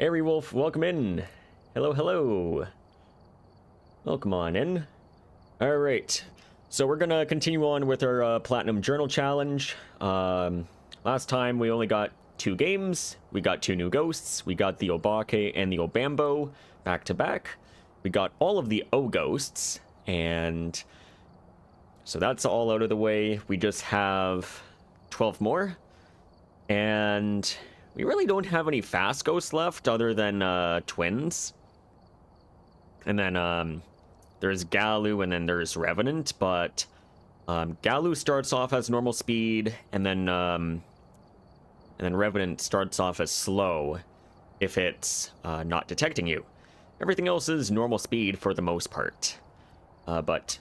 Airy Wolf, welcome in. Hello, hello. Welcome on in. All right, so we're gonna continue on with our Platinum Journal Challenge. Last time we only got 2 games. We got 2 new ghosts. We got the Obake and the Obambo back to back. We got all of the O ghosts, and so that's all out of the way. We just have 12 more, and we really don't have any fast ghosts left other than twins. And then there's Galu, and then there's Revenant, but Galu starts off as normal speed, and then Revenant starts off as slow if it's not detecting you. Everything else is normal speed for the most part. But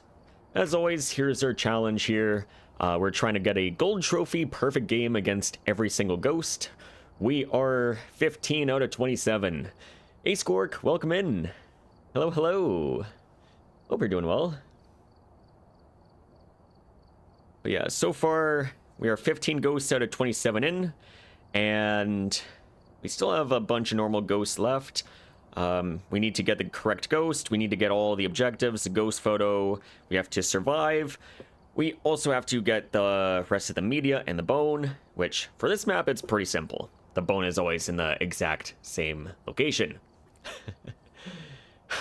as always, here's our challenge here. We're trying to get a gold trophy perfect game against every single ghost. We are 15 out of 27. Hey Squark, welcome in. Hello, hello. Hope you're doing well. But yeah, so far we are 15 ghosts out of 27 in, and we still have a bunch of normal ghosts left. We need to get the correct ghost. We need to get all the objectives, the ghost photo. We have to survive. We also have to get the rest of the media and the bone, which for this map, it's pretty simple. The bone is always in the exact same location.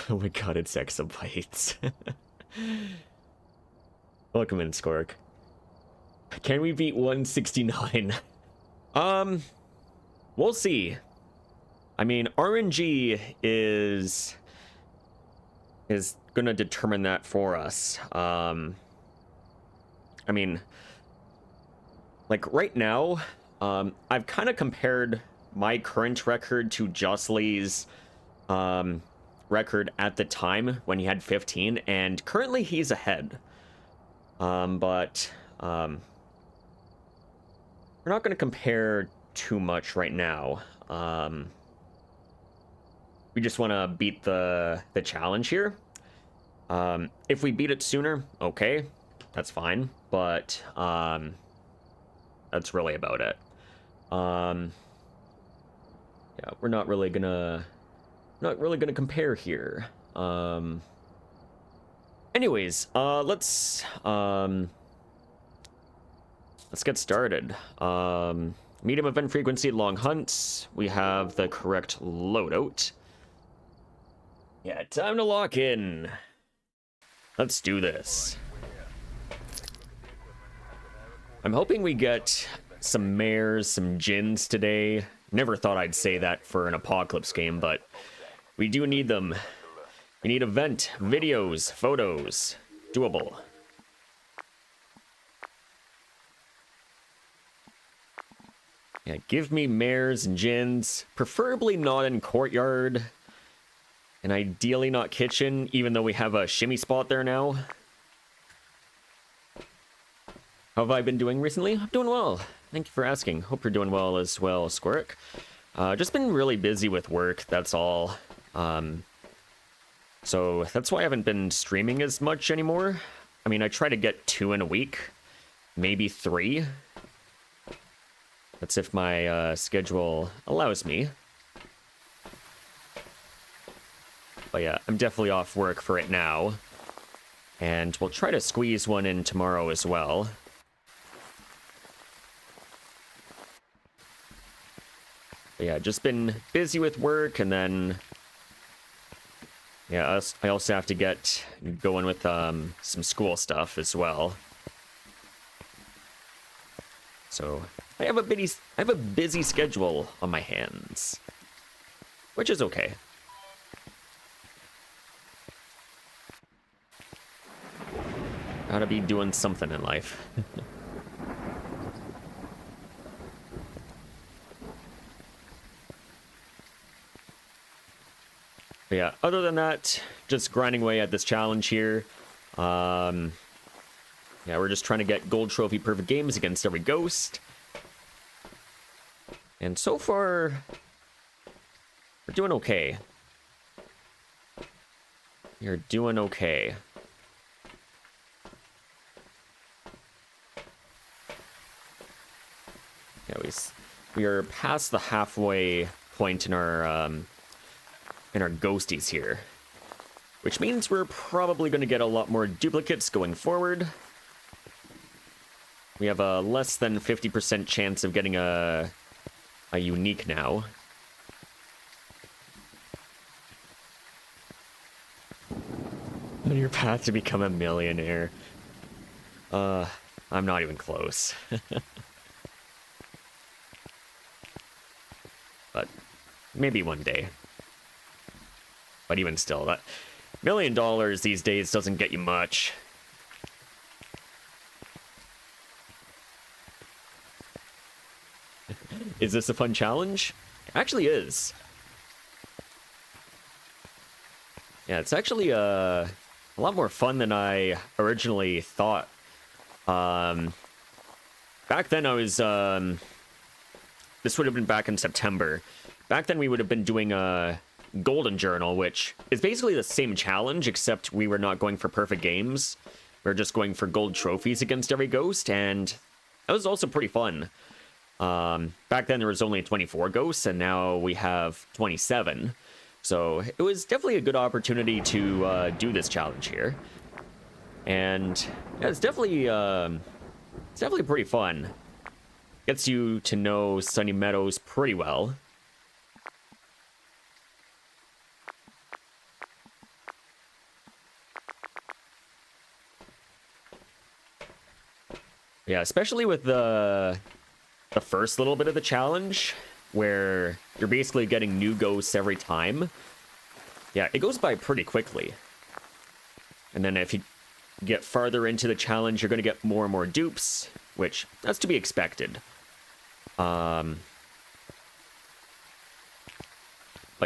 Oh my god, it's exabytes. Welcome in, Skork. Can we beat 169? We'll see. I mean, RNG is gonna determine that for us. I mean, like right now, I've kind of compared my current record to Jocelyn's record at the time when he had 15, and currently he's ahead. But we're not going to compare too much right now. We just want to beat the challenge here. If we beat it sooner, okay, that's fine. But that's really about it. Yeah, we're not really gonna compare here. Anyways, let's get started. Medium event frequency, long hunts. We have the correct loadout. Yeah, time to lock in. Let's do this. I'm hoping we get some mares, some Jins today. Never thought I'd say that for an Apocalypse game, but we do need them. We need event, videos, photos. Doable. Yeah, give me mares and Jins. Preferably not in courtyard. And ideally not kitchen, even though we have a shimmy spot there now. How have I been doing recently? I'm doing well. Thank you for asking. Hope you're doing well as well, Squirk. Just been really busy with work, that's all. So that's why I haven't been streaming as much anymore. I mean, I try to get 2 in a week, maybe 3. That's if my schedule allows me. But yeah, I'm definitely off work for it now. And we'll try to squeeze one in tomorrow as well. But yeah, just been busy with work, and then yeah, I also have to get going with some school stuff as well. So I have a busy schedule on my hands, which is okay. Gotta be doing something in life. But yeah, other than that, just grinding away at this challenge here. Yeah, we're just trying to get gold trophy perfect games against every ghost. And so far, we're doing okay. You're doing okay. Yeah, we are past the halfway point in our ghosties here. Which means we're probably going to get a lot more duplicates going forward. We have a less than 50% chance of getting a unique now. On your path to become a millionaire. I'm not even close. But maybe one day. But even still, that $1 million these days doesn't get you much. Is this a fun challenge? It actually is. Yeah, it's actually a lot more fun than I originally thought. Back then I was, this would have been back in September. Back then we would have been doing a Golden Journal, which is basically the same challenge, except we were not going for perfect games. We were just going for gold trophies against every ghost, and that was also pretty fun. Back then there was only 24 ghosts, and now we have 27. So it was definitely a good opportunity to do this challenge here. And yeah, it's definitely pretty fun. Gets you to know Sunny Meadows pretty well. Yeah, especially with the first little bit of the challenge, where you're basically getting new ghosts every time. Yeah, it goes by pretty quickly. And then if you get farther into the challenge, you're going to get more and more dupes, which that's to be expected. But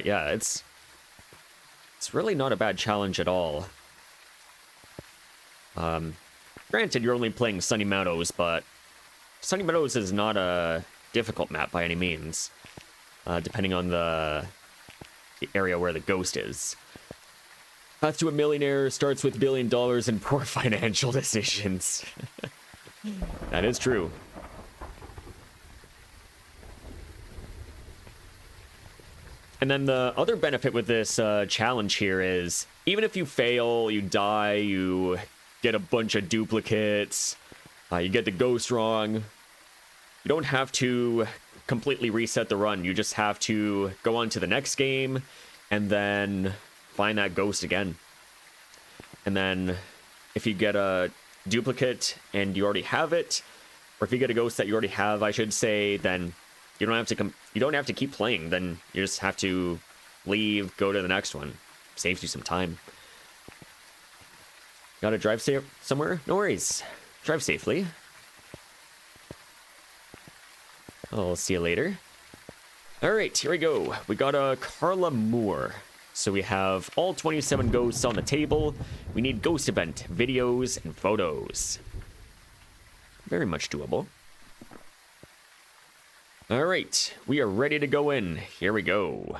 yeah, it's really not a bad challenge at all. Granted, you're only playing Sunny Meadows, but Sunny Meadows is not a difficult map by any means, depending on the area where the ghost is. Path to a Millionaire starts with $1 billion and poor financial decisions. That is true. And then the other benefit with this challenge here is, even if you fail, you die, you get a bunch of duplicates, you get the ghost wrong, you don't have to completely reset the run. You just have to go on to the next game and then find that ghost again. And then if you get a duplicate and you already have it, or if you get a ghost that you already have, I should say, then you don't have to keep playing. Then you just have to leave, go to the next one. Saves you some time. Gotta drive somewhere? No worries. Drive safely. I'll see you later. Alright, here we go. We got a Carla Moore. So we have all 27 ghosts on the table. We need ghost event videos and photos. Very much doable. Alright, we are ready to go in. Here we go.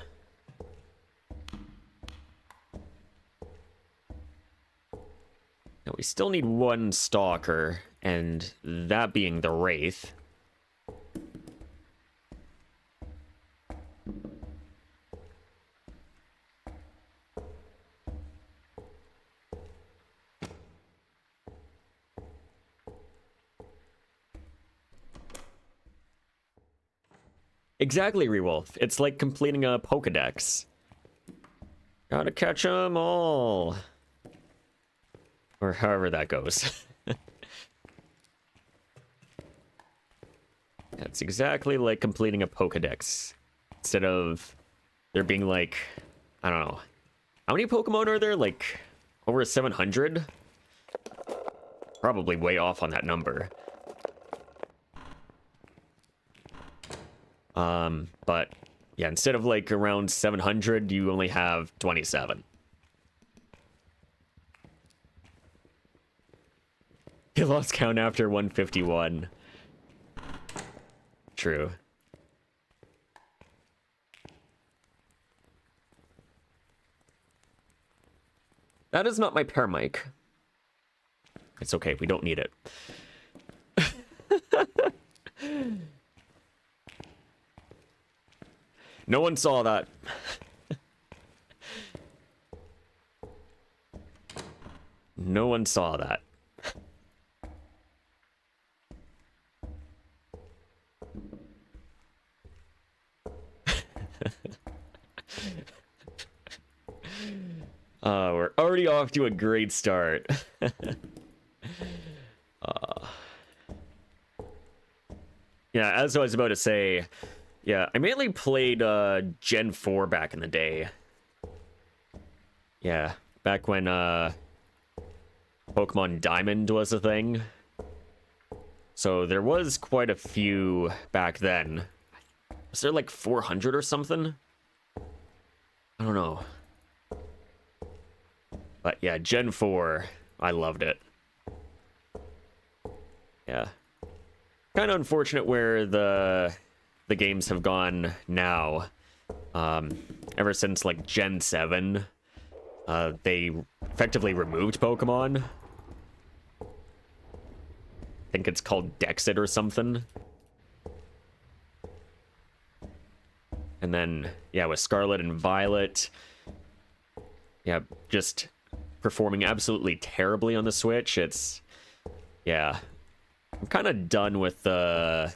Now we still need one stalker, and that being the Wraith. Exactly, Rewolf. It's like completing a Pokedex. Gotta catch them all. Or however that goes. That's exactly like completing a Pokedex. Instead of there being like, I don't know. How many Pokemon are there? Like over 700? Probably way off on that number. But yeah, instead of like around 700, you only have 27. He lost count after 151. True. That is not my pair mic. It's okay, we don't need it. No one saw that. No one saw that. We're already off to a great start. Yeah, as I was about to say, yeah, I mainly played Gen 4 back in the day. Yeah, back when Pokemon Diamond was a thing. So there was quite a few back then. Was there like 400 or something? I don't know. But yeah, Gen 4, I loved it. Yeah. Kind of unfortunate where the games have gone now. Ever since like Gen 7, they effectively removed Pokemon. I think it's called Dexit or something. And then, yeah, with Scarlet and Violet, yeah, just performing absolutely terribly on the Switch. It's, yeah, I'm kind of done with the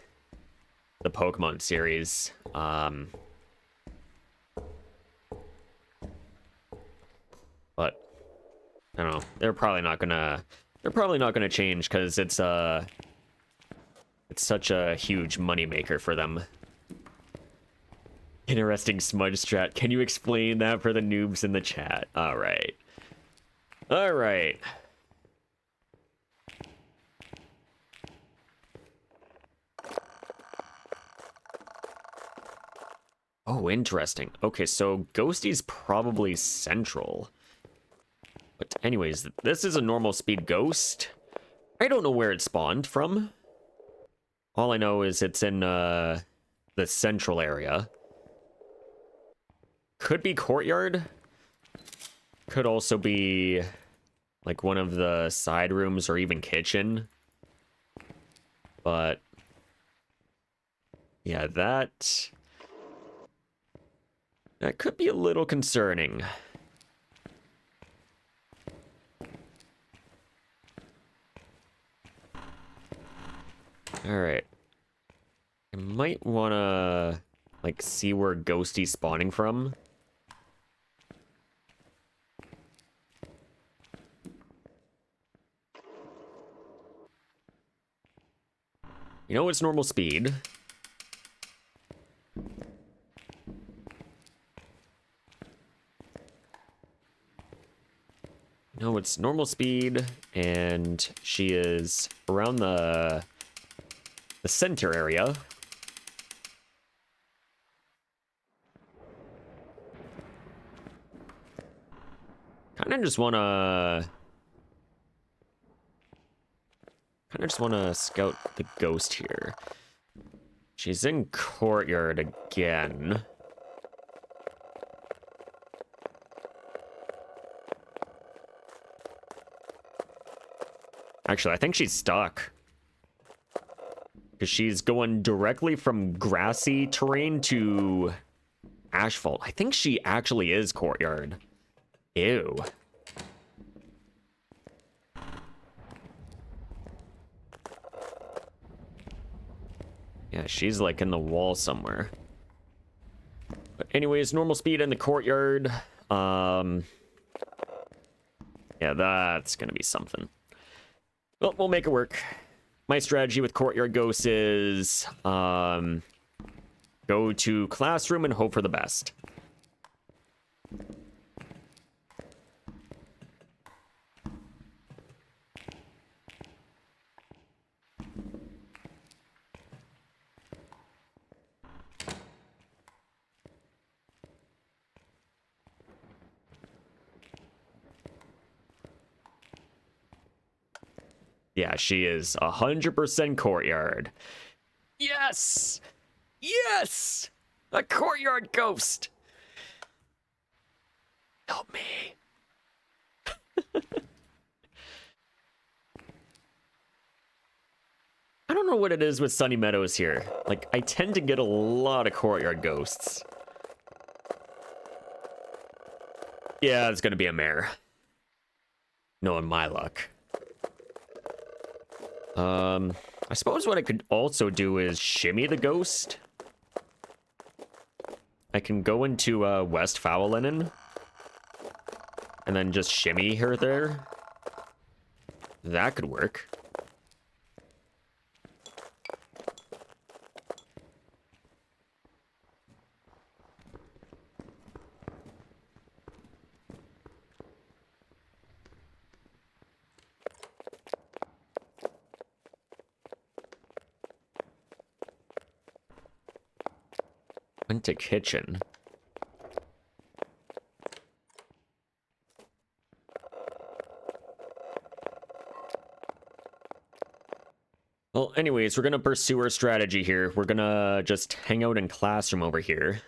Pokemon series. But I don't know. They're probably not gonna change because it's such a huge moneymaker for them. Interesting smudge strat. Can you explain that for the noobs in the chat? All right. All right. Oh, interesting. Okay, so Ghosty's probably central. But anyways, this is a normal speed ghost. I don't know where it spawned from. All I know is it's in the central area. Could be courtyard. Could also be like one of the side rooms or even kitchen. But yeah, that could be a little concerning. All right. I might want to like see where Ghosty's spawning from. You know it's normal speed. No, it's normal speed, and she is around the center area. Kind of just wanna scout the ghost here. She's in courtyard again. Actually, I think she's stuck. Because she's going directly from grassy terrain to asphalt. I think she actually is courtyard. Ew. Yeah, she's like in the wall somewhere. But anyways, normal speed in the courtyard. Yeah, that's gonna be something. Well, we'll make it work. My strategy with courtyard ghosts is go to classroom and hope for the best. Yeah, she is 100% courtyard. Yes! Yes! A courtyard ghost! Help me. I don't know what it is with Sunny Meadows here. Like, I tend to get a lot of courtyard ghosts. Yeah, it's gonna be a mare. Knowing my luck. I suppose what I could also do is shimmy the ghost. I can go into West Fowlinen and then just shimmy her there. That could work. Went to kitchen. Well, anyways, we're gonna pursue our strategy here. We're gonna just hang out in classroom over here.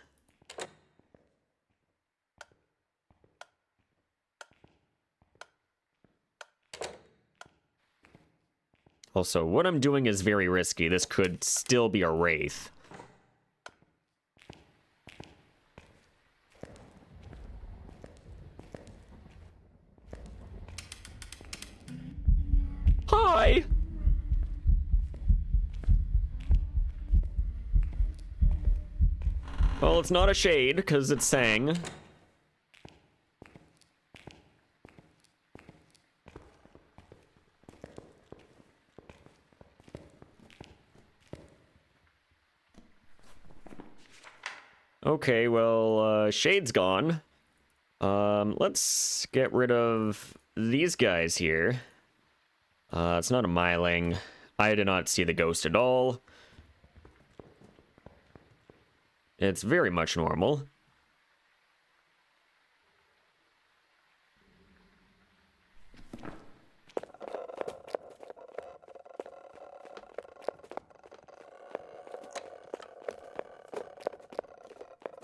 Also, what I'm doing is very risky. This could still be a wraith. Hi! Well, it's not a shade, because it's sang. Okay, well, Shade's gone. Let's get rid of these guys here. It's not a Myling. I did not see the ghost at all. It's very much normal.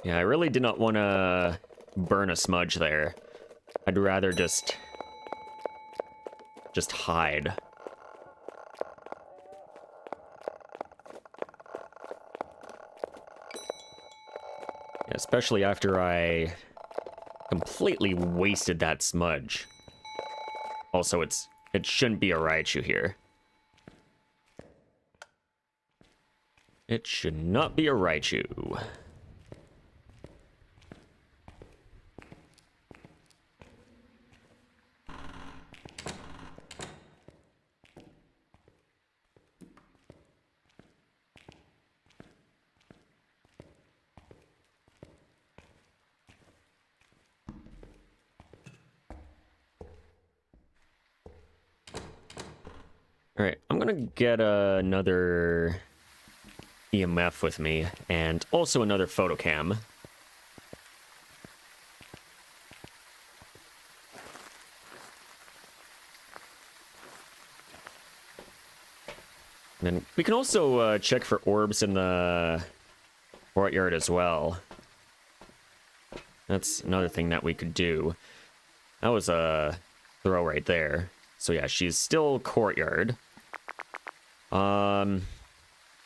Yeah, I really did not want to burn a smudge there. I'd rather just hide. Yeah, especially after I completely wasted that smudge. Also, it shouldn't be a Raichu here. It should not be a Raichu. Alright, I'm gonna get another EMF with me, and also another photocam. And then we can also check for orbs in the courtyard as well. That's another thing that we could do. That was a throw right there. So yeah, she's still courtyard.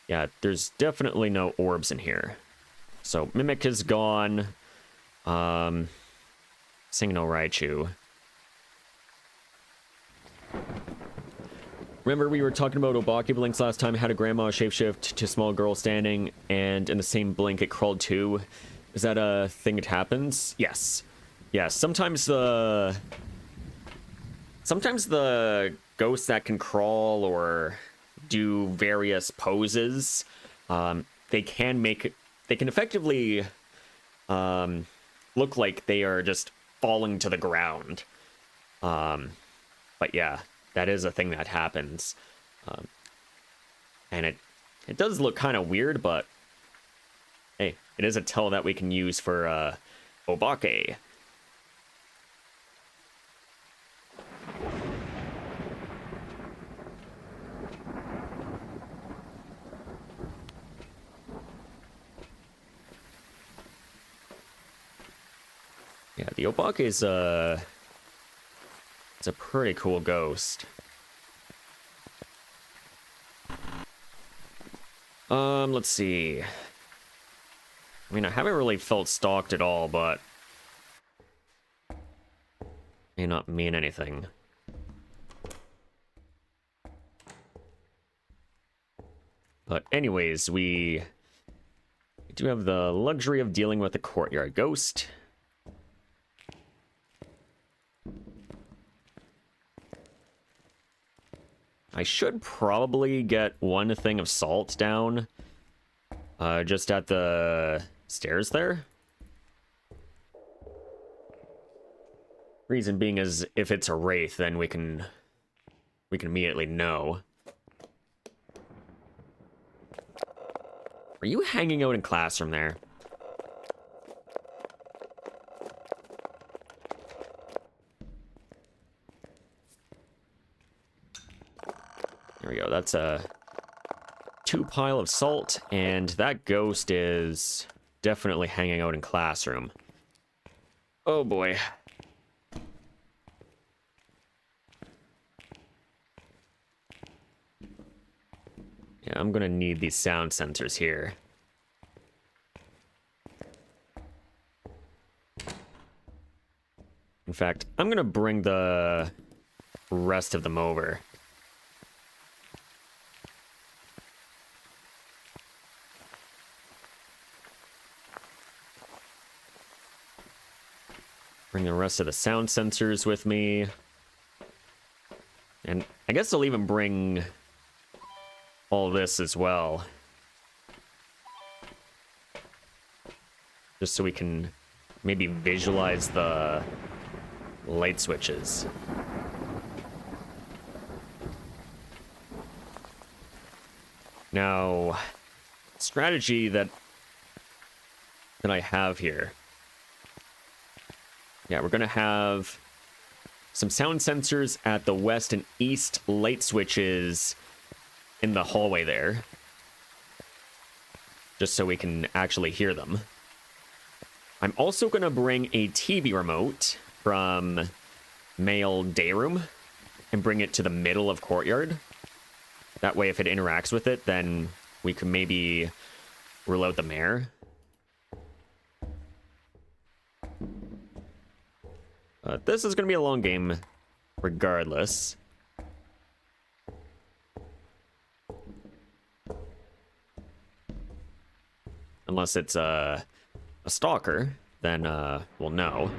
Yeah, there's definitely no orbs in here. So Mimic is gone. Sing no Raichu. Remember we were talking about Obake blinks last time, had a grandma shapeshift to small girl standing, and in the same blink it crawled too. Is that a thing that happens? Yes. Yes, sometimes the ghosts that can crawl or do various poses, they can effectively look like they are just falling to the ground. But yeah, that is a thing that happens. And it does look kind of weird, but hey, it is a tell that we can use for Obake. Yeah, the Obake is it's a pretty cool ghost. Let's see. I mean, I haven't really felt stalked at all, but may not mean anything. But anyways, we do have the luxury of dealing with the courtyard ghost. I should probably get one thing of salt down just at the stairs there. Reason being is if it's a wraith, then we can immediately know. Are you hanging out in classroom there? There we go. That's a 2 pile of salt, and that ghost is definitely hanging out in classroom. Oh boy. Yeah, I'm gonna need these sound sensors here. In fact, I'm gonna bring the rest of them over. Bring the rest of the sound sensors with me. And I guess I'll even bring all this as well. Just so we can maybe visualize the light switches. Now, strategy that I have here. Yeah, we're gonna have some sound sensors at the west and east light switches in the hallway there. Just so we can actually hear them. I'm also gonna bring a TV remote from male day room and bring it to the middle of courtyard. That way if it interacts with it, then we can maybe rule out the mayor. This is going to be a long game, regardless. Unless it's a stalker, then we'll know.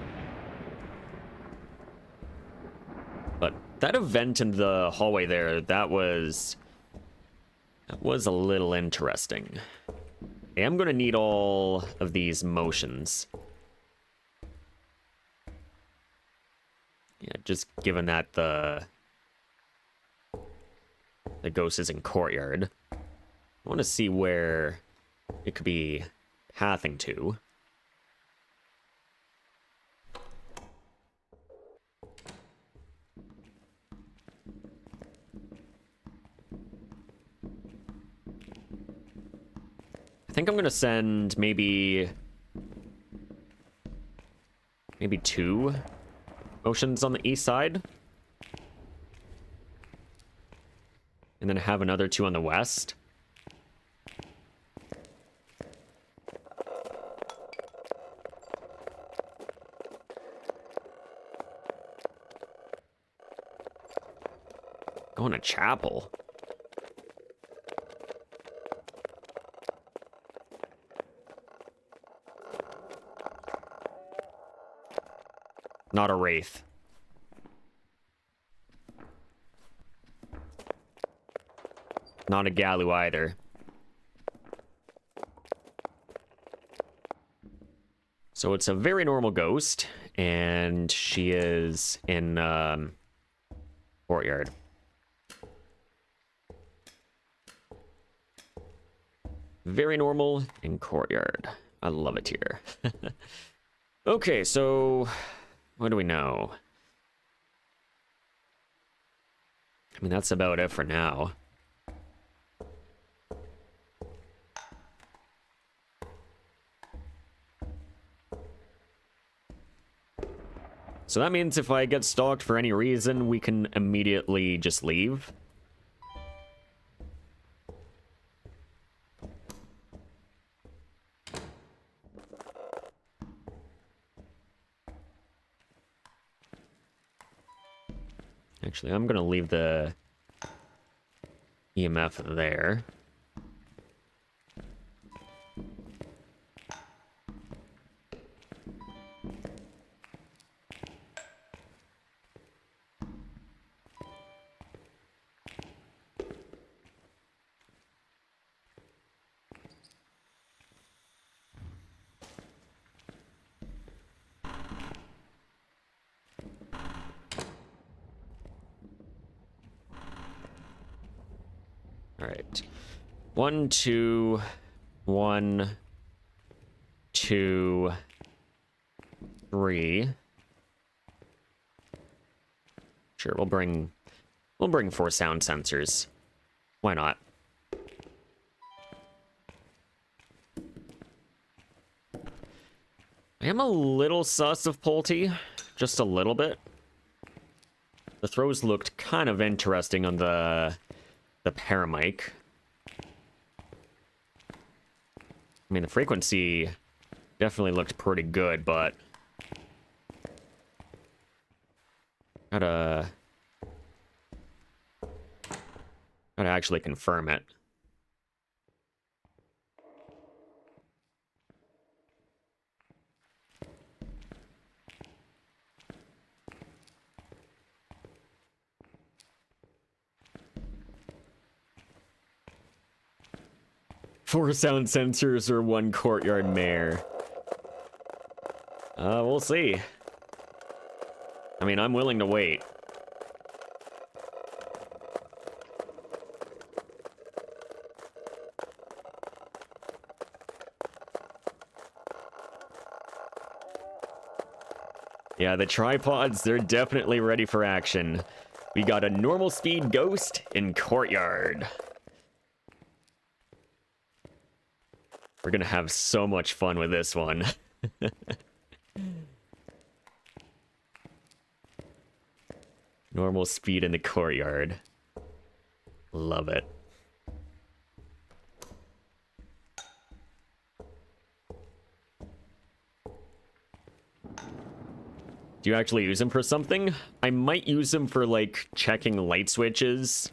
But that event in the hallway there, that was a little interesting. I am going to need all of these motions. Yeah, just given that the ghost is in courtyard. I want to see where it could be pathing to. I think I'm going to send maybe 2 motions on the east side. And then have another 2 on the west. Going to chapel. Not a wraith. Not a Galu either. So it's a very normal ghost, and she is in courtyard. Very normal in courtyard. I love it here. Okay, so what do we know? I mean, that's about it for now. So that means if I get stalked for any reason, we can immediately just leave. Actually, I'm gonna leave the EMF there. All right. 1, 2, 1, 2, 3. Sure, we'll bring 4 sound sensors. Why not? I am a little sus of Pulte, just a little bit. The throws looked kind of interesting on the paramic. I mean, the frequency definitely looked pretty good, but gotta actually confirm it. Four sound sensors or 1 courtyard mare. We'll see. I mean, I'm willing to wait. Yeah, the tripods, they're definitely ready for action. We got a normal speed ghost in courtyard. We're gonna have so much fun with this one. Normal speed in the courtyard. Love it. Do you actually use them for something? I might use them for, like, checking light switches.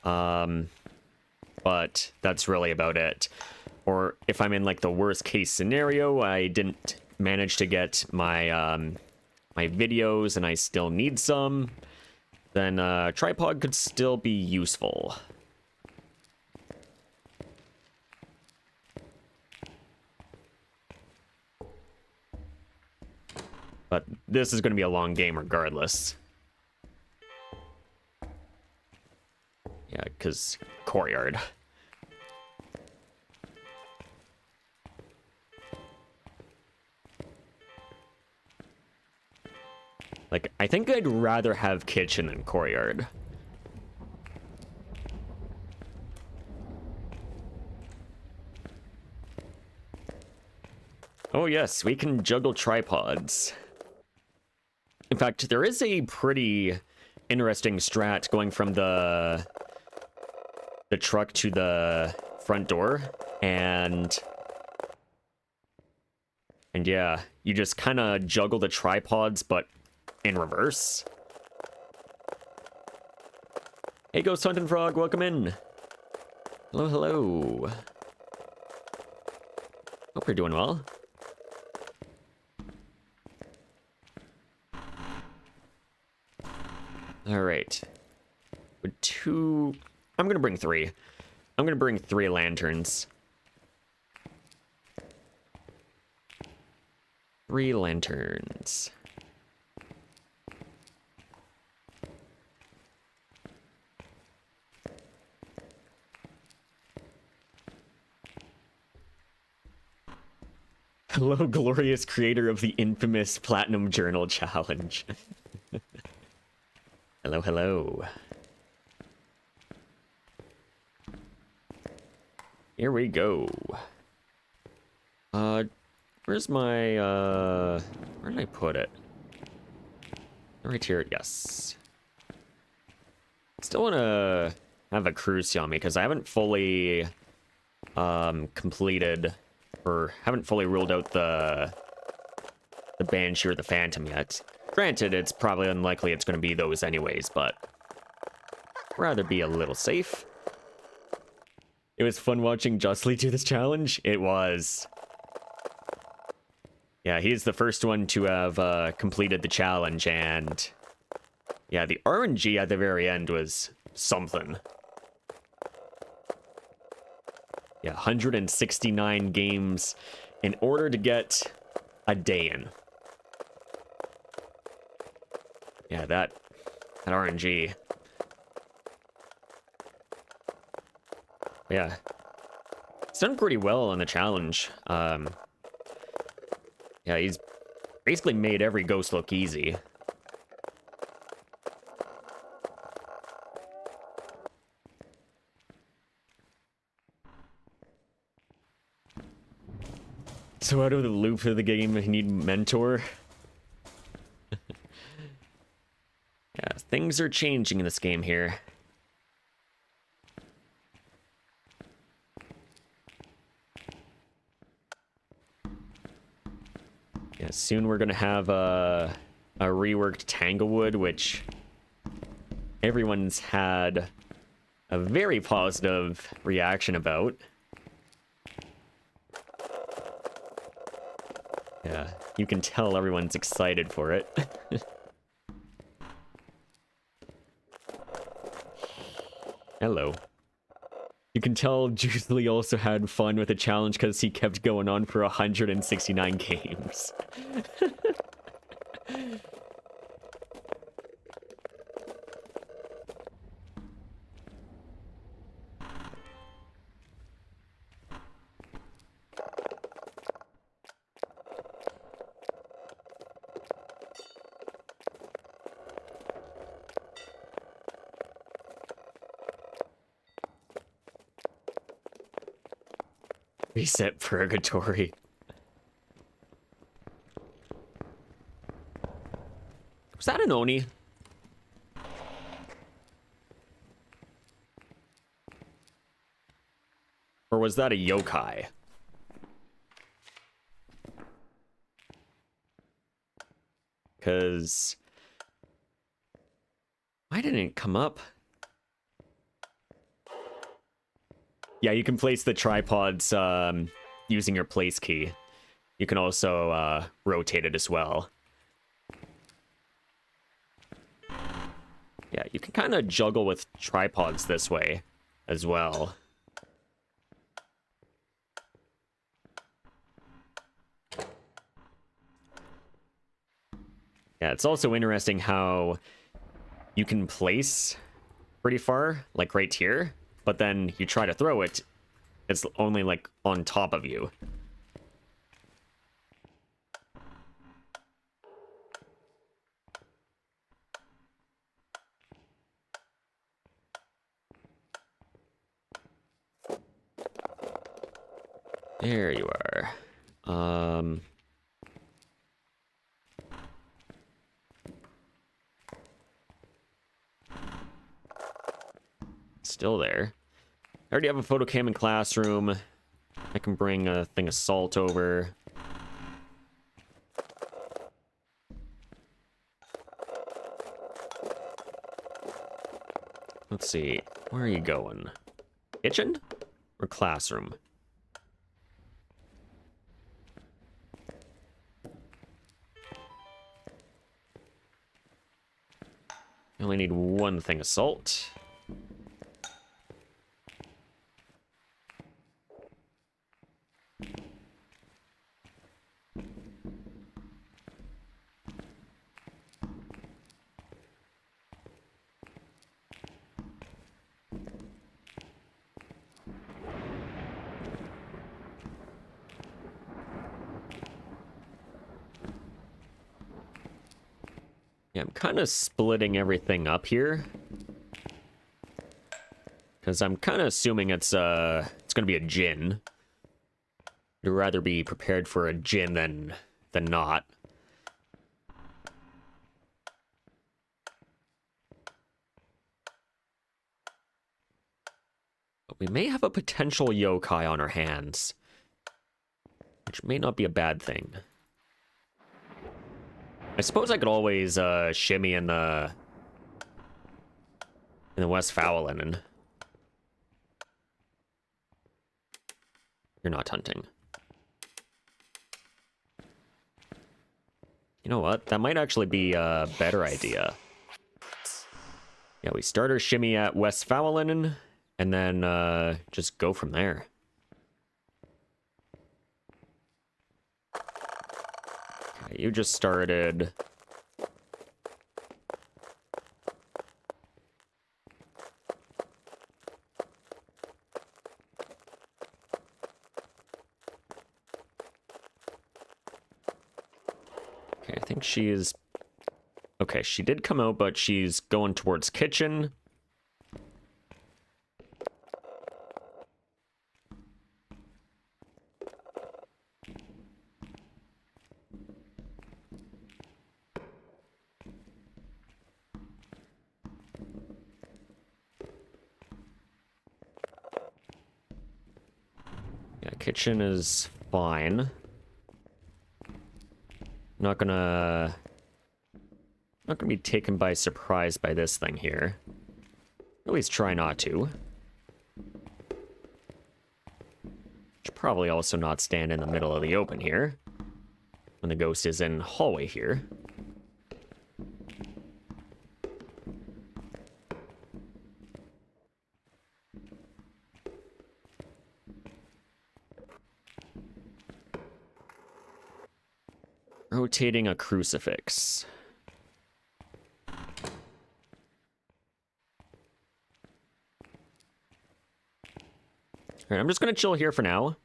But that's really about it. Or if I'm in, like, the worst case scenario, I didn't manage to get my, my videos and I still need some, then a tripod could still be useful. But this is going to be a long game regardless. Yeah, because courtyard. Like, I think I'd rather have kitchen than courtyard. Oh yes, we can juggle tripods. In fact, there is a pretty interesting strat going from the truck to the front door, and yeah, you just kind of juggle the tripods, but in reverse. Hey, Ghost Hunting Frog, welcome in. Hello, hello. Hope you're doing well. All right. With 2... I'm gonna bring 3. I'm gonna bring 3 lanterns. 3 lanterns. Hello, glorious creator of the infamous Platinum Journal Challenge. Hello, hello. Here we go. Where's my, where did I put it? Right here, yes. Still wanna have a cruise on me, because I haven't fully, completed, or haven't fully ruled out the Banshee or the Phantom yet. Granted, it's probably unlikely it's going to be those anyways, but rather be a little safe. It was fun watching Justly do this challenge. It was. Yeah, he's the first one to have completed the challenge, and yeah, the RNG at the very end was something. Yeah, 169 games in order to get a day in. Yeah, that RNG. Yeah. He's done pretty well on the challenge. Yeah, he's basically made every ghost look easy. So out of the loop of the game, you need mentor. Yeah, things are changing in this game here. Yeah, soon we're gonna have a reworked Tanglewood, which everyone's had a very positive reaction about. Yeah, you can tell everyone's excited for it. Hello. You can tell Juicy also had fun with the challenge because he kept going on for 169 games. Reset Purgatory. Was that an Oni? Or was that a yokai? Because why didn't it come up? Yeah, you can place the tripods using your place key. You can also rotate it as well. Yeah, you can kind of juggle with tripods this way as well. Yeah, it's also interesting how you can place pretty far, like right here, but then you try to throw it, it's only like on top of you. There you are. Still there. I already have a photo cam in classroom. I can bring a thing of salt over. Let's see. Where are you going? Kitchen or classroom? I only need one thing of salt. Yeah, I'm kind of splitting everything up here. Because I'm kind of assuming it's going to be a Djinn. I'd rather be prepared for a Djinn than not. But we may have a potential yokai on our hands. Which may not be a bad thing. I suppose I could always shimmy in the Westfalen. You're not hunting. You know what? That might actually be a better idea. Yeah, we start our shimmy at Westfalen, and then just go from there. Okay, you just started. Okay, I think she's... Okay, she did come out, but she's going towards kitchen. Yeah, kitchen is fine. Not gonna be taken by surprise by this thing here. At least try not to. Should probably also not stand in the middle of the open here when the ghost is in hallway here. Rotating a crucifix. Alright, I'm just gonna chill here for now.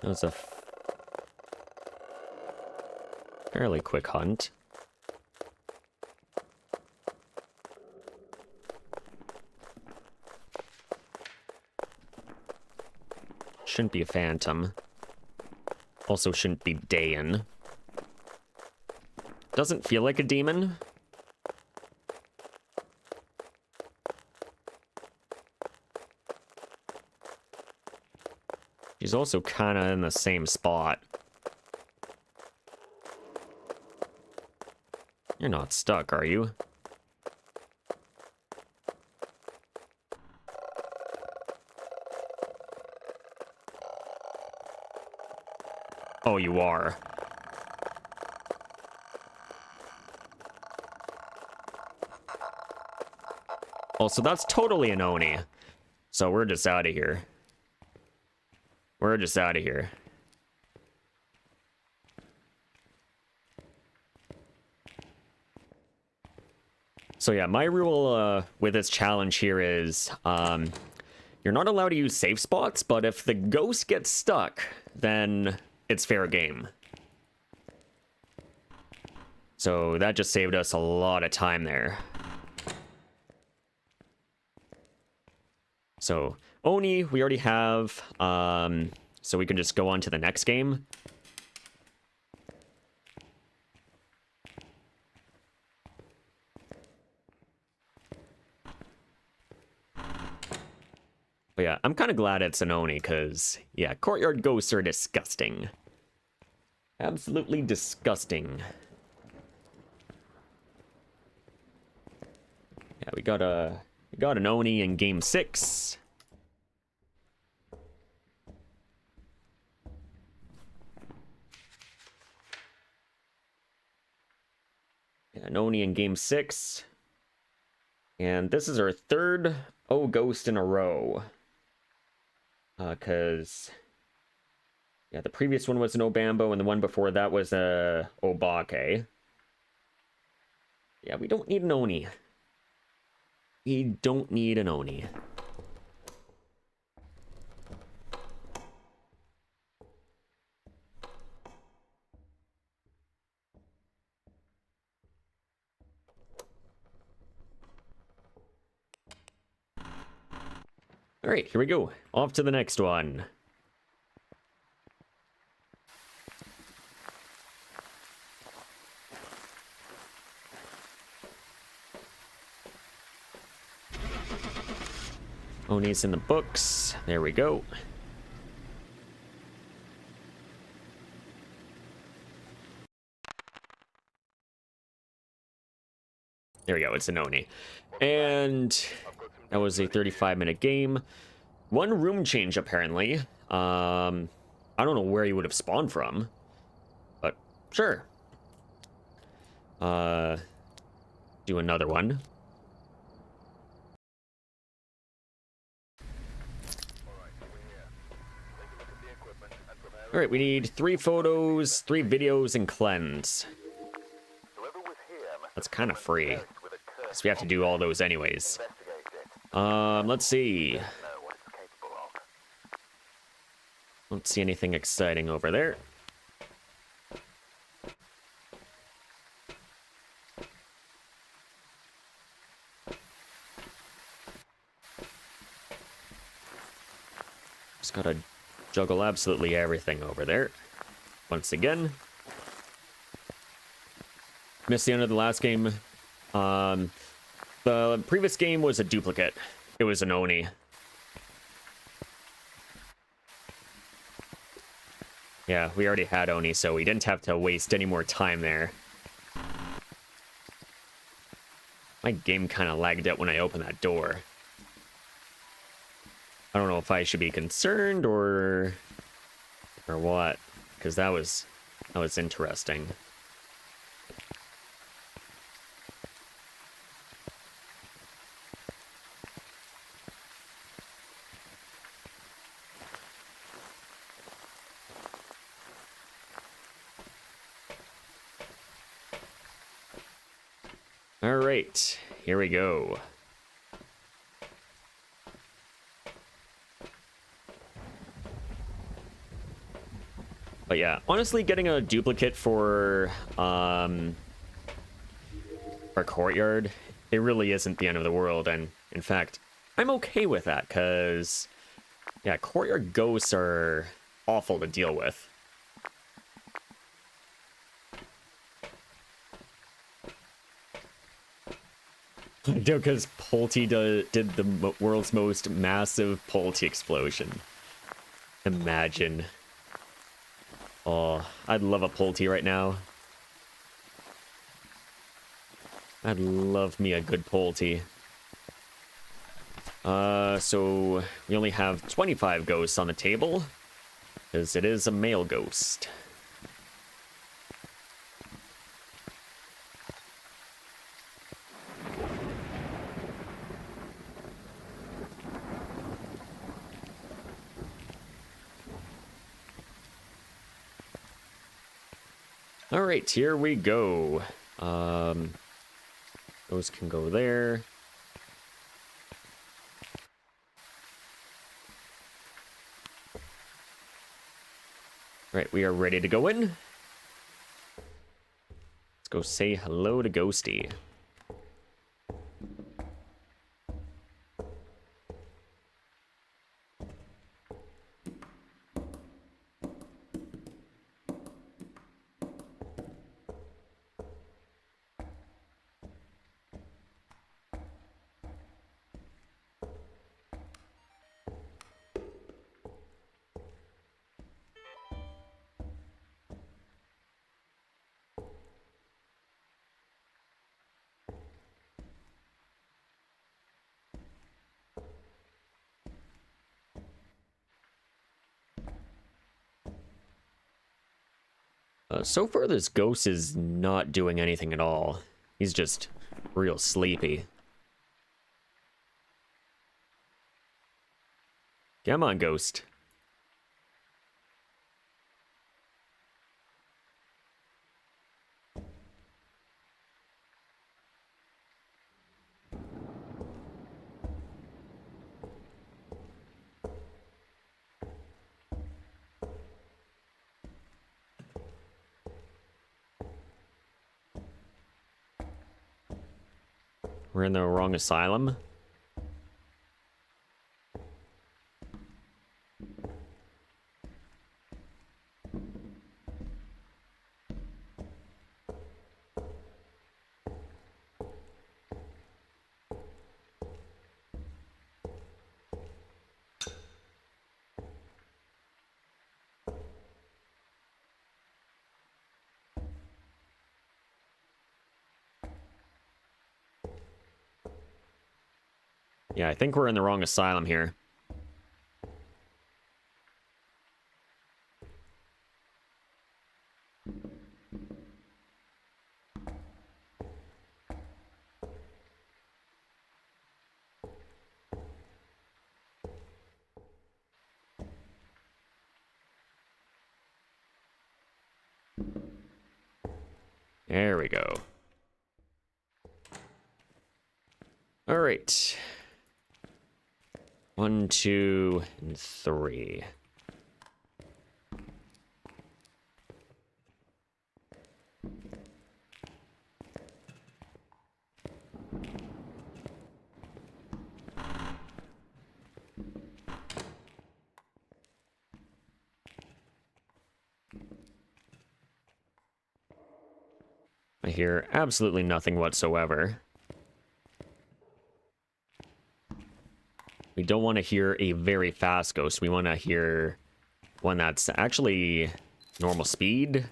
That was a fairly quick hunt. Shouldn't be a phantom. Also shouldn't be Dayan. Doesn't feel like a demon. She's also kind of in the same spot. You're not stuck, are you? Oh, you are. Also, that's totally an Oni. So we're just out of here. We're just out of here. So yeah, my rule with this challenge here is you're not allowed to use safe spots, but if the ghost gets stuck, then it's fair game. So that just saved us a lot of time there. So Oni, we already have, so we can just go on to the next game. But yeah, I'm kind of glad it's an Oni, because, yeah, courtyard ghosts are disgusting. Absolutely disgusting. Yeah, we got an Oni in game 6. Yeah, an Oni in game 6. And this is our third O ghost in a row. Because, yeah, the previous one was an Obambo, and the one before that was a Obake. Yeah, we don't need an Oni. We don't need an Oni. All right, here we go. Off to the next one. Oni's in the books. There we go. There we go, it's an Oni. And that was a 35-minute game. One room change, apparently. I don't know where he would have spawned from, but sure. Do another one. All right, we need 3 photos, 3 videos, and cleanse. That's kind of free, because we have to do all those anyways. Let's see. Don't see anything exciting over there. Just gotta juggle absolutely everything over there. Once again. Missed the end of the last game. The previous game was a duplicate. It was an Oni. Yeah, we already had Oni, so we didn't have to waste any more time there. My game kind of lagged out when I opened that door. I don't know if I should be concerned or what, because that was interesting. All right, here we go. But yeah, honestly, getting a duplicate for our courtyard, it really isn't the end of the world. And in fact, I'm okay with that because, yeah, courtyard ghosts are awful to deal with. Because Pulte did the world's most massive Pulte explosion. Imagine. Oh, I'd love a Pulte right now. I'd love me a good Pulte. So we only have 25 ghosts on the table, because it is a male ghost. All right, here we go. Those can go there. All right, we are ready to go in. Let's go say hello to Ghosty. So far, this ghost is not doing anything at all. He's just real sleepy. Come on, ghost. We're in the wrong asylum. Yeah, I think we're in the wrong asylum here. There we go. All right. 1, 2, and 3. I hear absolutely nothing whatsoever. We don't want to hear a very fast ghost. We want to hear one that's actually normal speed.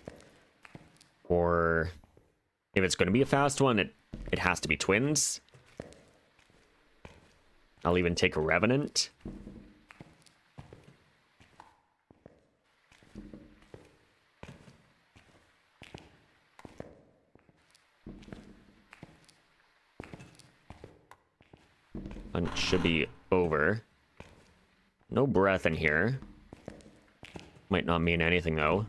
Or if it's going to be a fast one, it has to be twins. I'll even take a Revenant. And it should be over. No breath in here. Might not mean anything, though.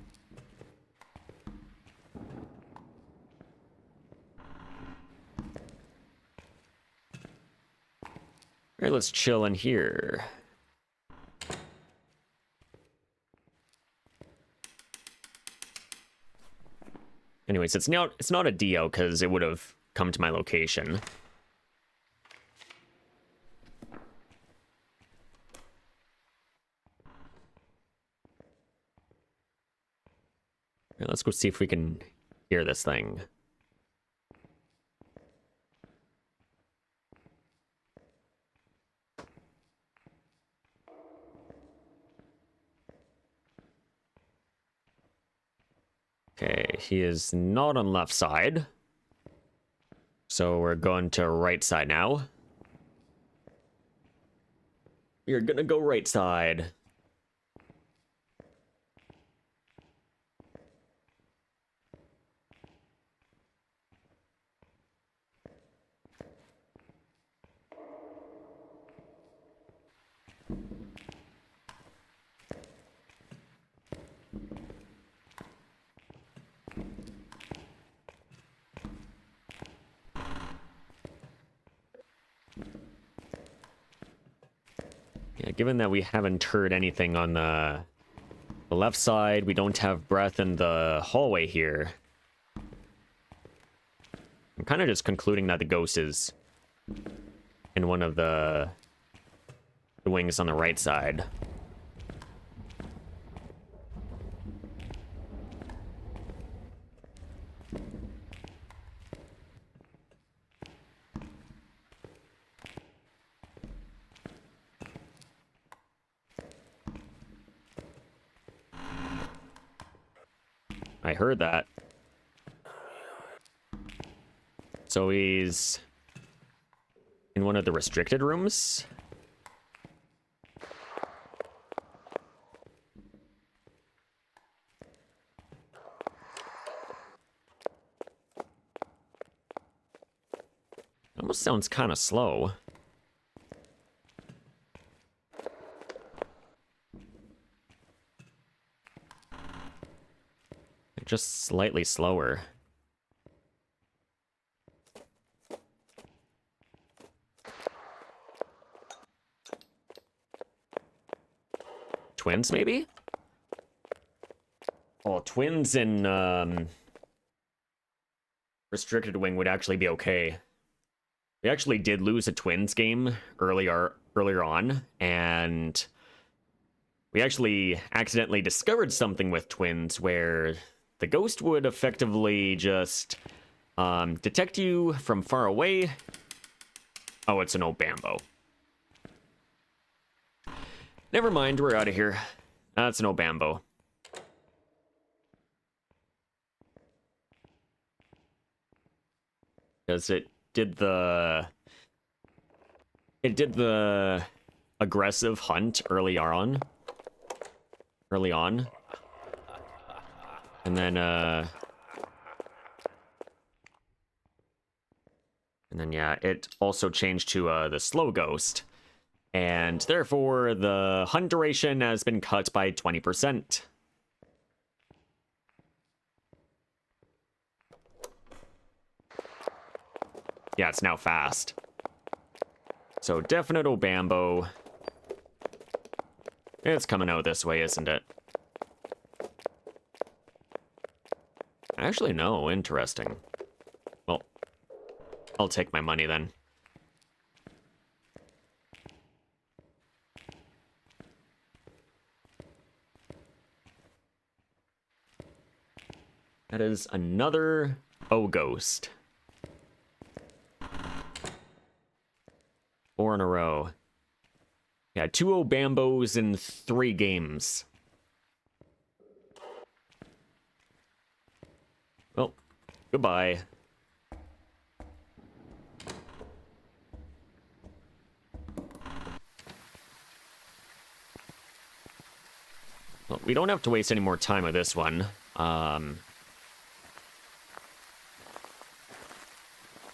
Alright, let's chill in here. Anyways, it's not a Dio, because it would have come to my location. Alright, let's go see if we can hear this thing. Okay, he is not on left side. So we're going to right side now. You're gonna go right side. Yeah, given that we haven't heard anything on the left side, we don't have breath in the hallway here. I'm kind of just concluding that the ghost is in one of the wings on the right side. I heard that. So he's in one of the restricted rooms. Almost sounds kind of slow. Just slightly slower. Twins, maybe? Well, twins in restricted wing would actually be okay. We actually did lose a twins game earlier on, and we actually accidentally discovered something with twins where the ghost would effectively just detect you from far away. Oh, it's an old bambo. Never mind, we're out of here. That's an old bambo. Because it did the it did the aggressive hunt early on. And then yeah, it also changed to the slow ghost. And therefore, the hunt duration has been cut by 20%. Yeah, it's now fast. So, definite Obambo. It's coming out this way, isn't it? Actually, no. Interesting. Well, I'll take my money then. That is another O-Ghost. 4 in a row. Yeah, 2 Obambos in 3 games. Well, goodbye. Well, we don't have to waste any more time with this one.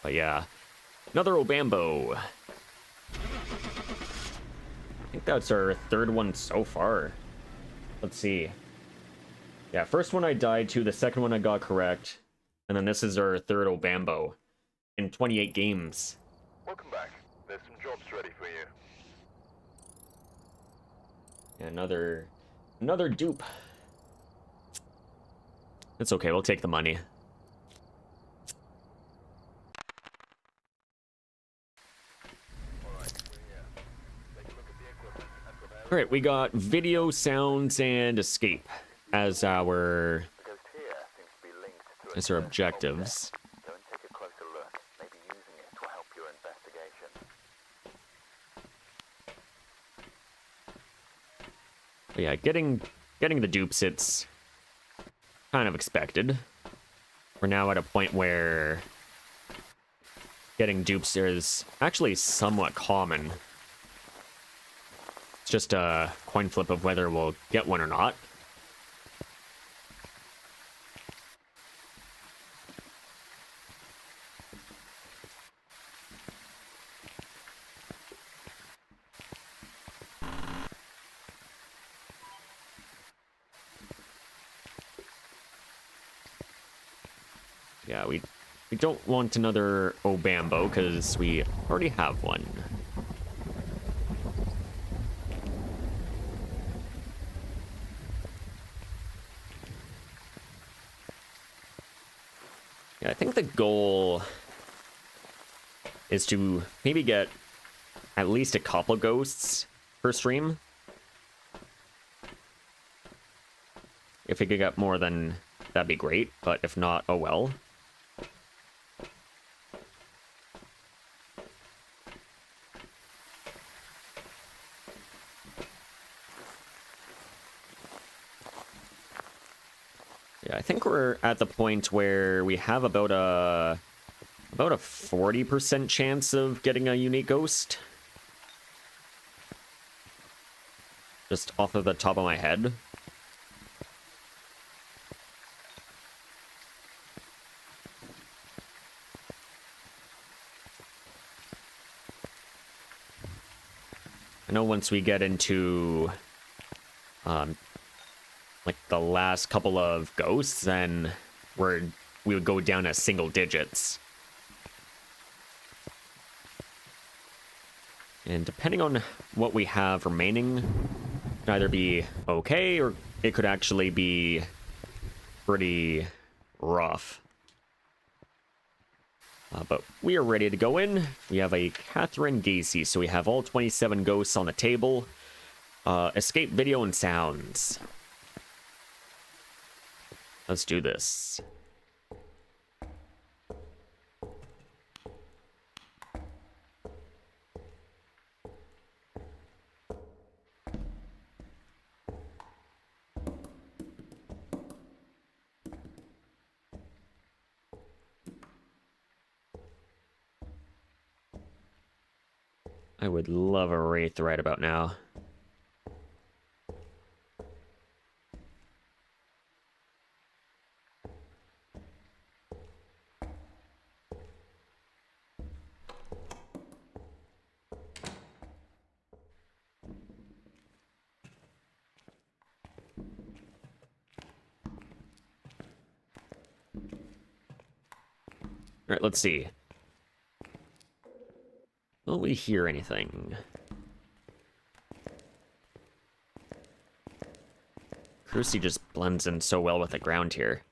But yeah, another Obambo. I think that's our 3rd one so far. Let's see. Yeah, first one I died to, the second one I got correct, and then this is our 3rd Obambo in 28 games. Welcome back. There's some jobs ready for you. Yeah, another dupe. It's okay, we'll take the money. Alright, we got video, sounds, and escape as our objectives. Go and take a closer look. Maybe using it will help your investigation. But yeah, getting the dupes, it's kind of expected. We're now at a point where getting dupes is actually somewhat common. It's just a coin flip of whether we'll get one or not. Yeah, we don't want another Obambo because we already have one. Yeah, I think the goal is to maybe get at least a couple ghosts per stream. If we could get more, then that'd be great, but if not, oh well. Yeah, I think we're at the point where we have about a 40% chance of getting a unique ghost. Just off of the top of my head. I know once we get into like the last couple of ghosts, then we would go down to single digits. And depending on what we have remaining, it could either be okay or it could actually be pretty rough. But we are ready to go in. We have a Catherine Gacy, so we have all 27 ghosts on the table. Escape video and sounds. Let's do this. I would love a Wraith right about now. All right, let's see. Will we hear anything? Cruci just blends in so well with the ground here.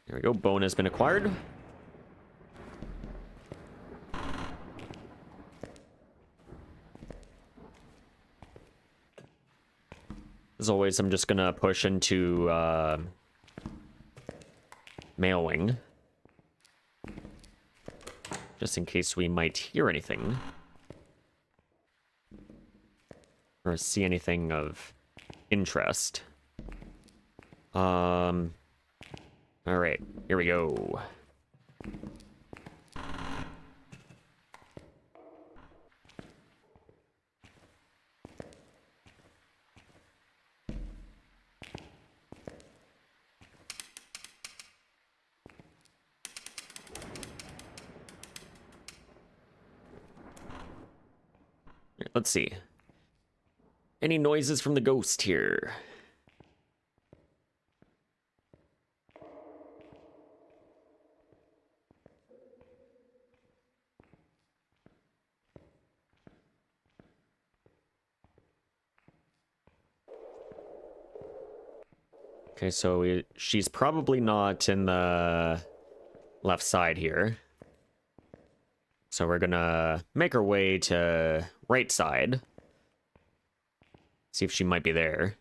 There we go, bone has been acquired. As always, I'm just gonna push into Male Wing. Just in case we might hear anything. Or see anything of interest. Alright, here we go. Let's see. Any noises from the ghost here? Okay, so she's probably not in the left side here. So we're gonna make our way to right side. See if she might be there.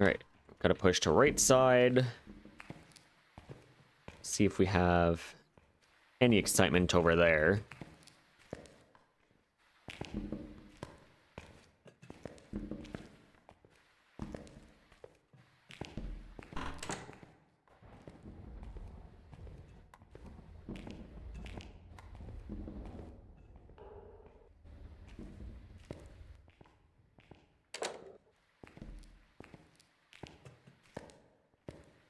Alright, gotta push to right side. See if we have any excitement over there.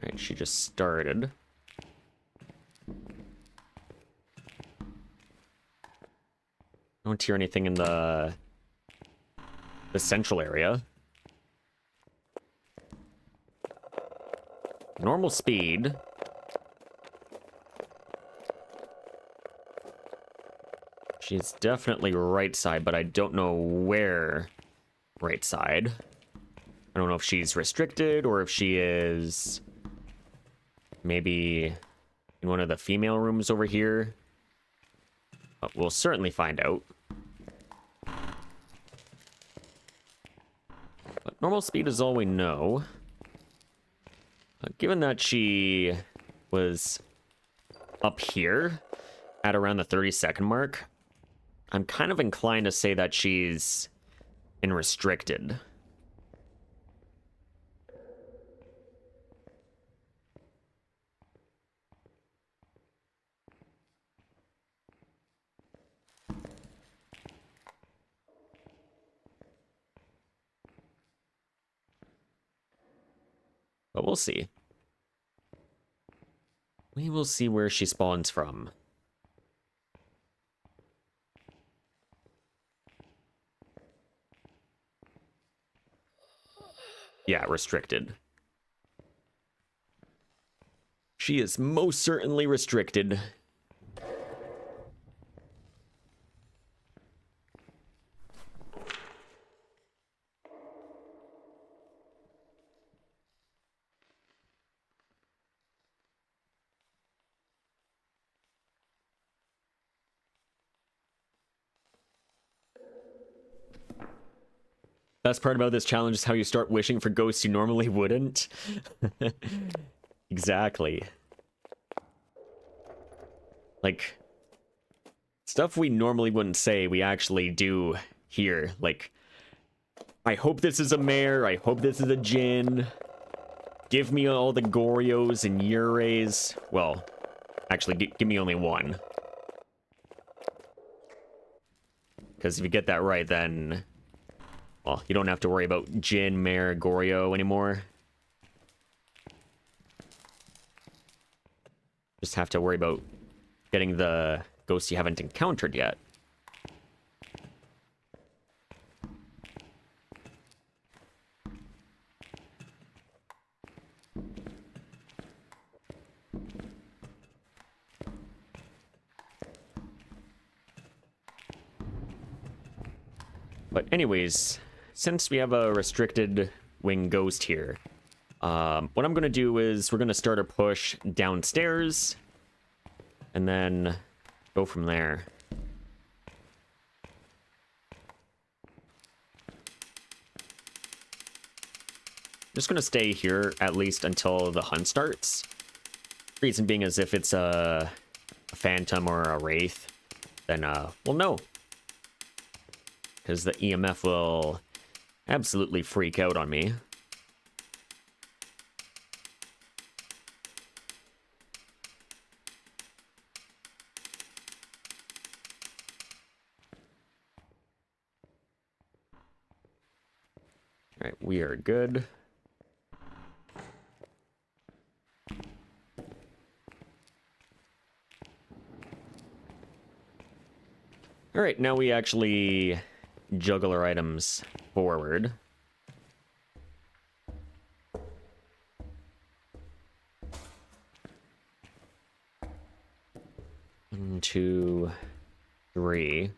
Alright, she just started. I don't hear anything in the central area. Normal speed. She's definitely right side, but I don't know where right side. I don't know if she's restricted or if she is maybe in one of the female rooms over here. But we'll certainly find out. But normal speed is all we know. Given that she was up here at around the 30-second mark, I'm kind of inclined to say that she's in restricted. But we'll see. We will see where she spawns from. Yeah, restricted. She is most certainly restricted. Best part about this challenge is how you start wishing for ghosts you normally wouldn't. Exactly. Like, stuff we normally wouldn't say, we actually do here. Like, I hope this is a mare, I hope this is a Jinn. Give me all the Gorios and Yurays. Well, actually, give me only one. Because if you get that right, then... well, you don't have to worry about Jinn, Mare, Goryo anymore. Just have to worry about getting the ghosts you haven't encountered yet. But anyways, since we have a restricted wing ghost here, what I'm going to do is we're going to start a push downstairs and then go from there. Just going to stay here at least until the hunt starts. Reason being is if it's a phantom or a wraith, then we'll know. Because the EMF will absolutely freak out on me. Alright, we are good. Alright, now we actually juggle our items forward. One, two, three.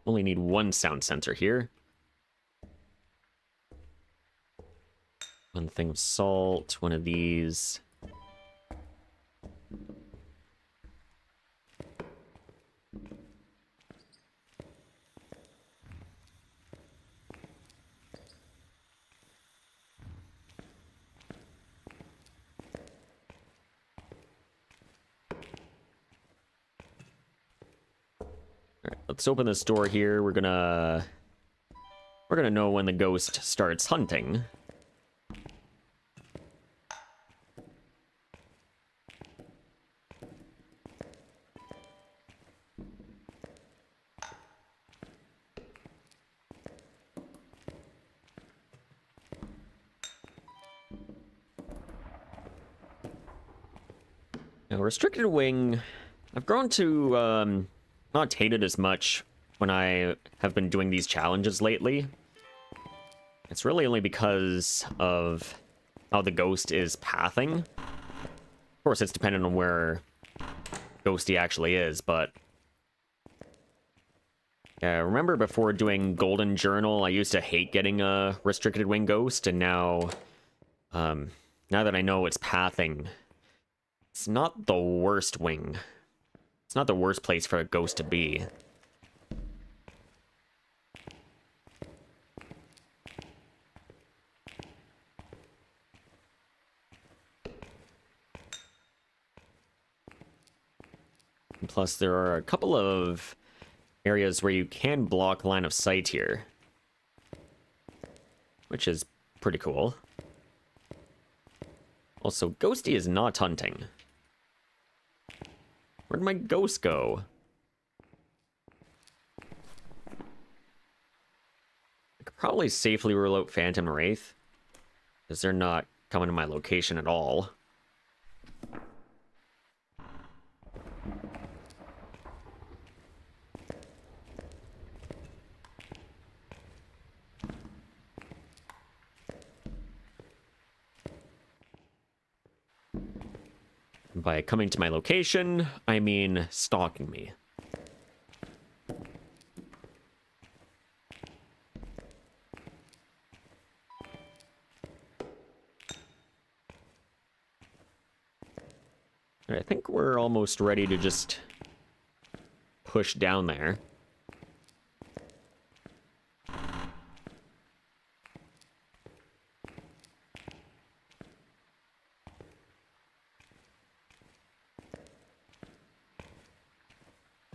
Only need one sound sensor here. One thing of salt, one of these. Let's open this door here. We're gonna know when the ghost starts hunting. Now, restricted wing, I've grown to not hate it as much when I have been doing these challenges lately. It's really only because of how the ghost is pathing. Of course, it's dependent on where Ghosty actually is, but... yeah, remember before doing Golden Journal, I used to hate getting a restricted wing ghost, and now... now that I know it's pathing, it's not the worst wing. It's not the worst place for a ghost to be. And plus, there are a couple of areas where you can block line of sight here, which is pretty cool. Also, Ghosty is not hunting. Where'd my ghost go? I could probably safely rule out Phantom Wraith, because they're not coming to my location at all. By coming to my location, I mean stalking me. I think we're almost ready to just push down there.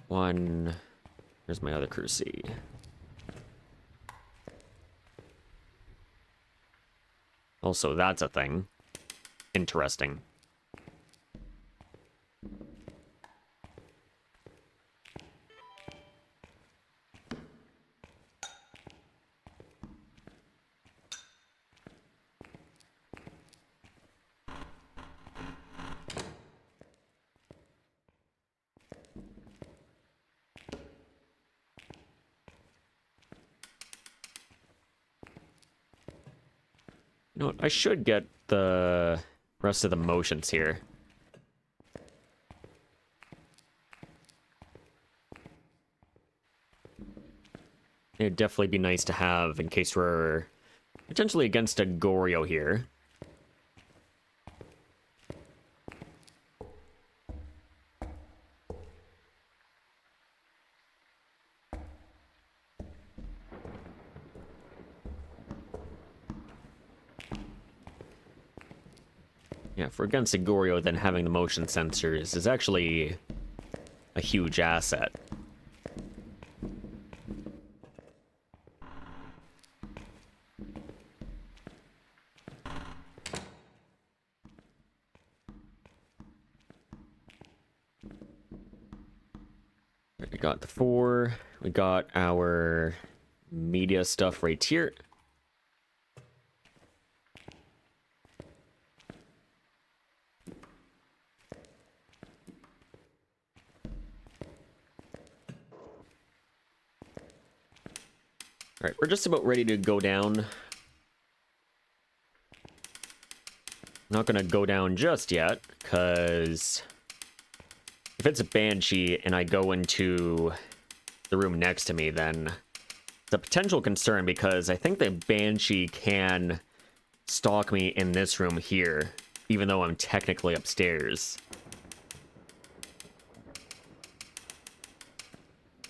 one. Here's my other Cruci. Also, that's a thing. Interesting. You know what? I should get the rest of the motions here. It'd definitely be nice to have in case we're potentially against a Goryo here. Yeah, if we're against a Goryo, then having the motion sensors is actually a huge asset. We got the 4. We got our media stuff right here. Alright, we're just about ready to go down. Not gonna go down just yet, because if it's a Banshee and I go into the room next to me, then it's a potential concern, because I think the Banshee can stalk me in this room here, even though I'm technically upstairs.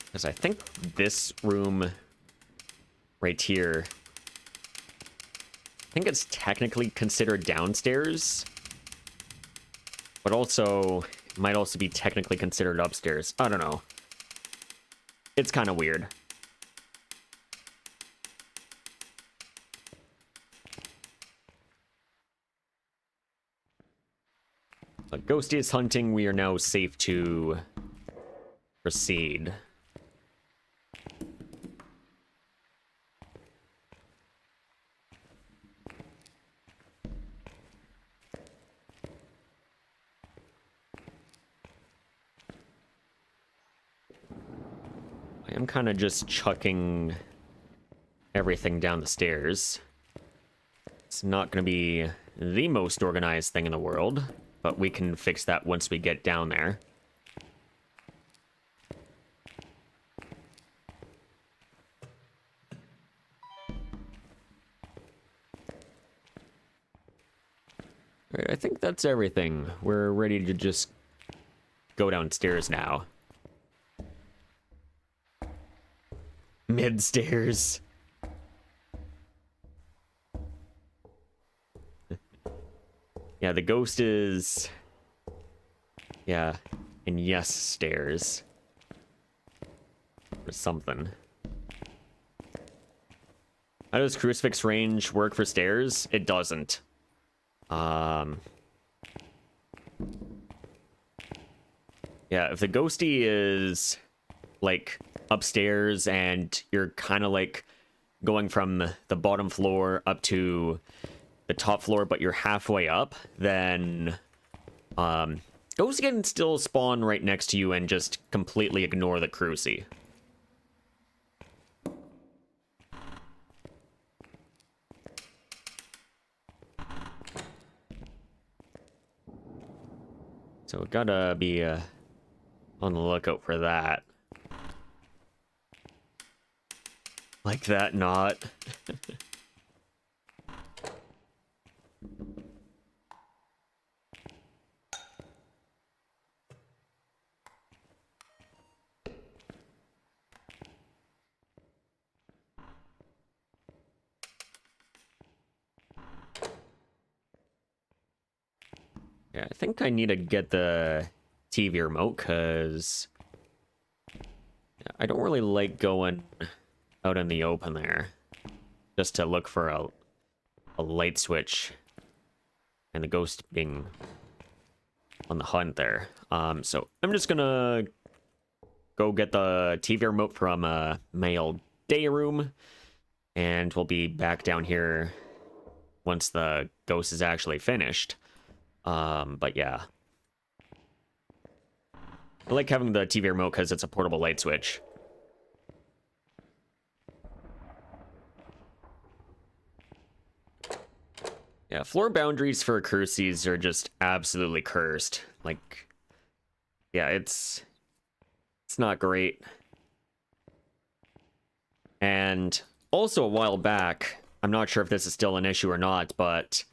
Because I think this room right here, I think it's technically considered downstairs, but also it might also be technically considered upstairs. I don't know. It's kind of weird. But Ghosty is hunting. We are now safe to proceed. I am kind of just chucking everything down the stairs. It's not going to be the most organized thing in the world, but we can fix that once we get down there. Alright, I think that's everything. We're ready to just go downstairs now. Mid-stairs. Yeah, the ghost is... Yeah, and yes, stairs. Or something. How does crucifix range work for stairs? It doesn't. Yeah, if the ghosty is like upstairs and you're kind of like going from the bottom floor up to the top floor, but you're halfway up, then ghosts can still spawn right next to you and just completely ignore the Cruci. So gotta be on the lookout for that. Like that, not. Yeah, I think I need to get the TV remote, because I don't really like going out in the open there. Just to look for a light switch. And the ghost being on the hunt there. So I'm just gonna go get the TV remote from my old day room. And we'll be back down here once the ghost is actually finished. But yeah. I like having the TV remote because it's a portable light switch. Yeah, floor boundaries for Curses are just absolutely cursed. Like, yeah, it's not great. And also a while back, I'm not sure if this is still an issue or not, but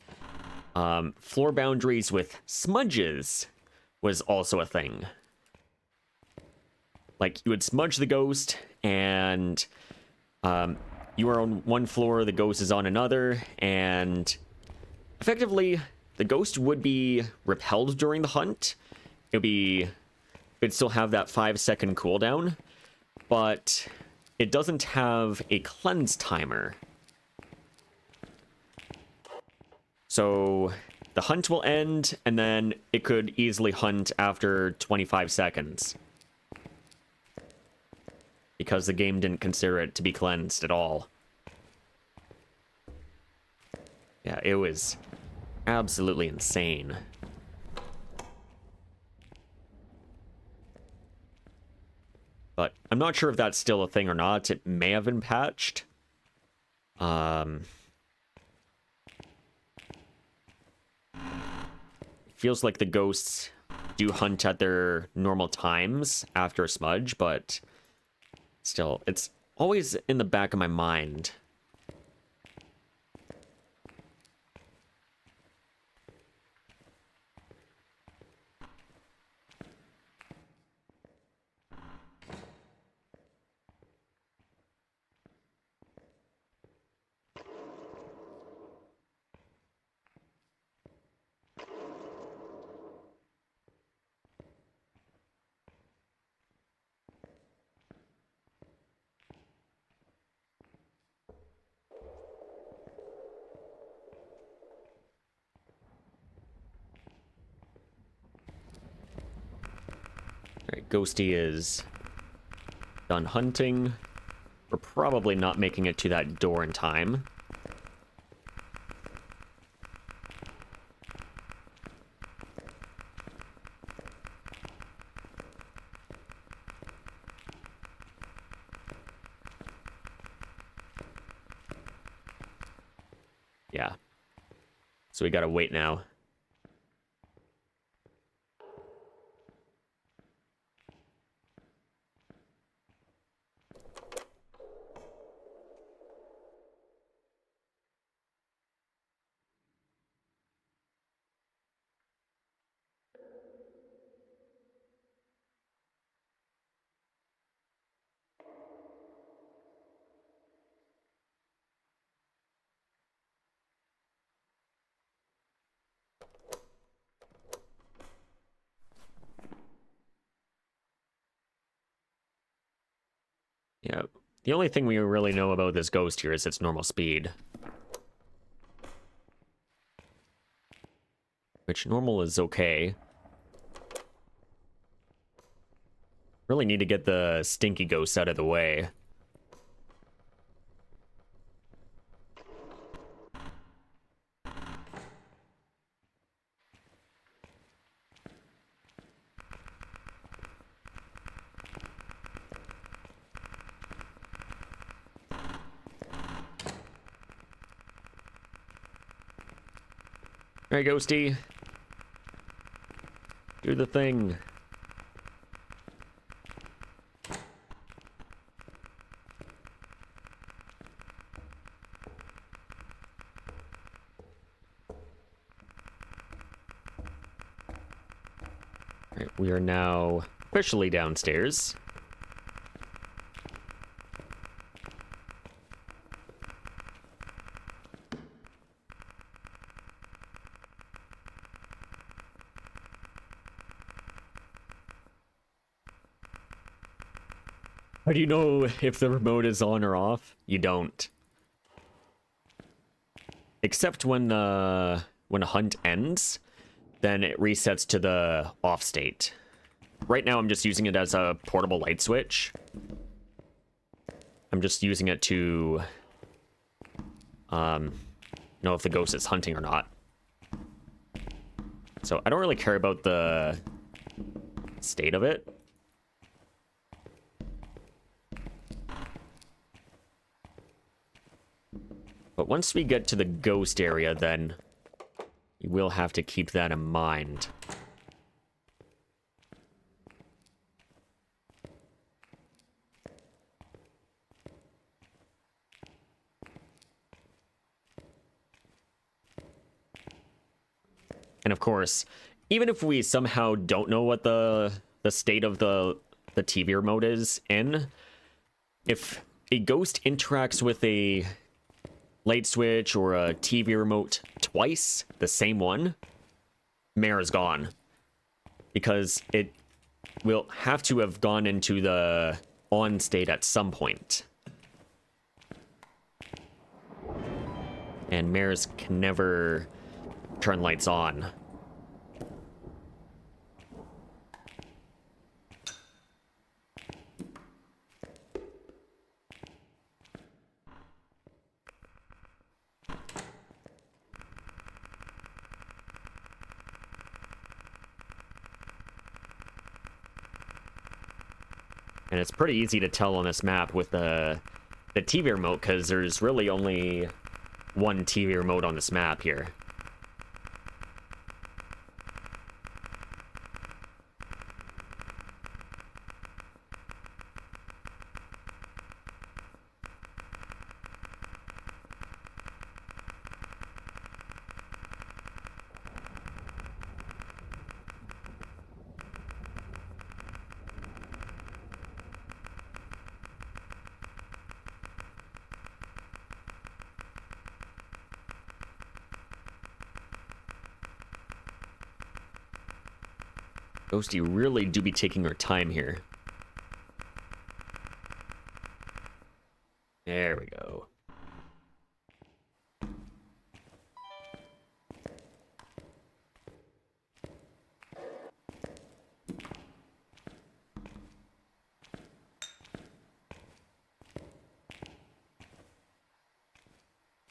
floor boundaries with smudges was also a thing. Like, you would smudge the ghost, and you are on one floor, the ghost is on another, and effectively, the ghost would be repelled during the hunt. It'd still have that 5-second cooldown, but it doesn't have a cleanse timer. So the hunt will end, and then it could easily hunt after 25 seconds. Because the game didn't consider it to be cleansed at all. Yeah, it was absolutely insane. But I'm not sure if that's still a thing or not. It may have been patched. Feels like the ghosts do hunt at their normal times after a smudge, but still, it's always in the back of my mind. Alright, Ghosty is done hunting. We're probably not making it to that door in time. Yeah. So we gotta wait now. Yeah. The only thing we really know about this ghost here is its normal speed. Which normal is okay. Really need to get the stinky ghosts out of the way. Alright, Ghosty. Do the thing. Alright, we are now officially downstairs. How do you know if the remote is on or off? You don't. Except when a hunt ends, then it resets to the off state. Right now I'm just using it as a portable light switch. I'm just using it to know if the ghost is hunting or not. So I don't really care about the state of it. But once we get to the ghost area, then you will have to keep that in mind. And of course, even if we somehow don't know what the state of the TV remote is in, if a ghost interacts with a light switch or a TV remote twice, the same one, Mare is gone. Because it will have to have gone into the on state at some point. And Mares can never turn lights on. And it's pretty easy to tell on this map with the TV remote, because there's really only one TV remote on this map here. Ghosty really do be taking her time here. There we go.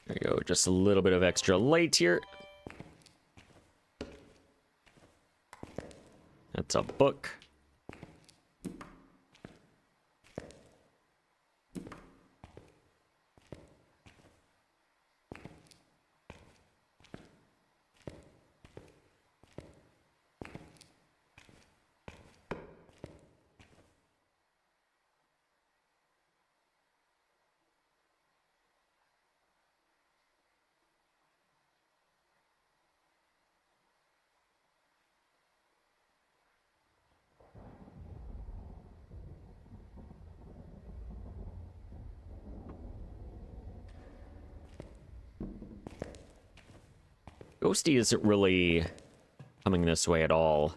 There you go, just a little bit of extra light here. That's a book. Ghosty isn't really coming this way at all,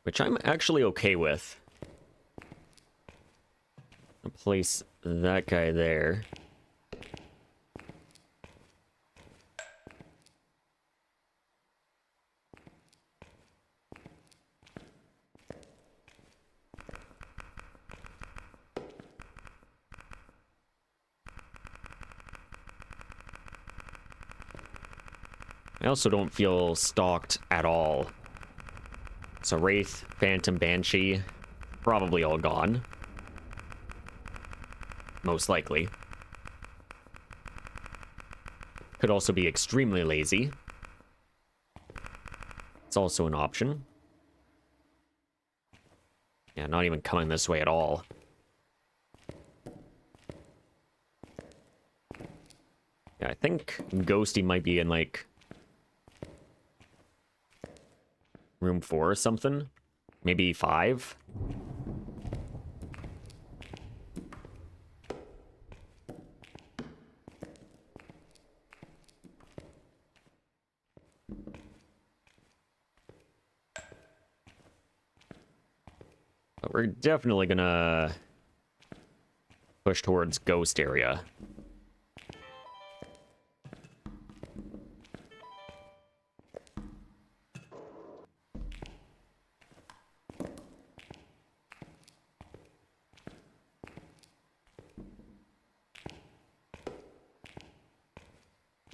which I'm actually okay with. I'll place that guy there. I also don't feel stalked at all. So Wraith, Phantom, Banshee, probably all gone. Most likely. Could also be extremely lazy. It's also an option. Yeah, not even coming this way at all. Yeah, I think Ghosty might be in, like, room 4 or something. Maybe 5. But we're definitely gonna push towards Ghost area.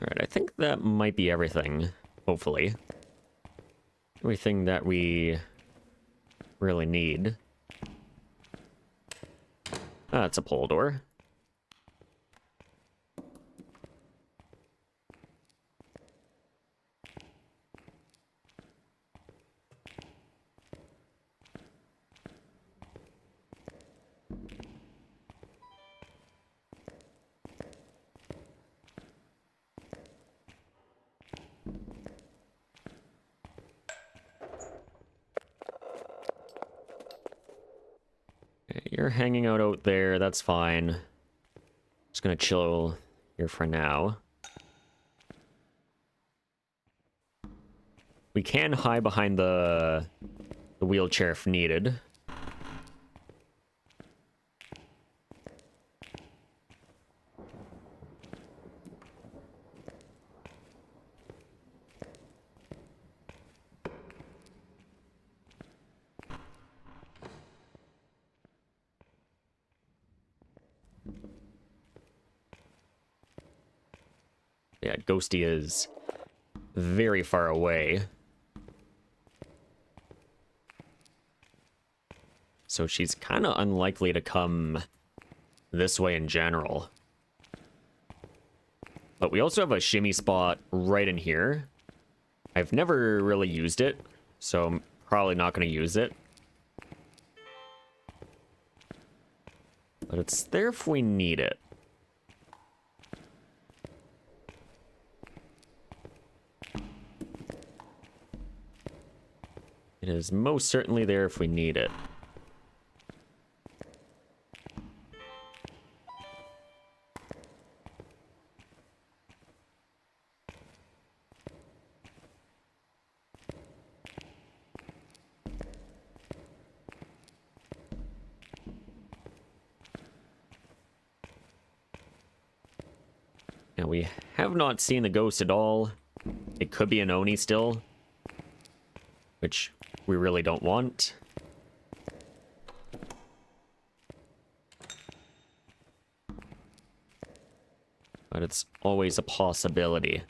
Alright, I think that might be everything, hopefully. Everything that we really need. Ah, it's a pole door. You're hanging out there, that's fine. Just gonna chill here for now. We can hide behind the wheelchair if needed. Yeah, Ghosty is very far away. So she's kind of unlikely to come this way in general. But we also have a shimmy spot right in here. I've never really used it, so I'm probably not going to use it. But it's there if we need it. It is most certainly there if we need it. Now, we have not seen the ghost at all. It could be an Oni still, which we really don't want. But it's always a possibility.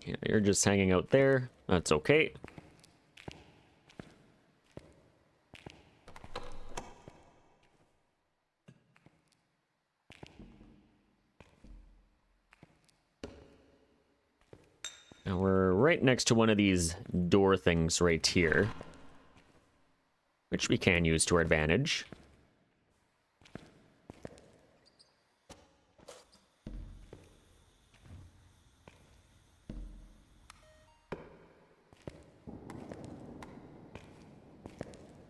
Yeah, you're just hanging out there. That's okay. Now we're right next to one of these door things right here, which we can use to our advantage.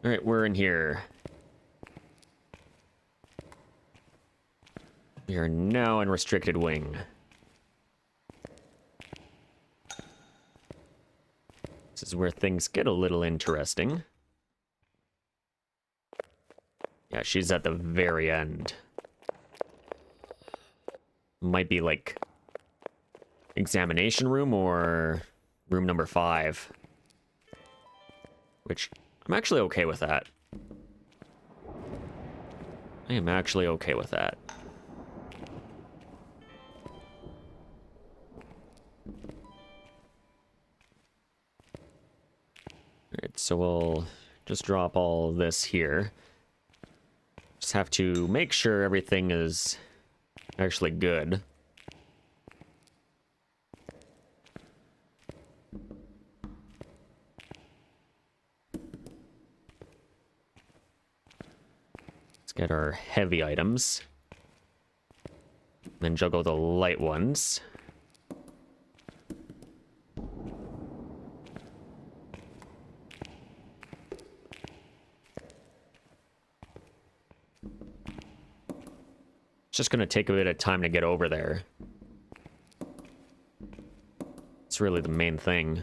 All right, we're in here. We are now in restricted wing. This is where things get a little interesting. Yeah, she's at the very end. Might be like examination room or room number 5. Which I'm actually okay with that. I am actually okay with that. Alright, so we'll just drop all this here. Just have to make sure everything is actually good. Get our heavy items. Then juggle the light ones. It's just gonna take a bit of time to get over there. It's really the main thing.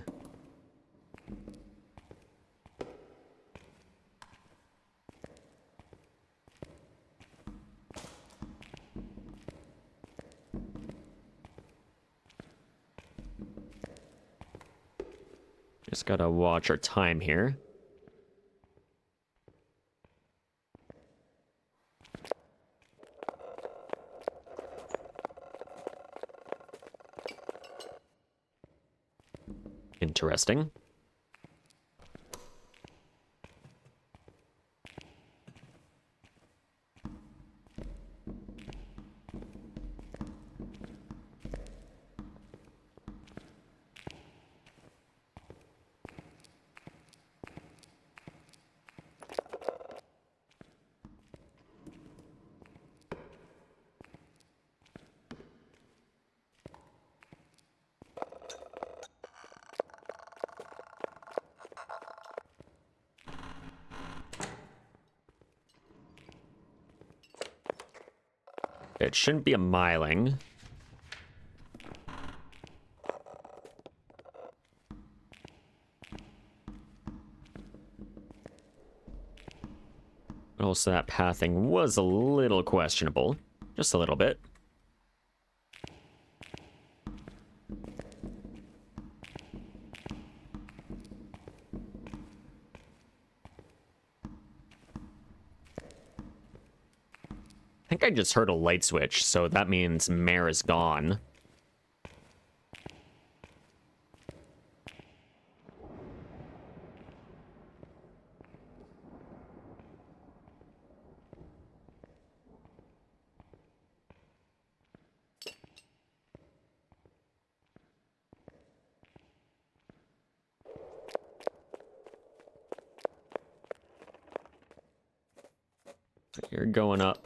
Just gotta watch our time here. Interesting. It shouldn't be a miling. Also, that pathing was a little questionable. Just a little bit. I think I just heard a light switch, so that means Mare is gone. You're going up.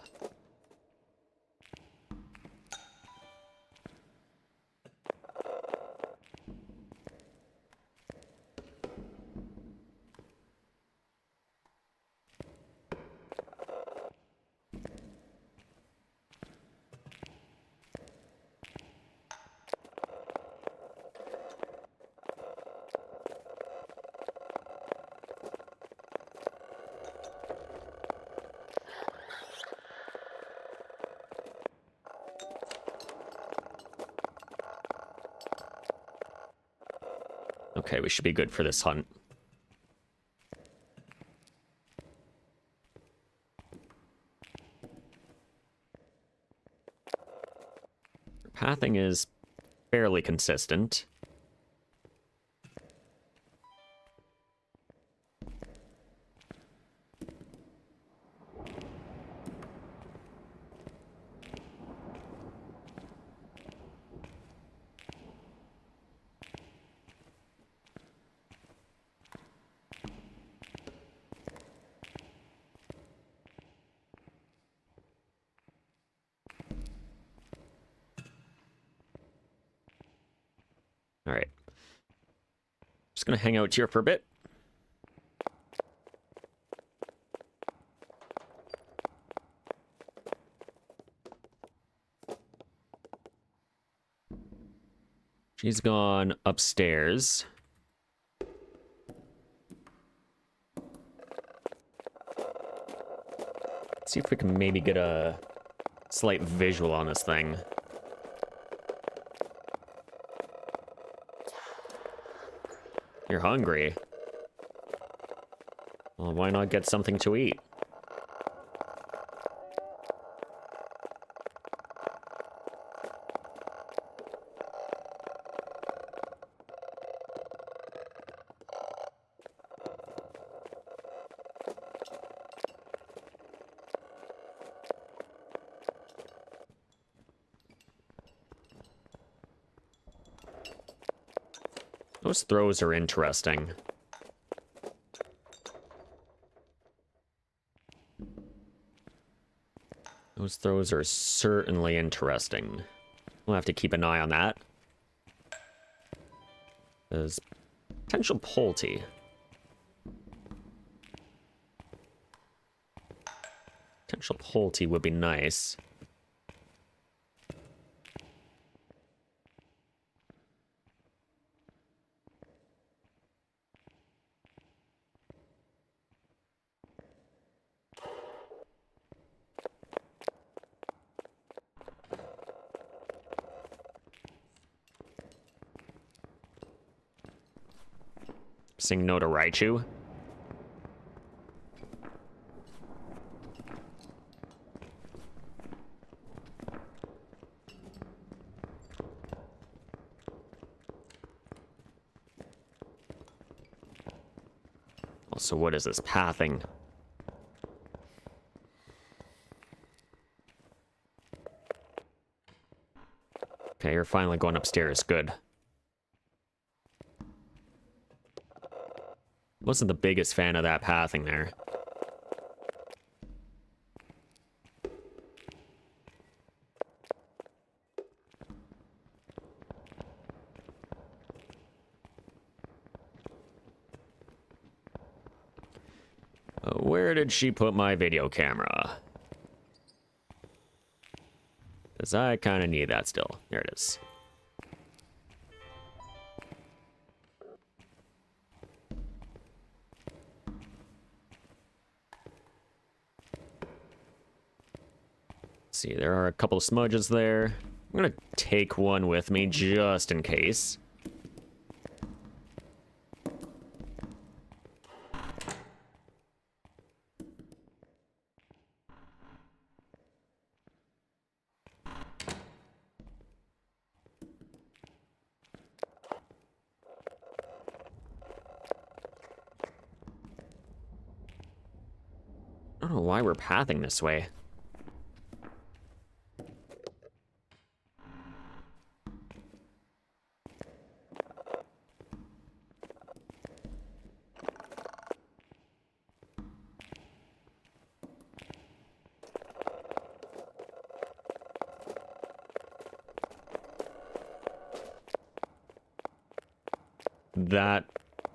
Okay, we should be good for this hunt. Pathing is fairly consistent. All right. Just gonna hang out here for a bit. She's gone upstairs. Let's see if we can maybe get a slight visual on this thing. You're hungry. Well, why not get something to eat? Those throws are interesting. Those throws are certainly interesting. We'll have to keep an eye on that. There's potential Polty. Potential Polty would be nice. Saying no to Raichu. Also, what is this pathing? Okay, you're finally going upstairs. Good. Wasn't the biggest fan of that pathing there. Where did she put my video camera? Because I kind of need that still. There it is. See, there are a couple of smudges there. I'm gonna take one with me just in case. I don't know why we're pathing this way.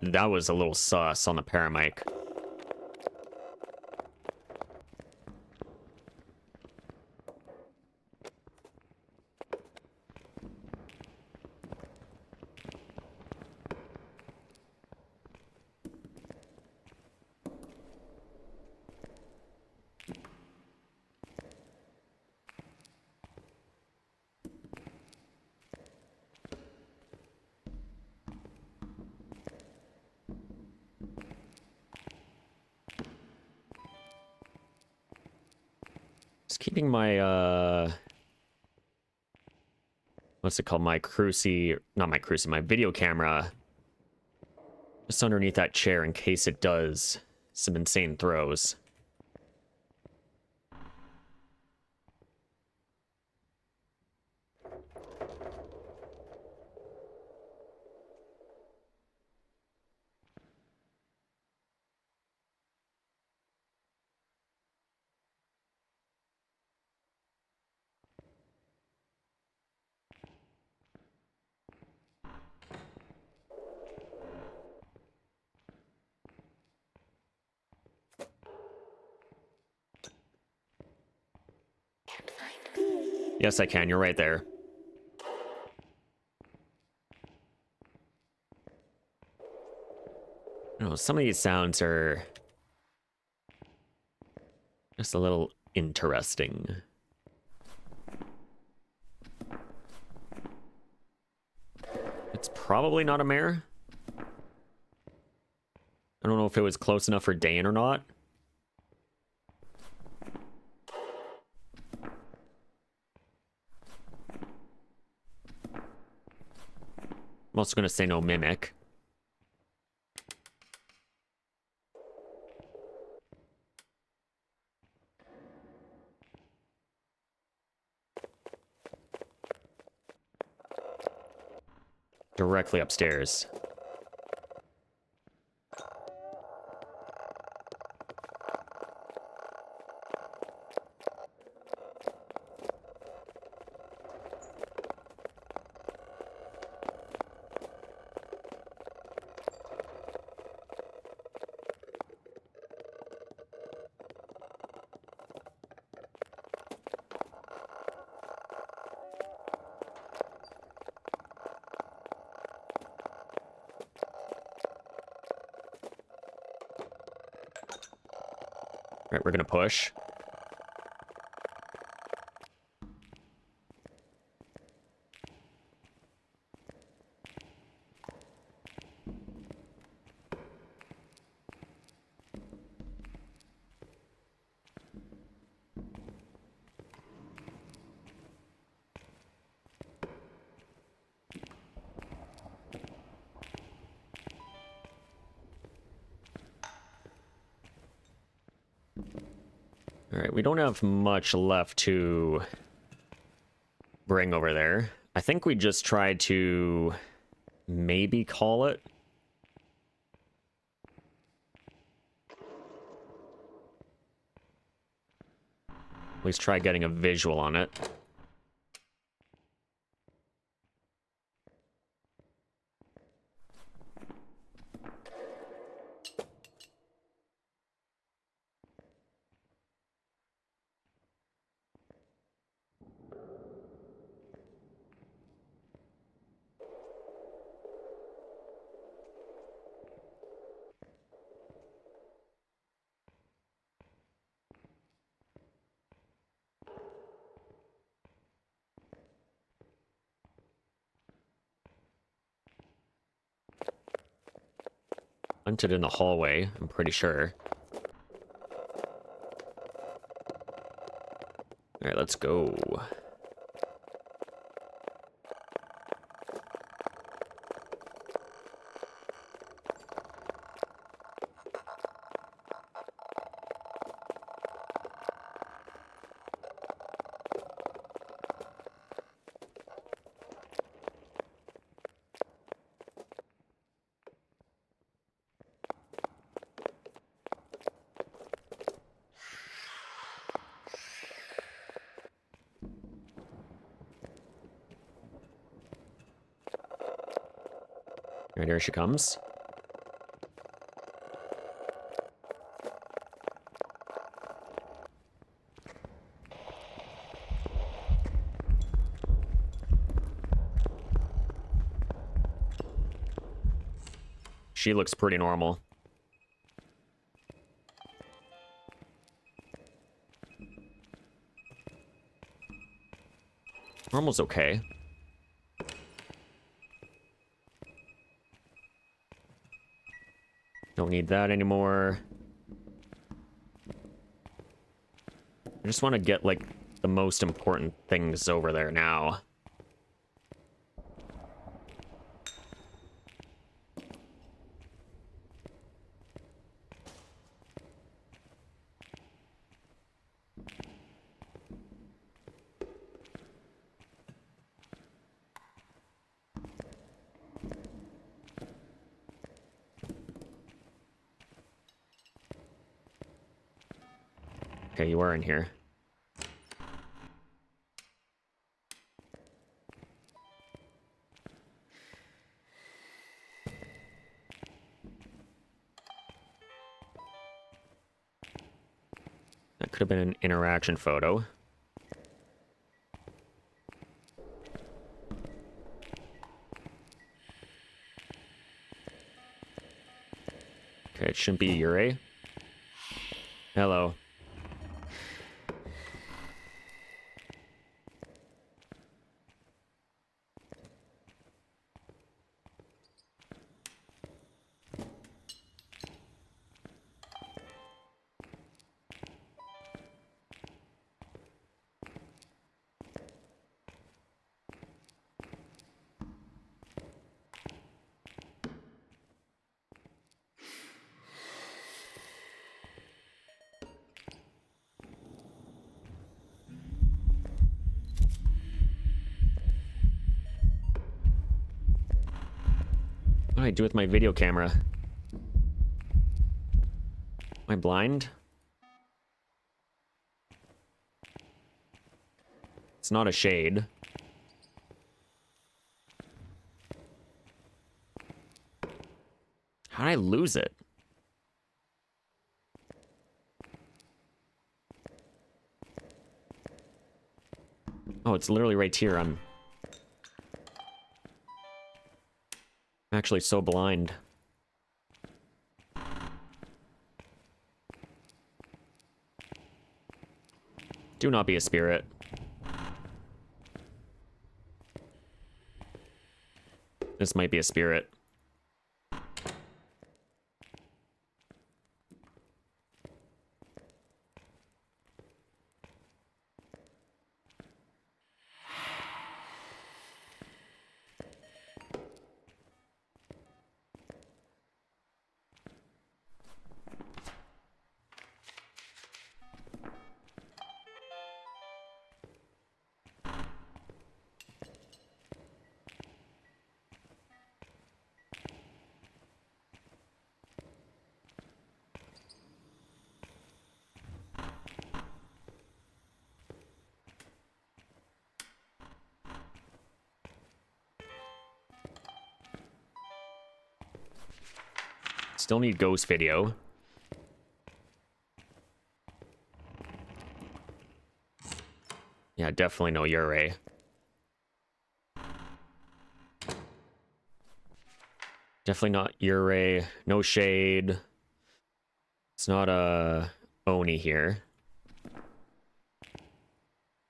That was a little sus on the paramic. Just keeping my, what's it called? My Cruci, not my Cruci, my video camera just underneath that chair in case it does some insane throws. Yes, I can. You're right there. No, some of these sounds are just a little interesting. It's probably not a mare. I don't know if it was close enough for Dane or not. I'm also going to say no mimic. Directly upstairs. Right, we're gonna push. Alright, we don't have much left to bring over there. I think we just tried to maybe call it. At least try getting a visual on it. Hunted in the hallway, I'm pretty sure. Alright, let's go. Alright, here she comes. She looks pretty normal. Normal's okay. Don't need that anymore. I just want to get, like, the most important things over there now. Okay, you are in here. That could have been an interaction photo. Okay, it shouldn't be Yurei. Hello. What do I do with my video camera? Am I blind? It's not a shade. How did I lose it? Oh, it's literally right here. I'm actually so blind. Do not be a spirit. This might be a spirit. Still need ghost video. Yeah, definitely no Yurei. Definitely not Yurei. No shade. It's not a Oni here.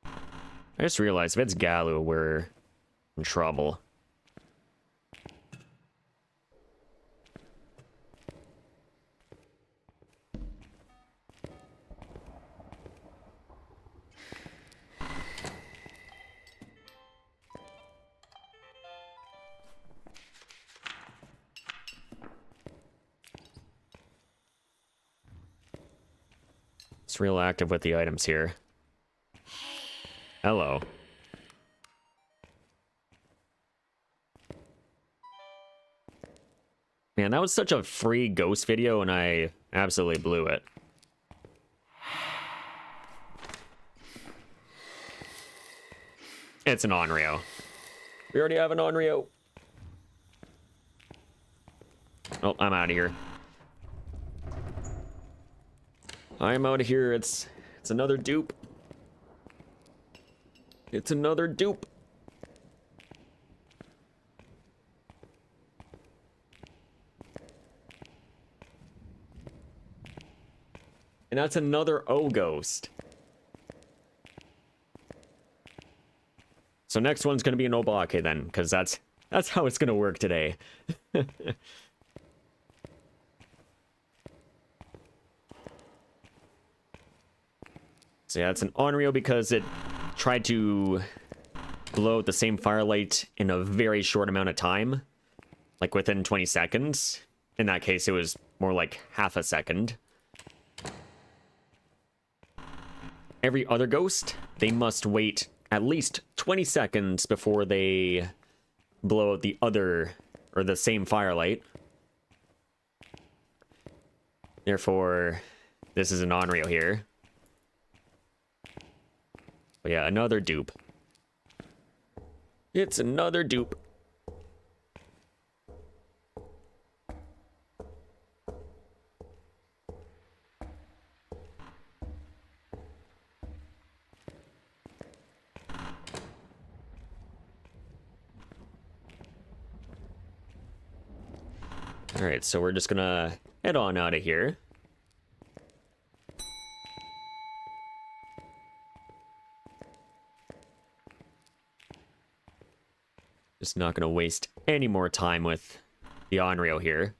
I just realized if it's Galu, we're in trouble. It's real active with the items here. Hello. Man, that was such a free ghost video and I absolutely blew it. It's an Onryo. We already have an Onryo. Oh, I'm out of here. I'm out of here. It's another dupe. It's another dupe. And that's another O ghost. So next one's gonna be an Obake then, because that's how it's gonna work today. So yeah, it's an Onryo because it tried to blow out the same firelight in a very short amount of time. Like within 20 seconds. In that case, it was more like half a second. Every other ghost, they must wait at least 20 seconds before they blow out the other, or the same firelight. Therefore, this is an Onryo here. But yeah, another dupe. It's another dupe. Alright, so we're just gonna head on out of here. Just not gonna waste any more time with the Onryo here.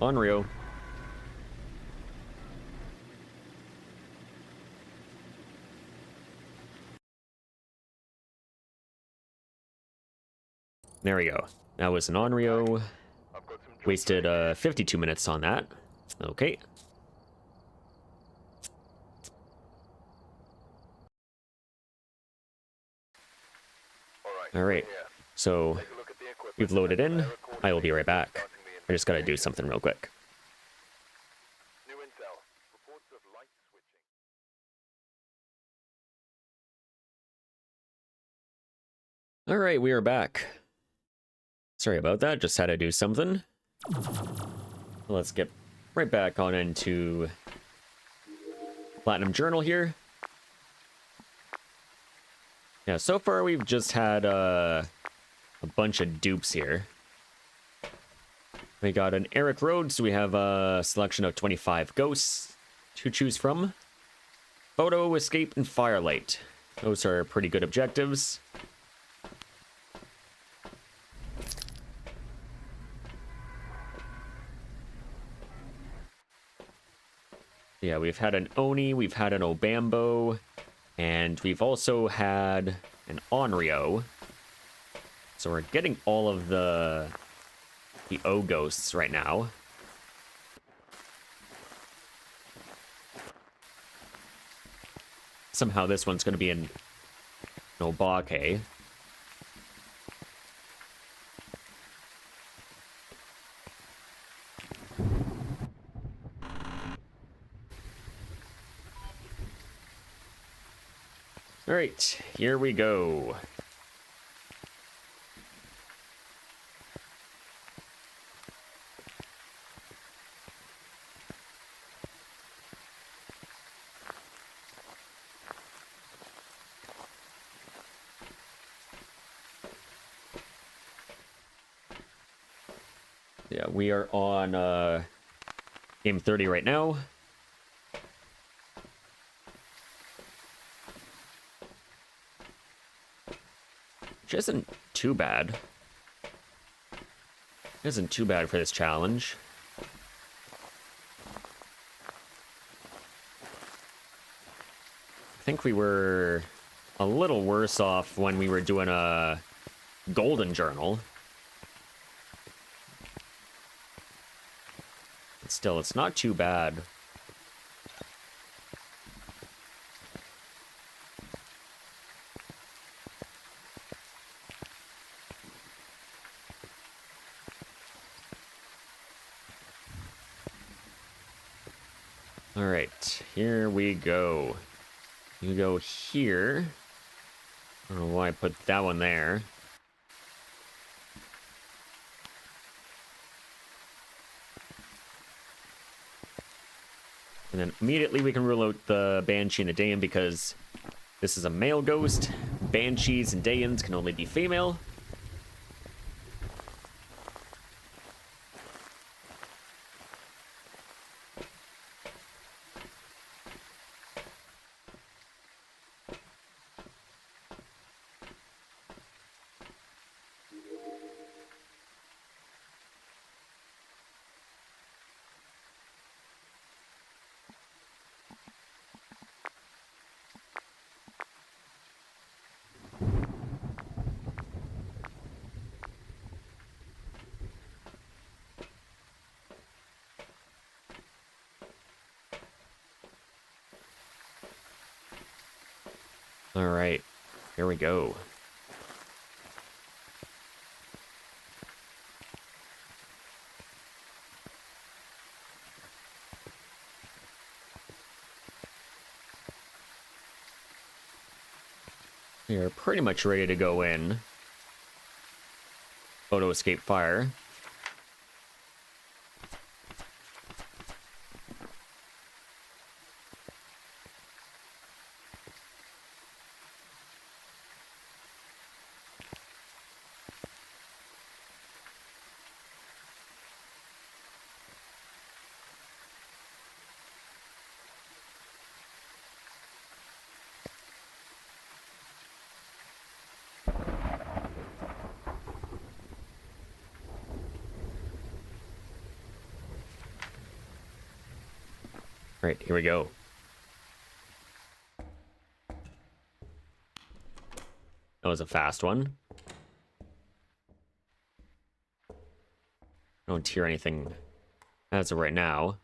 Onryo. There we go. That was an Onryo. Wasted 52 minutes on that. Okay. Alright. So, we've loaded in. I will be right back. I just gotta do something real quick. New intel. Reports of light switching. Alright, we are back. Sorry about that, just had to do something. Let's get right back on into Platinum Journal here. Yeah, so far we've just had a bunch of dupes here. We got an Eric Rhodes. We have a selection of 25 ghosts to choose from. Photo, escape, and firelight. Those are pretty good objectives. Yeah, we've had an Oni, we've had an Obambo, and we've also had an Onryo. So we're getting all of the O ghosts right now. Somehow this one's going to be an Obake. All right, here we go. Yeah, we are on game 30 right now. Which isn't too bad. Isn't too bad for this challenge. I think we were a little worse off when we were doing a golden journal. But still, it's not too bad. All right, here we go. You go here. I don't know why I put that one there. And then immediately we can rule out the Banshee and the Dayan because this is a male ghost. Banshees and Dayans can only be female. All right, here we go. We are pretty much ready to go in. Photo escape fire. Right, here we go. That was a fast one. I don't hear anything as of right now.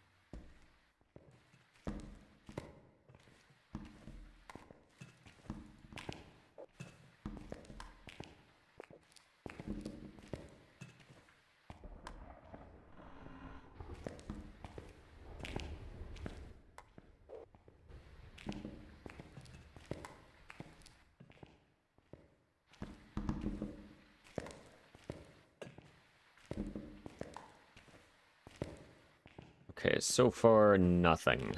Okay, so far, nothing.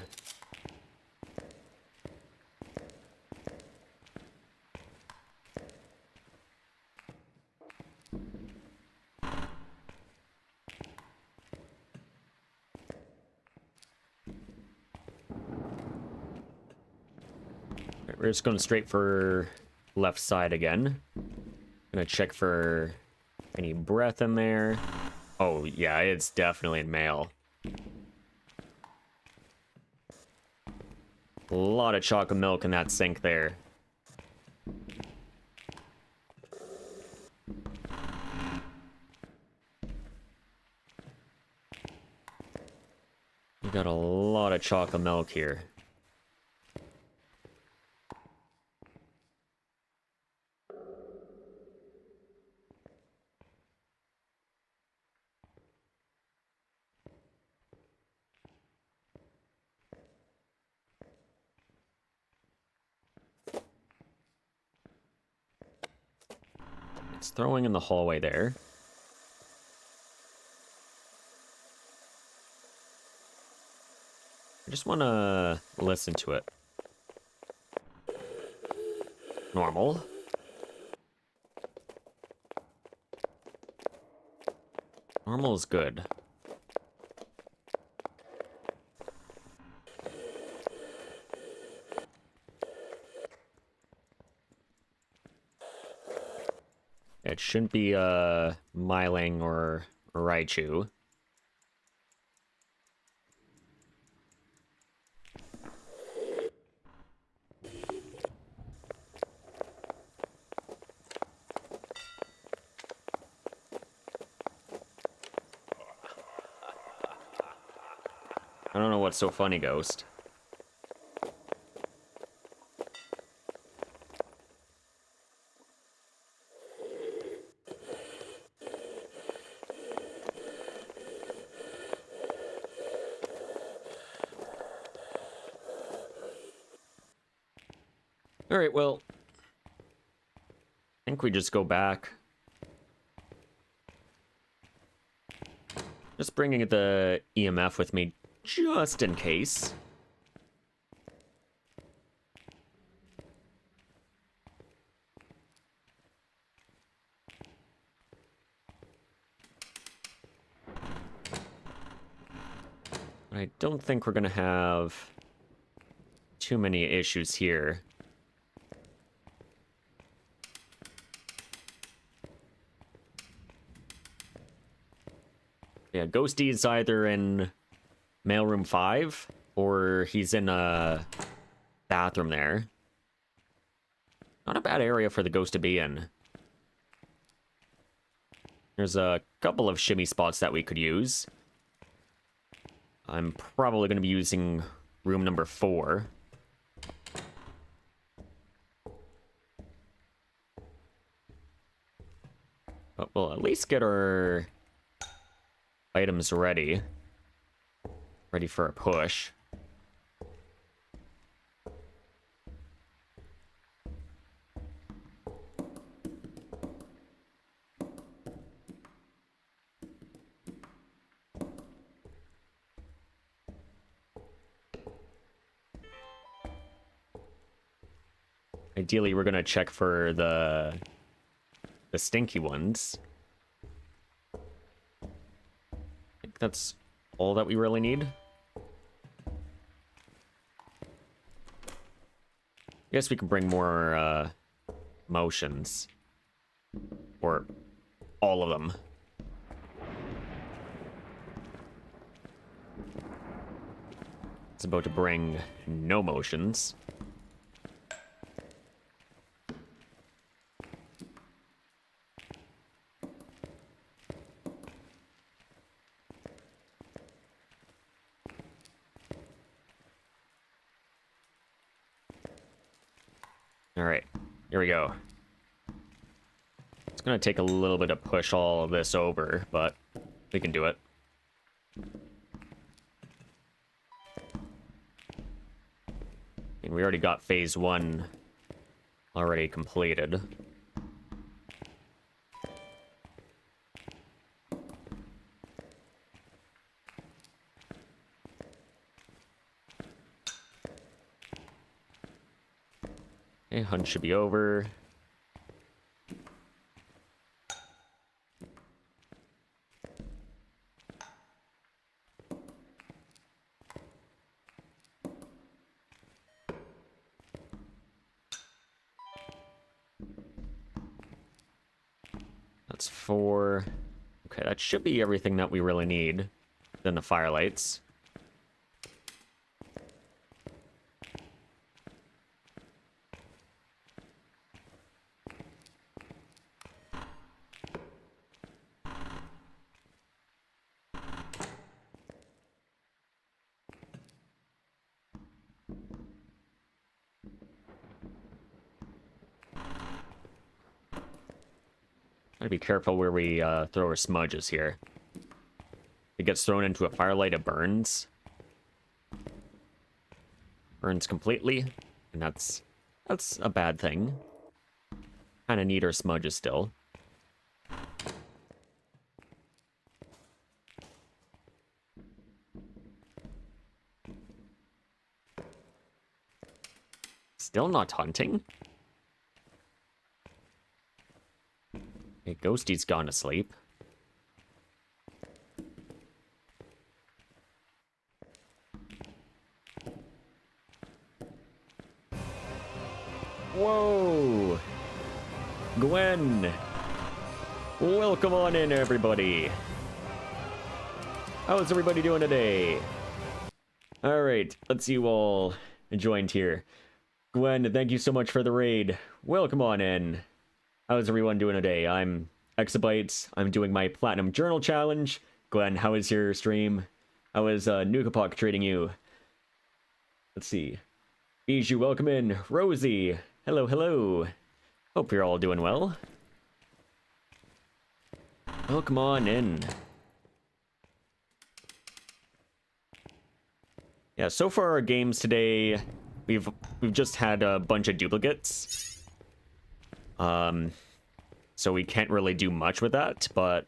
We're just going straight for left side again. Gonna check for any breath in there. Oh, yeah, it's definitely in male. A lot of chocolate milk in that sink there. We got a lot of chocolate milk here. It's throwing in the hallway there. I just want to listen to it. Normal. Normal is good. It shouldn't be Myling or Raichu. I don't know what's so funny, Ghost. Alright, well, I think we just go back. Just bringing the EMF with me, just in case. I don't think we're gonna have too many issues here. Yeah, Ghosty's either in mailroom 5 or he's in a bathroom there. Not a bad area for the ghost to be in. There's a couple of shimmy spots that we could use. I'm probably going to be using room number 4. But we'll at least get our items ready. Ready for a push. Ideally, we're gonna check for the stinky ones. I think that's all that we really need. Guess we can bring more motions. Or all of them. It's about to bring no motions. Alright, here we go. It's gonna take a little bit to push all of this over, but we can do it. And we already got phase 1 already completed. Okay, hunt should be over. that's 4. Okay, that should be everything that we really need. Then the firelights. Gotta be careful where we throw our smudges here. It gets thrown into a firelight, it burns. Burns completely, and that's a bad thing. Kind of need our smudges still. Still not hunting? Okay, Ghosty's gone to sleep. Whoa! Gwen! Welcome on in, everybody! How's everybody doing today? Alright, let's see you all joined here. Gwen, thank you so much for the raid. Welcome on in. How's everyone doing today? I'm Exabytes. I'm doing my Platinum Journal Challenge. Gwen, how is your stream? How is Nukapok treating you? Let's see. Bijou, welcome in. Rosie, hello, hello. Hope you're all doing well. Welcome on in. Yeah, so far our games today, we've just had a bunch of duplicates. So we can't really do much with that, but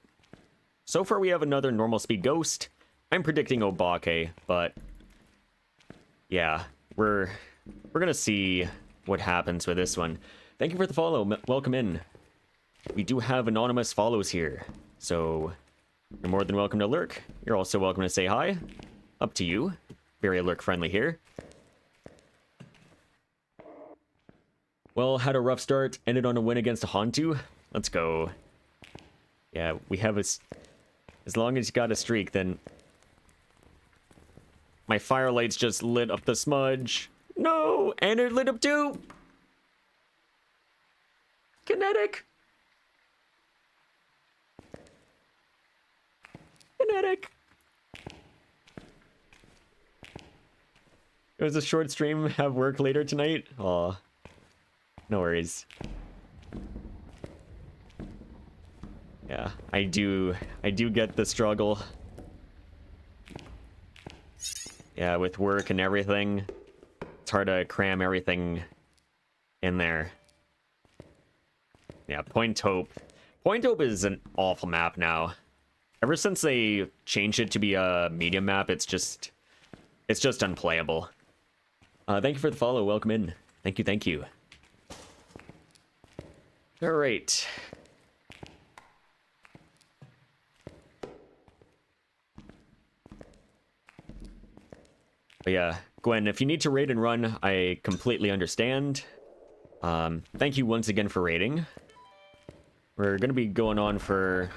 so far we have another normal speed ghost. I'm predicting Obake, but yeah, we're gonna see what happens with this one. Thank you for the follow. Welcome in. We do have anonymous follows here, so you're more than welcome to lurk. You're also welcome to say hi. Up to you. Very lurk friendly here. Well, had a rough start, ended on a win against a Hantu. Let's go. Yeah, we have as long as you got a streak, then my firelights just lit up the smudge. No, and it lit up too. Kinetic. Kinetic. It was a short stream. Have work later tonight. Aw. No worries. Yeah, I do get the struggle. Yeah, with work and everything, it's hard to cram everything in there. Yeah, Point Hope. Point Hope is an awful map now. Ever since they changed it to be a medium map, it's just unplayable. Thank you for the follow. Welcome in. Thank you, thank you. All right. But yeah, Gwen, if you need to raid and run, I completely understand. Thank you once again for raiding. We're going to be going on for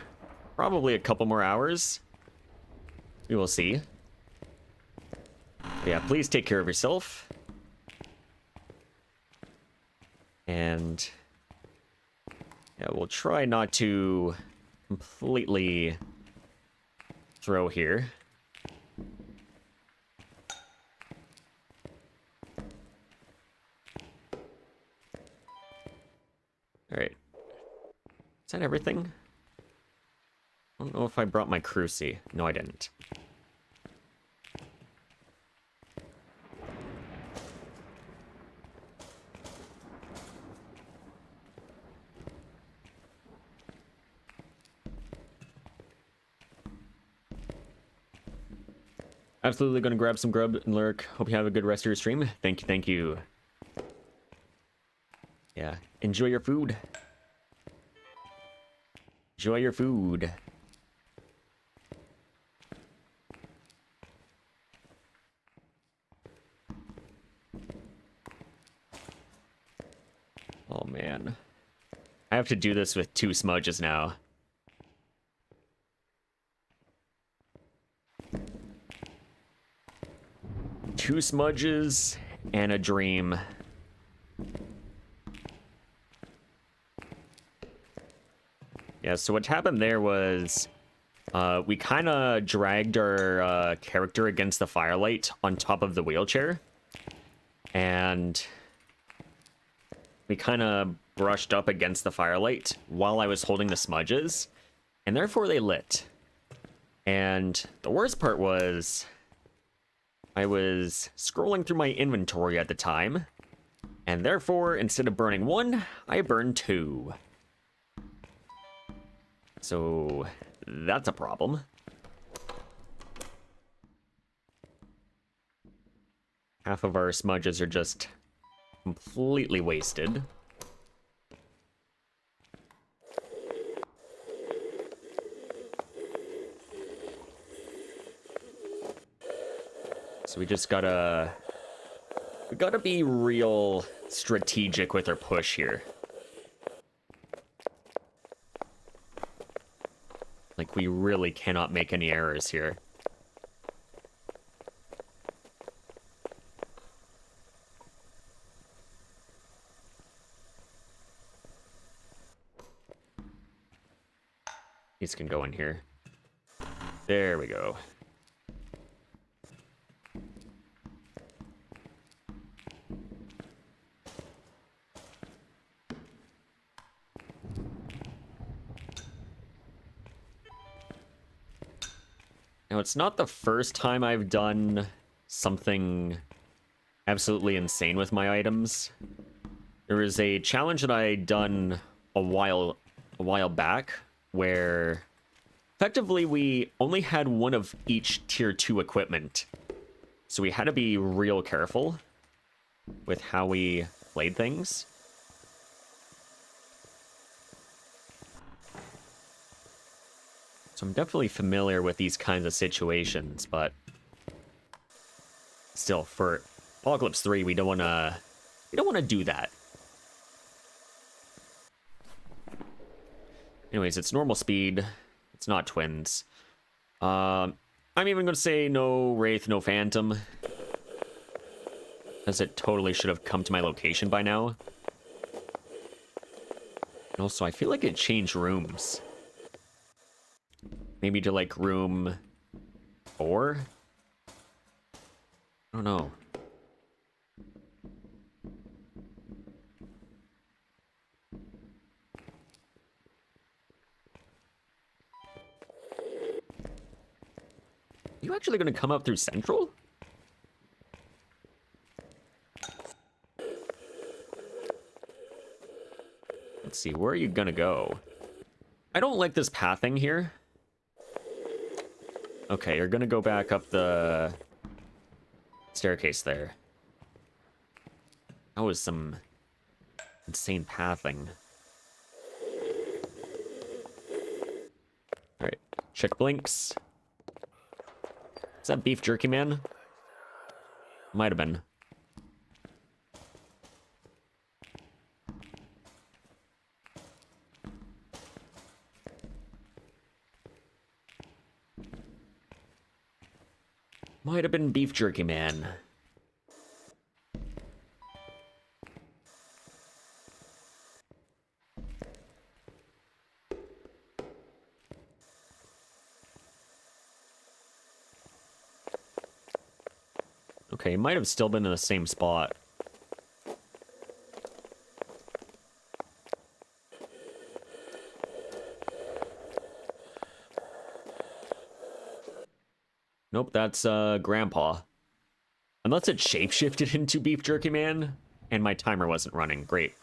probably a couple more hours. We will see. But yeah, please take care of yourself. And yeah, we'll try not to completely throw here. Alright. Is that everything? I don't know if I brought my cruci. No, I didn't. Absolutely gonna grab some grub and lurk. Hope you have a good rest of your stream. Thank you, thank you. Yeah, enjoy your food. Enjoy your food. Oh man. I have to do this with 2 smudges now. 2 smudges and a dream. Yeah, so what happened there was we kind of dragged our character against the firelight on top of the wheelchair. And we kind of brushed up against the firelight while I was holding the smudges. And therefore they lit. And the worst part was I was scrolling through my inventory at the time. And therefore, instead of burning 1, I burned 2. So that's a problem. Half of our smudges are just completely wasted. So we gotta be real strategic with our push here. Like, we really cannot make any errors here. These can go in here. There we go. Now, it's not the first time I've done something absolutely insane with my items. There was a challenge that I done a while back where effectively we only had one of each tier 2 equipment. So we had to be real careful with how we played things. So I'm definitely familiar with these kinds of situations, but still, for Apocalypse 3, we don't want to do that. Anyways, it's normal speed. It's not twins. I'm even going to say no Wraith, no Phantom, as it totally should have come to my location by now. And also, I feel like it changed rooms. Maybe to, like, room 4? I don't know. Are you actually going to come up through Central? Let's see, where are you going to go? I don't like this pathing here. Okay, you're going to go back up the staircase there. That was some insane pathing. Alright, check blinks. Is that Beef Jerky Man? Might have been. Might have been Beef Jerky Man. Okay, might have still been in the same spot. Nope, that's Grandpa. Unless it shapeshifted into Beef Jerky Man, and my timer wasn't running. Great.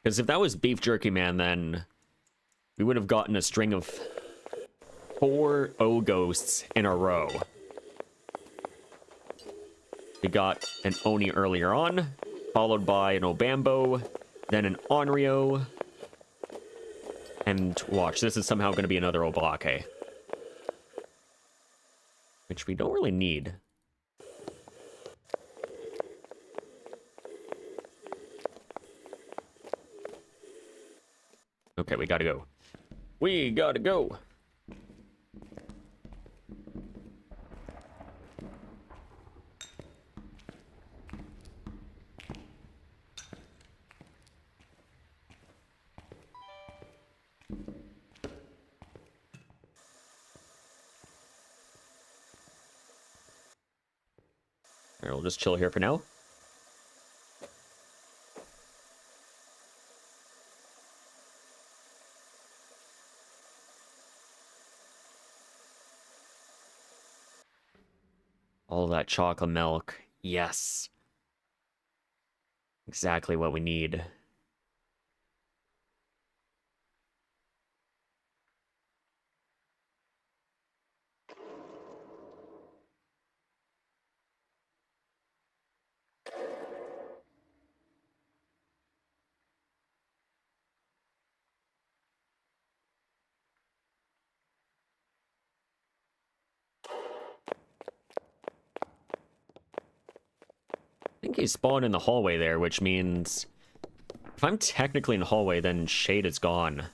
Because if that was Beef Jerky Man, then we would have gotten a string of 4 O ghosts in a row. We got an Oni earlier on, followed by an Obambo, then an Onryo, and watch, this is somehow going to be another Oblake. Which we don't really need. Okay, we gotta go. We gotta go. Alright, we'll just chill here for now. All that chocolate milk. Yes. Exactly what we need. I think he spawned in the hallway there, which means if I'm technically in the hallway, then Shade is gone.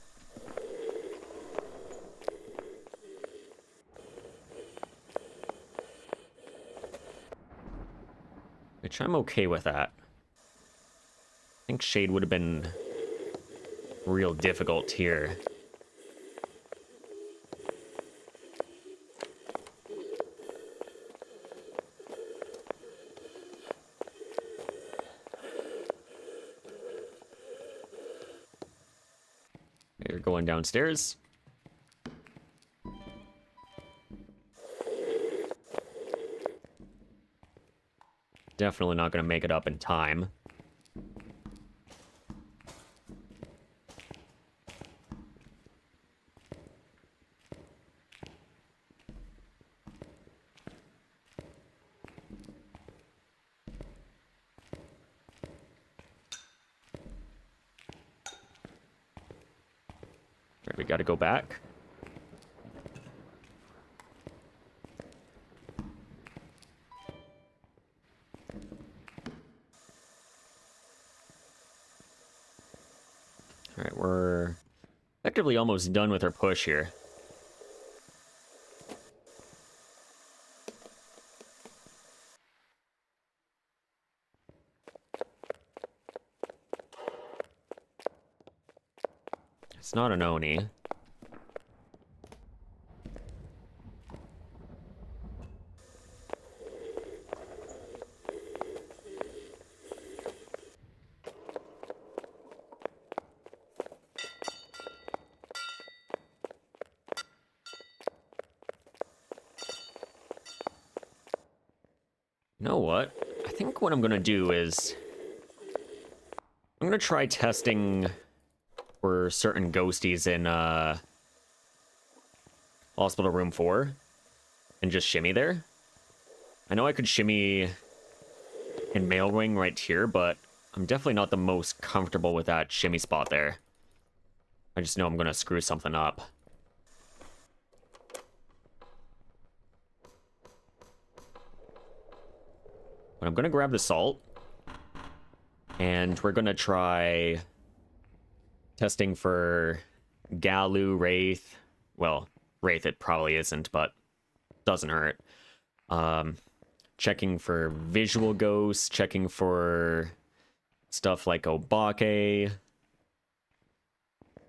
Which I'm okay with that. I think Shade would have been real difficult here. You're going downstairs. Definitely not going to make it up in time. Right, we got to go back. All right, we're effectively almost done with our push here. It's not an Oni. You know what? I think what I'm gonna do is I'm gonna try testing for certain ghosties in Hospital Room 4 and just shimmy there. I know I could shimmy in Mail Wing right here, but I'm definitely not the most comfortable with that shimmy spot there. I just know I'm gonna screw something up. But I'm gonna grab the salt. And we're gonna try testing for Galu, Wraith. Well, Wraith it probably isn't, but doesn't hurt. Checking for visual ghosts, checking for stuff like Obake,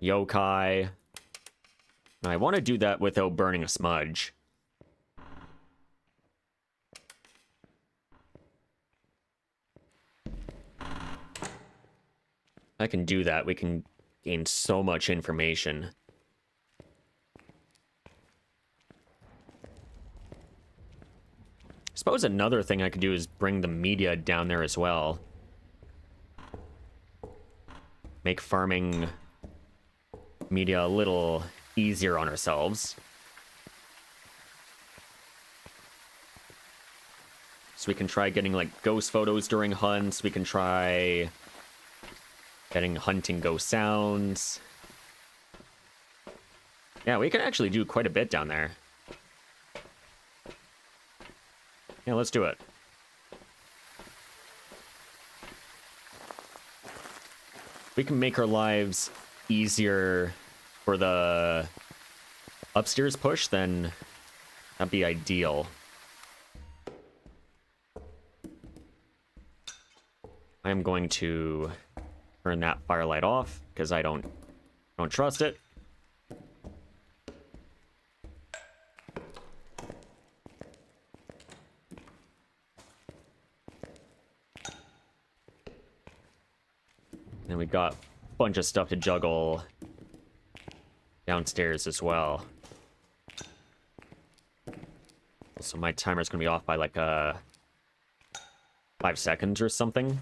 yokai. I want to do that without burning a smudge. I can do that. We can gain so much information. I suppose another thing I could do is bring the media down there as well. Make farming media a little easier on ourselves. So we can try getting like ghost photos during hunts. We can try getting hunting ghost sounds. Yeah, we can actually do quite a bit down there. Yeah, let's do it. We can make our lives easier for the upstairs push, then that'd be ideal. I'm going to turn that firelight off because I don't trust it. And we got a bunch of stuff to juggle downstairs as well. So my timer's gonna be off by like 5 seconds or something.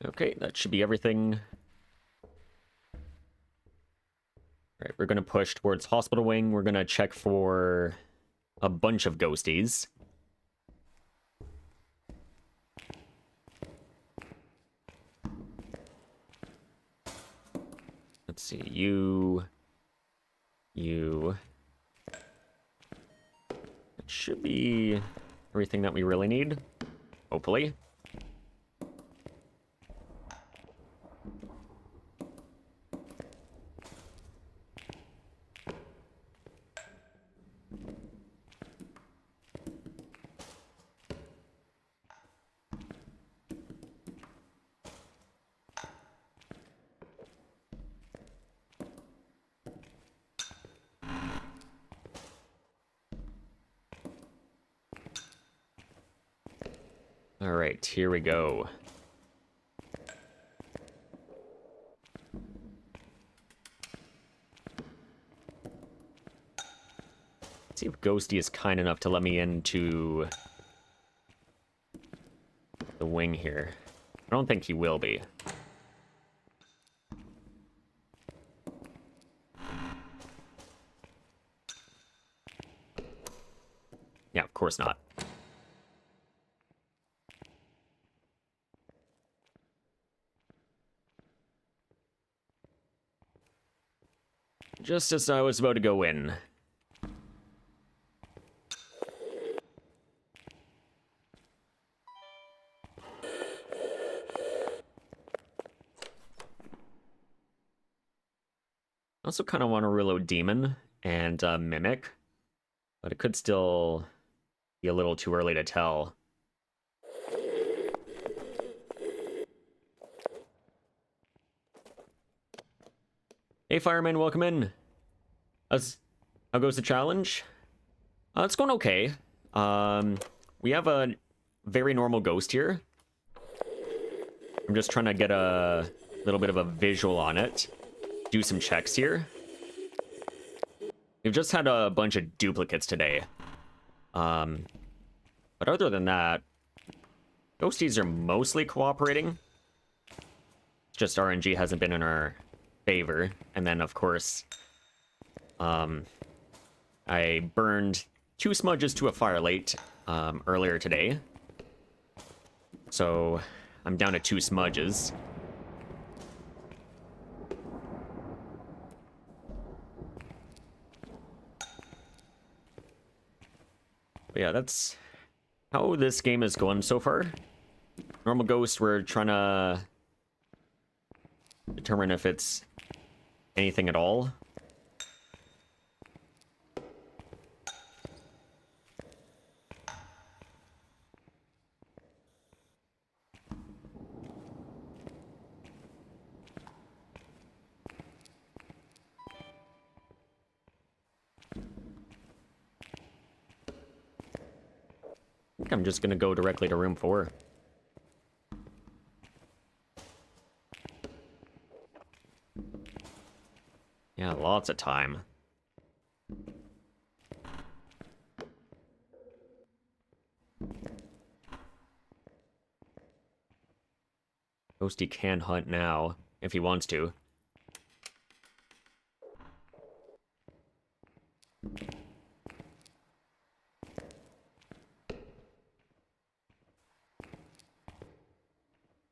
Okay, that should be everything. All right, we're gonna push towards Hospital Wing. We're gonna check for a bunch of ghosties. Let's see, you. It should be everything that we really need, hopefully. All right, here we go. Let's see if Ghosty is kind enough to let me into the wing here. I don't think he will be. Yeah, of course not. Just as I was about to go in. I also kind of want to reload Demon and Mimic, but it could still be a little too early to tell. Hey Fireman, welcome in. How goes the challenge? It's going okay. We have a very normal ghost here. I'm just trying to get a little bit of a visual on it. Do some checks here. We've just had a bunch of duplicates today. But other than that, ghosties are mostly cooperating. Just RNG hasn't been in our favor. And then, of course, I burned 2 smudges to a firelight earlier today. So I'm down to 2 smudges. But yeah, that's how this game is going so far. Normal Ghost, we're trying to determine if it's anything at all. I think I'm just gonna go directly to room 4. Yeah, lots of time. Ghosty can hunt now, if he wants to. I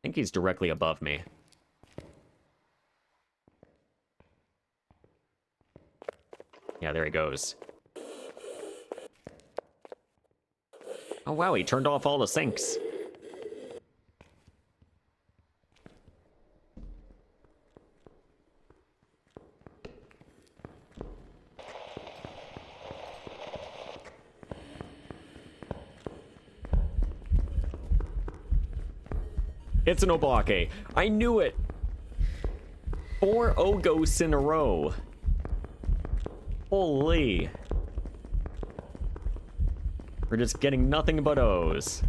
think he's directly above me. Yeah, there he goes. Oh wow, he turned off all the sinks. It's an Obake. I knew it! 4 O-ghosts in a row. Holy. We're just getting nothing but O's.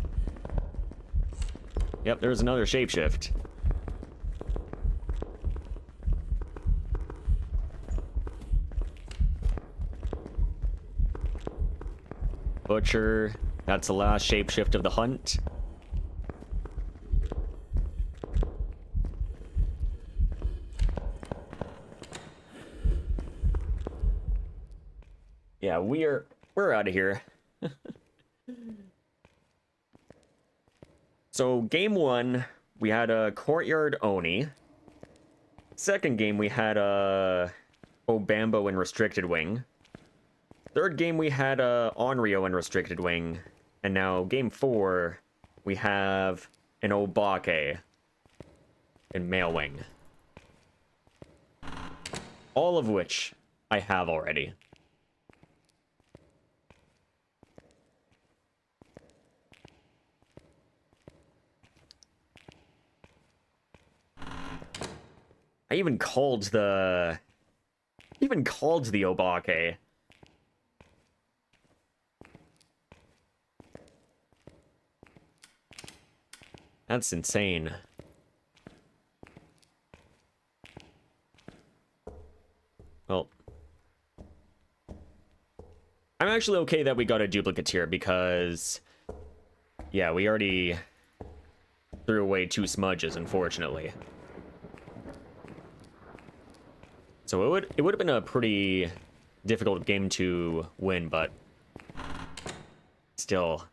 Yep, there's another shapeshift. Butcher. That's the last shapeshift of the hunt. Yeah, we're out of here. So game 1, we had a Courtyard Oni. Second game, we had a Obambo and Restricted Wing. Third game, we had a Onryo and Restricted Wing. And now game 4, we have an Obake and Male Wing. All of which I have already. I even called the Obake. That's insane. Well, I'm actually okay that we got a duplicate here because, yeah, we already threw away 2 smudges, unfortunately. So it would have been a pretty difficult game to win, but still,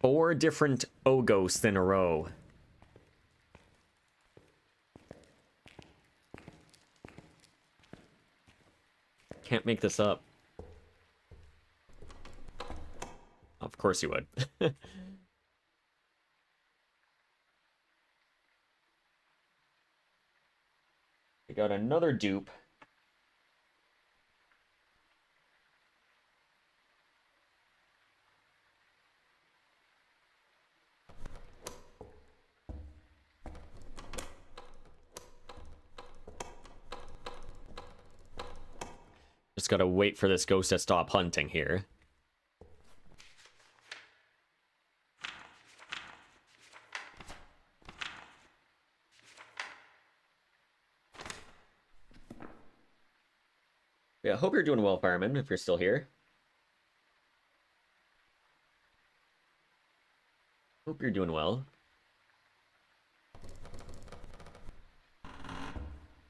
4 different O-ghosts in a row. Can't make this up. Of course you would. We got another dupe. Just gotta wait for this ghost to stop hunting here. Yeah, hope you're doing well, fireman, if you're still here. Hope you're doing well.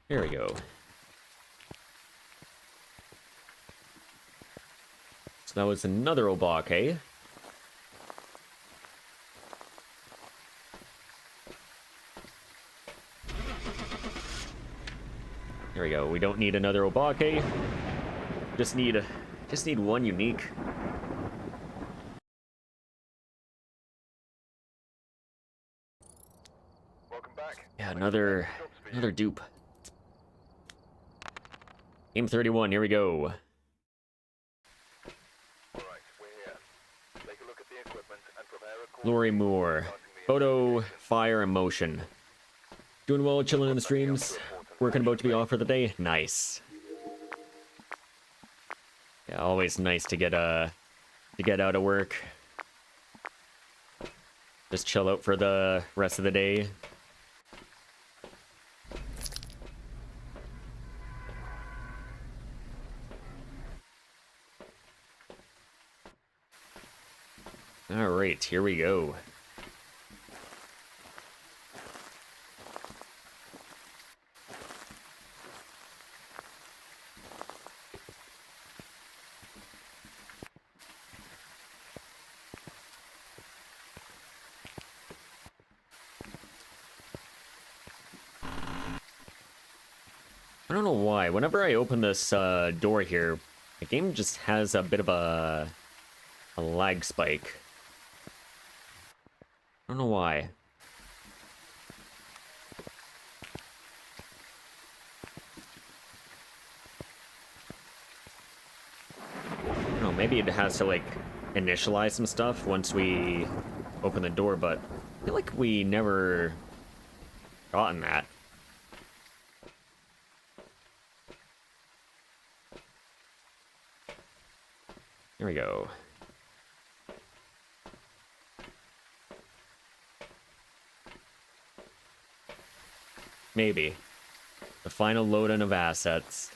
Here we go. So that was another Obake. There we go. We don't need another Obake. Just need one unique. Welcome back. Yeah, another dupe. Game 31, here we go. Alright, we're here. Take a look at the equipment and prepare a Lori Moore. Photo, fire, and motion. Doing well, chilling in the streams. Working about to be off for the day. Nice. Yeah, always nice to get out of work. Just chill out for the rest of the day. All right, here we go. don't know why. Whenever I open this door here, the game just has a bit of a lag spike. I don't know why. I don't know, maybe it has to, like, initialize some stuff once we open the door, but I feel like we never gotten that. Here we go. Maybe. The final load-in of assets.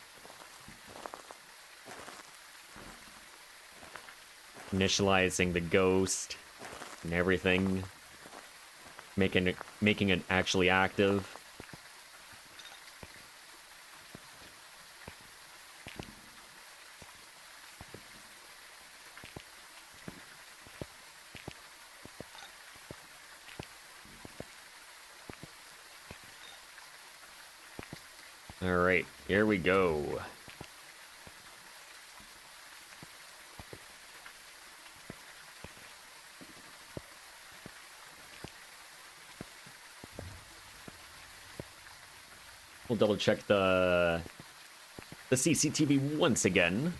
Initializing the ghost and everything. Making it actually active. Alright, here we go. We'll double check the CCTV once again.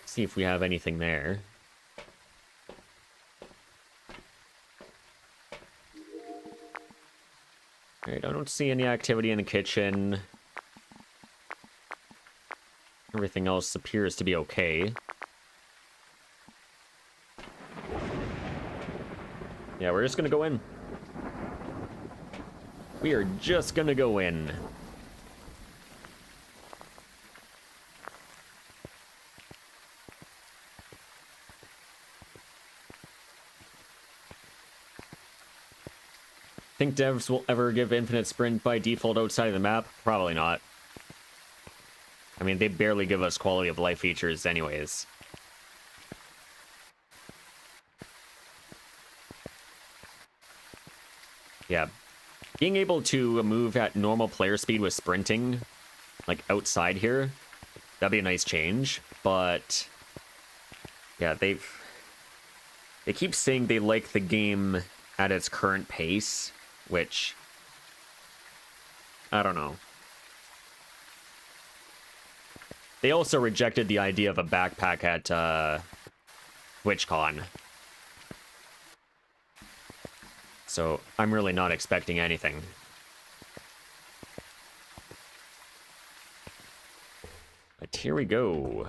See if we have anything there. Alright, I don't see any activity in the kitchen. Everything else appears to be okay. Yeah, we're just gonna go in. We are just gonna go in. Think devs will ever give infinite sprint by default outside of the map? Probably not. I mean, they barely give us quality of life features anyways. Yeah. Being able to move at normal player speed with sprinting, like outside here, that'd be a nice change. But yeah, they keep saying they like the game at its current pace, which I don't know. They also rejected the idea of a backpack at TwitchCon. So I'm really not expecting anything. But here we go.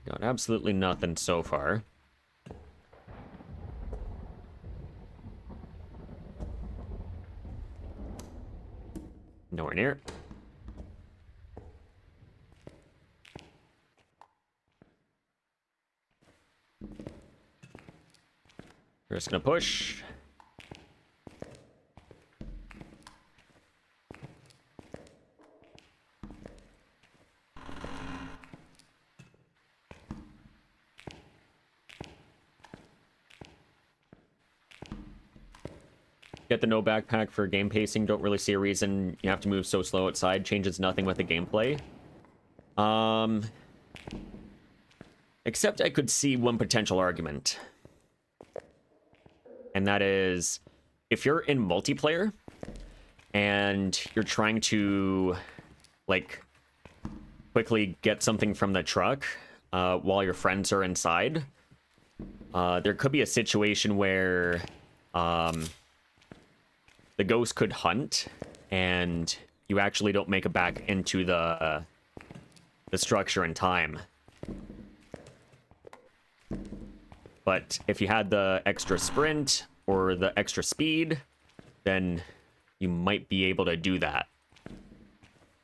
Got absolutely nothing so far. Nowhere near. We're just gonna push. Get the no backpack for game pacing. Don't really see a reason you have to move so slow outside. Changes nothing with the gameplay. Except I could see one potential argument. And that is, if you're in multiplayer and you're trying to, like, quickly get something from the truck while your friends are inside, there could be a situation where the ghost could hunt, and you actually don't make it back into the structure in time. But if you had the extra sprint or the extra speed, then you might be able to do that.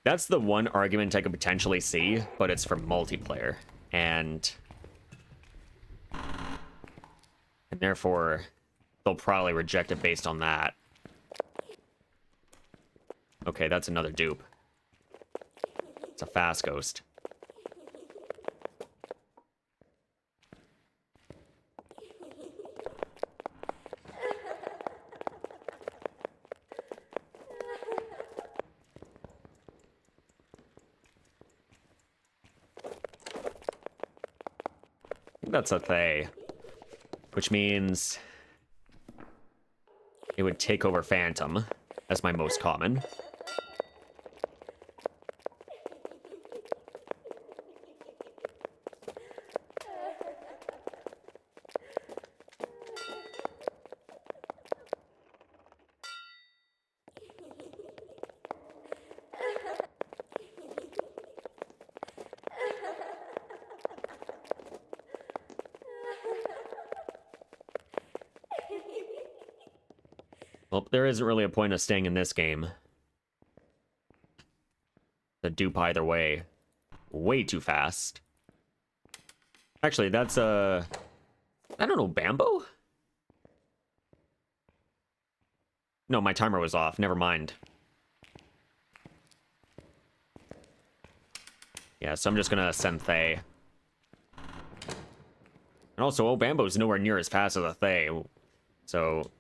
That's the one argument I could potentially see, but it's for multiplayer. And And therefore, they'll probably reject it based on that. Okay, that's another dupe. It's a fast ghost. I think that's a Thay. Which means it would take over Phantom as my most common. Well, there isn't really a point of staying in this game. The dupe either way. Way too fast. Actually, that's I don't know, Bambo? No, my timer was off. Never mind. Yeah, so I'm just gonna send Thay. And also, oh, Bambo's nowhere near as fast as a Thay. So,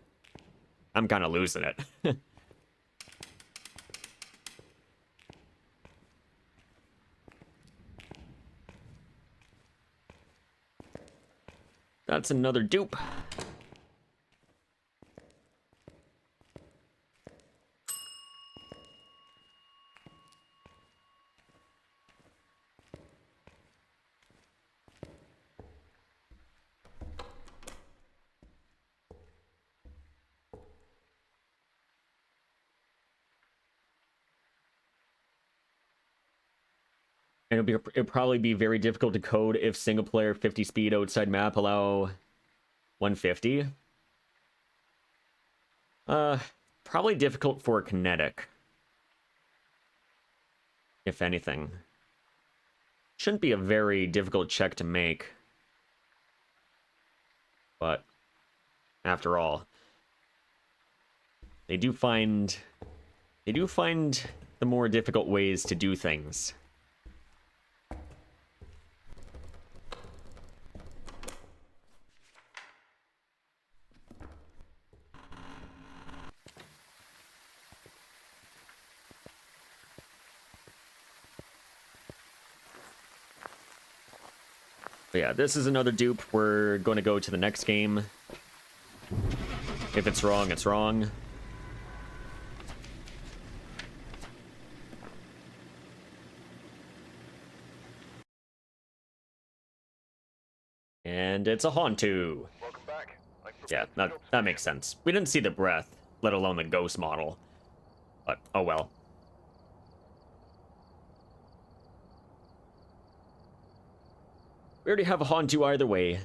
I'm kind of losing it. That's another dupe. And it'll probably be very difficult to code if single player 50 speed outside map allow 150. Probably difficult for kinetic. If anything. Shouldn't be a very difficult check to make. But after all, they do find the more difficult ways to do things. But yeah, this is another dupe. We're going to go to the next game. If it's wrong, it's wrong. And it's a Hantu. Welcome back. Yeah, that makes sense. We didn't see the breath, let alone the ghost model. But, oh well. We already have a Hantu either way.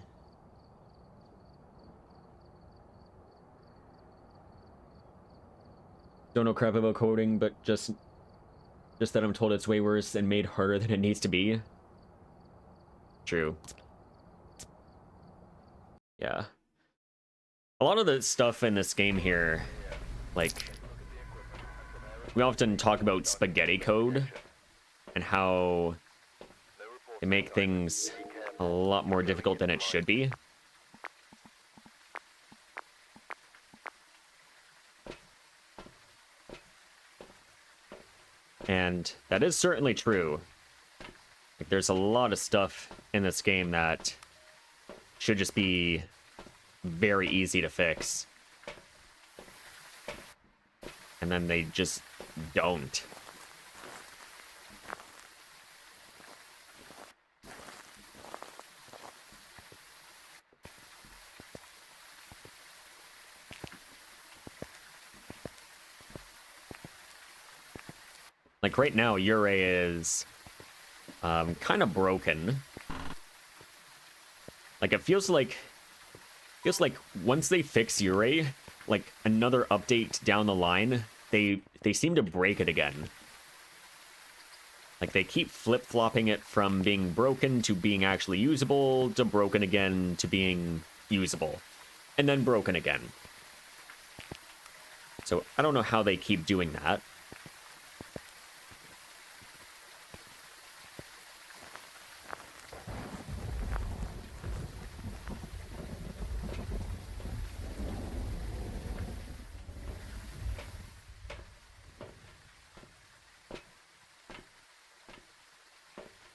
Don't know crap about coding, but just that I'm told it's way worse and made harder than it needs to be. True. Yeah. A lot of the stuff in this game here, like, we often talk about spaghetti code and how they make things a lot more difficult than it should be. And that is certainly true. Like, there's a lot of stuff in this game that should just be very easy to fix. And then they just don't. Like right now, Yurei is kind of broken. Like it feels like once they fix Yurei, like another update down the line, they seem to break it again. Like they keep flip-flopping it from being broken to being actually usable to broken again to being usable. and then broken again. So I don't know how they keep doing that.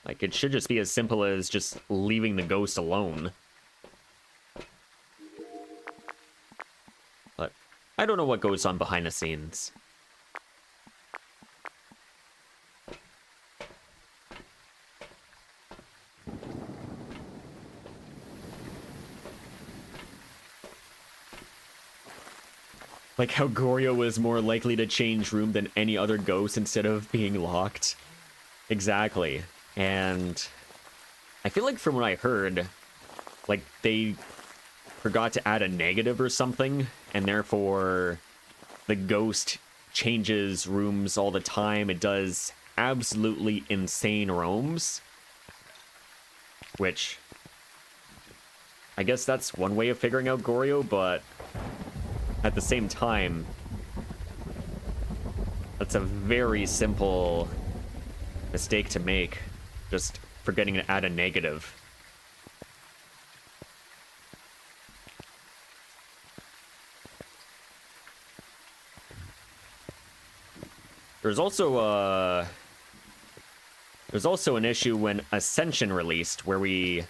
Like, it should just be as simple as just leaving the ghost alone. But I don't know what goes on behind the scenes. Like how Goryo was more likely to change room than any other ghost instead of being locked. Exactly. And I feel like from what I heard, like they forgot to add a negative or something, and therefore the ghost changes rooms all the time. It does absolutely insane roams, which I guess that's one way of figuring out Goryo, but at the same time, that's a very simple mistake to make, just forgetting to add a negative. There's also an issue when Ascension released, where we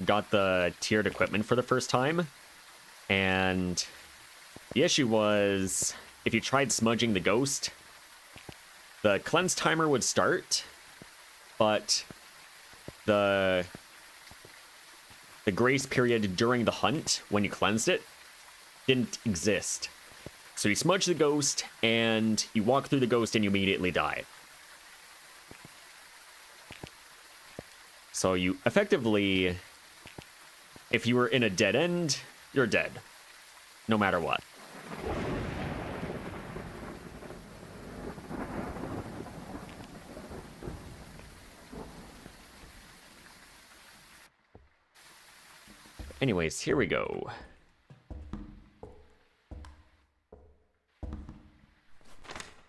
got the tiered equipment for the first time, and the issue was if you tried smudging the ghost, the cleanse timer would start, but the grace period during the hunt when you cleansed it didn't exist. So you smudge the ghost, and you walk through the ghost, and you immediately die. So you effectively, if you were in a dead end, you're dead. No matter what. Anyways, here we go.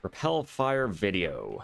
Repel fire video.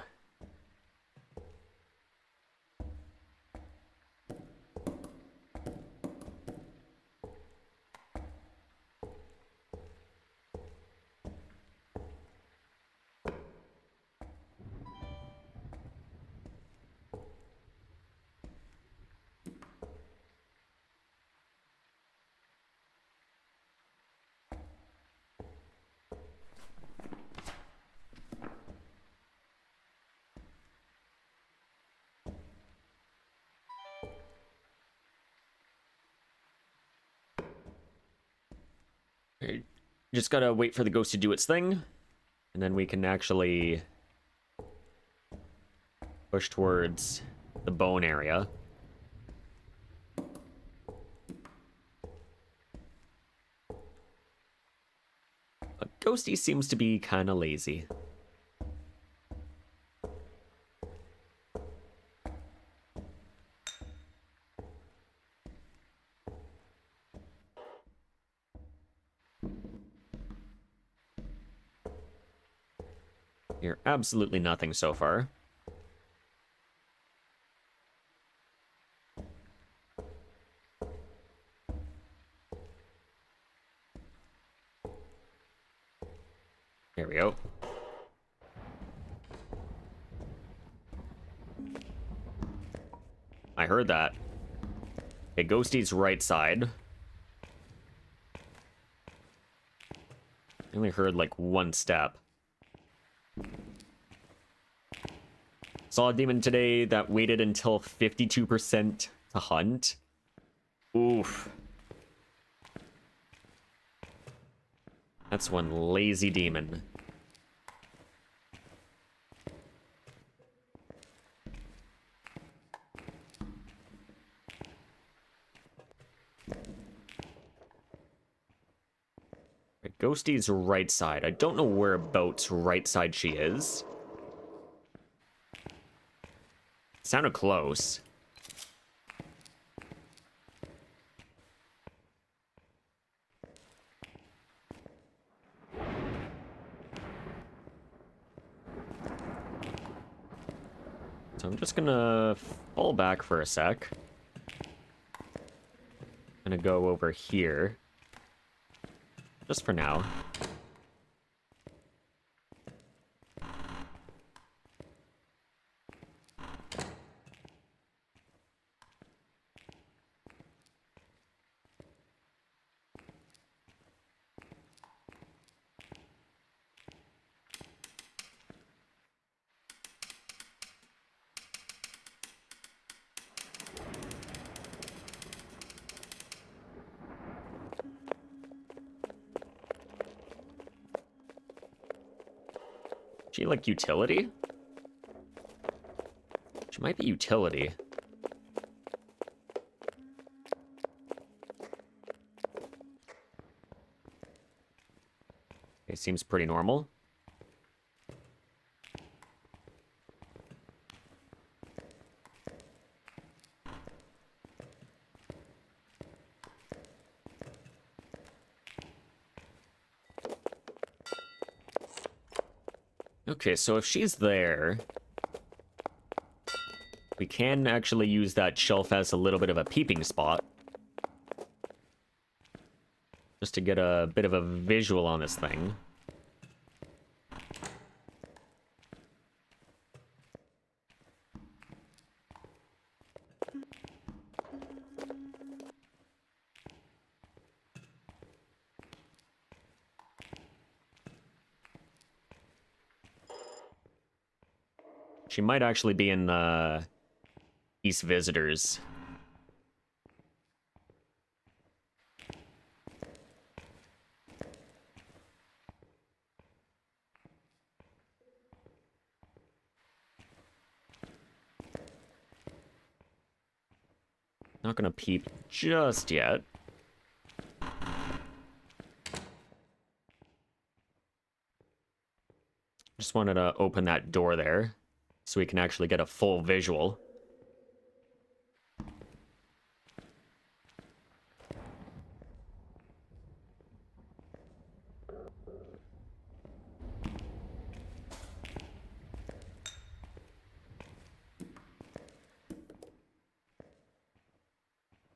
Just gotta wait for the ghost to do its thing, and then we can actually push towards the bone area. But Ghosty seems to be kind of lazy. You're absolutely nothing so far. Here we go. I heard that. Okay, Ghosty's right side. I only heard like one step. Saw a demon today that waited until 52% to hunt. Oof. That's one lazy demon. Right, Ghosty's right side. I don't know whereabouts right side she is. Sounded close. So I'm just gonna fall back for a sec. Gonna go over here. Just for now. She like utility? She might be utility. It seems pretty normal. Okay, so if she's there, we can actually use that shelf as a little bit of a peeping spot. Just to get a bit of a visual on this thing. She might actually be in the East Visitors. Not gonna peep just yet. Just wanted to open that door there so we can actually get a full visual.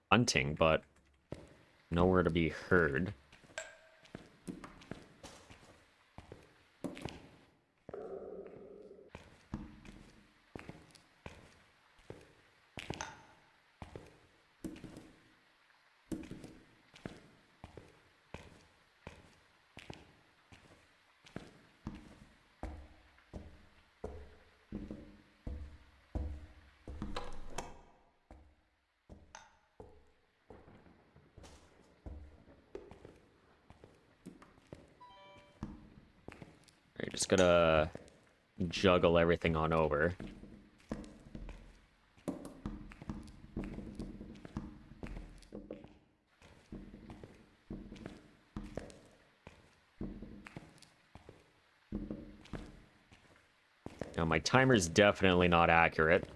Hunting, but nowhere to be heard. Alright, just gotta juggle everything on over. Now, my timer's definitely not accurate.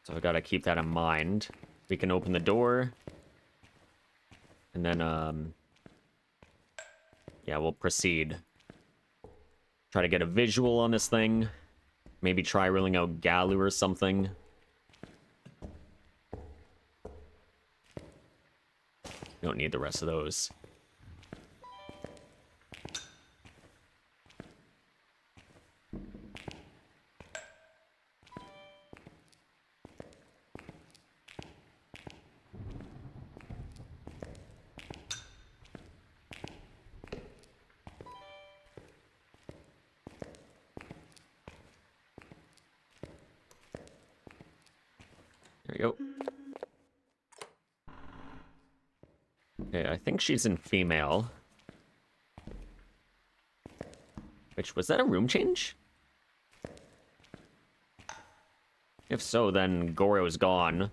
So I gotta keep that in mind. We can open the door. And then, yeah, we'll proceed. Try to get a visual on this thing. Maybe try ruling out Galu or something. Don't need the rest of those. There we go. Okay, I think she's in female. Which, was that a room change? If so, then Goro's gone.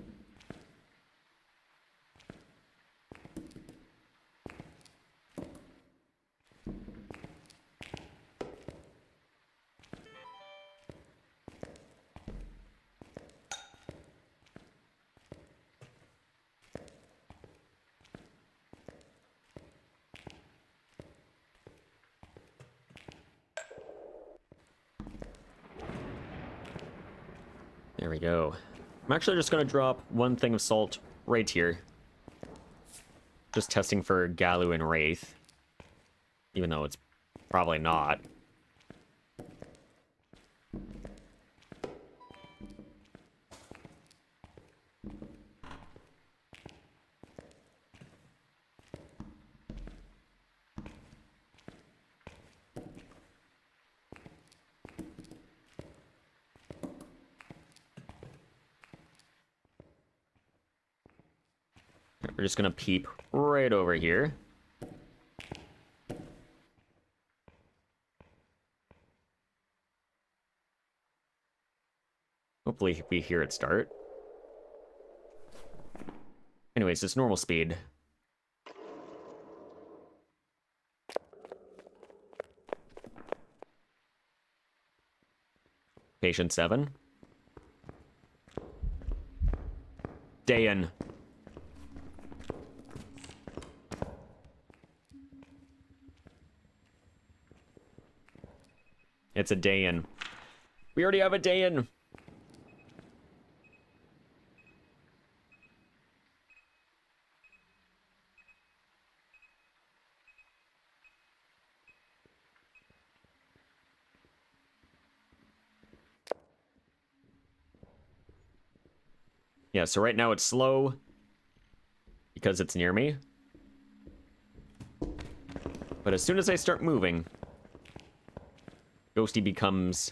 There we go. I'm actually just gonna drop one thing of salt right here. Just testing for Galu and Wraith. Even though it's probably not. We're just gonna peep right over here. Hopefully we hear it start. Anyways, it's normal speed. Patient 7. Dayan. It's a Dayan. We already have a Dayan. Yeah, so right now it's slow because it's near me. But as soon as I start moving, Ghosty becomes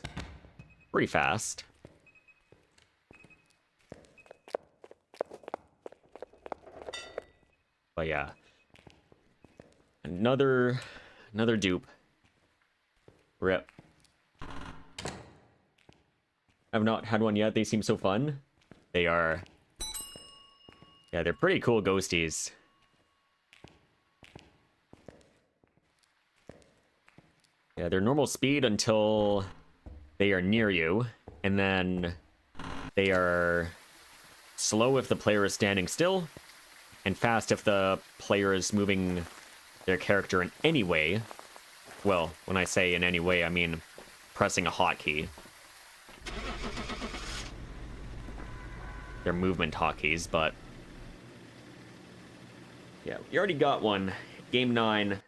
pretty fast. But yeah. Another dupe. Rip. I've not had one yet. They seem so fun. They are... Yeah, they're pretty cool ghosties. Yeah, they're normal speed until they are near you, and then they are slow if the player is standing still, and fast if the player is moving their character in any way. Well, when I say in any way, I mean pressing a hotkey. They're movement hotkeys, but... Yeah, we already got one. Game 9.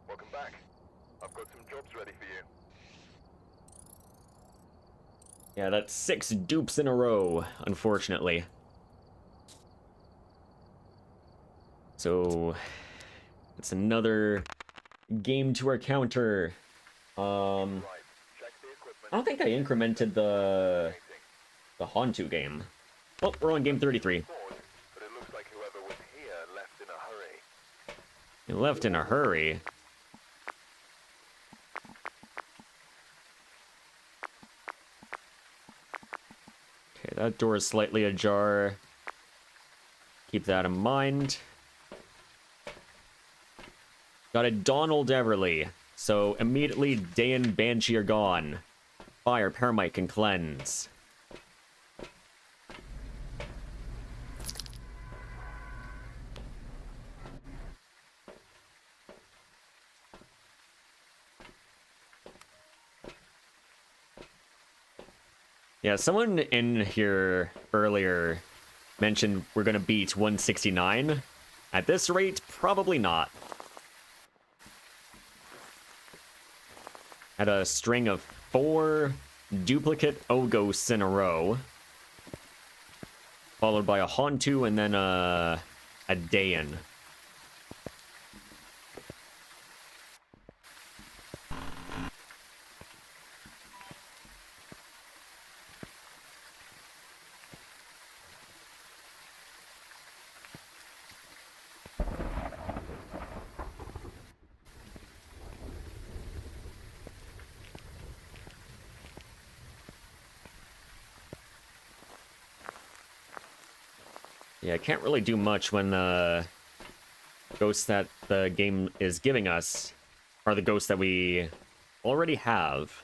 Welcome back. I've got some jobs ready for you. Yeah, that's 6 dupes in a row, unfortunately. So, it's another game to our counter. Right. Check the equipment. I don't think I incremented the Hantu game. Oh, we're on game 33. Board, but it looks like whoever was here left in a hurry. He left in a hurry. Okay, that door is slightly ajar. Keep that in mind. Got a Donald Everly. So immediately Day and Banshee are gone. Fire, Paramite can cleanse. Yeah, someone in here earlier mentioned we're gonna beat 169. At this rate, probably not. Had a string of 4 duplicate O-Ghosts in a row. Followed by a Hantu and then a Dayan. Yeah, I can't really do much when the ghosts that the game is giving us are the ghosts that we already have.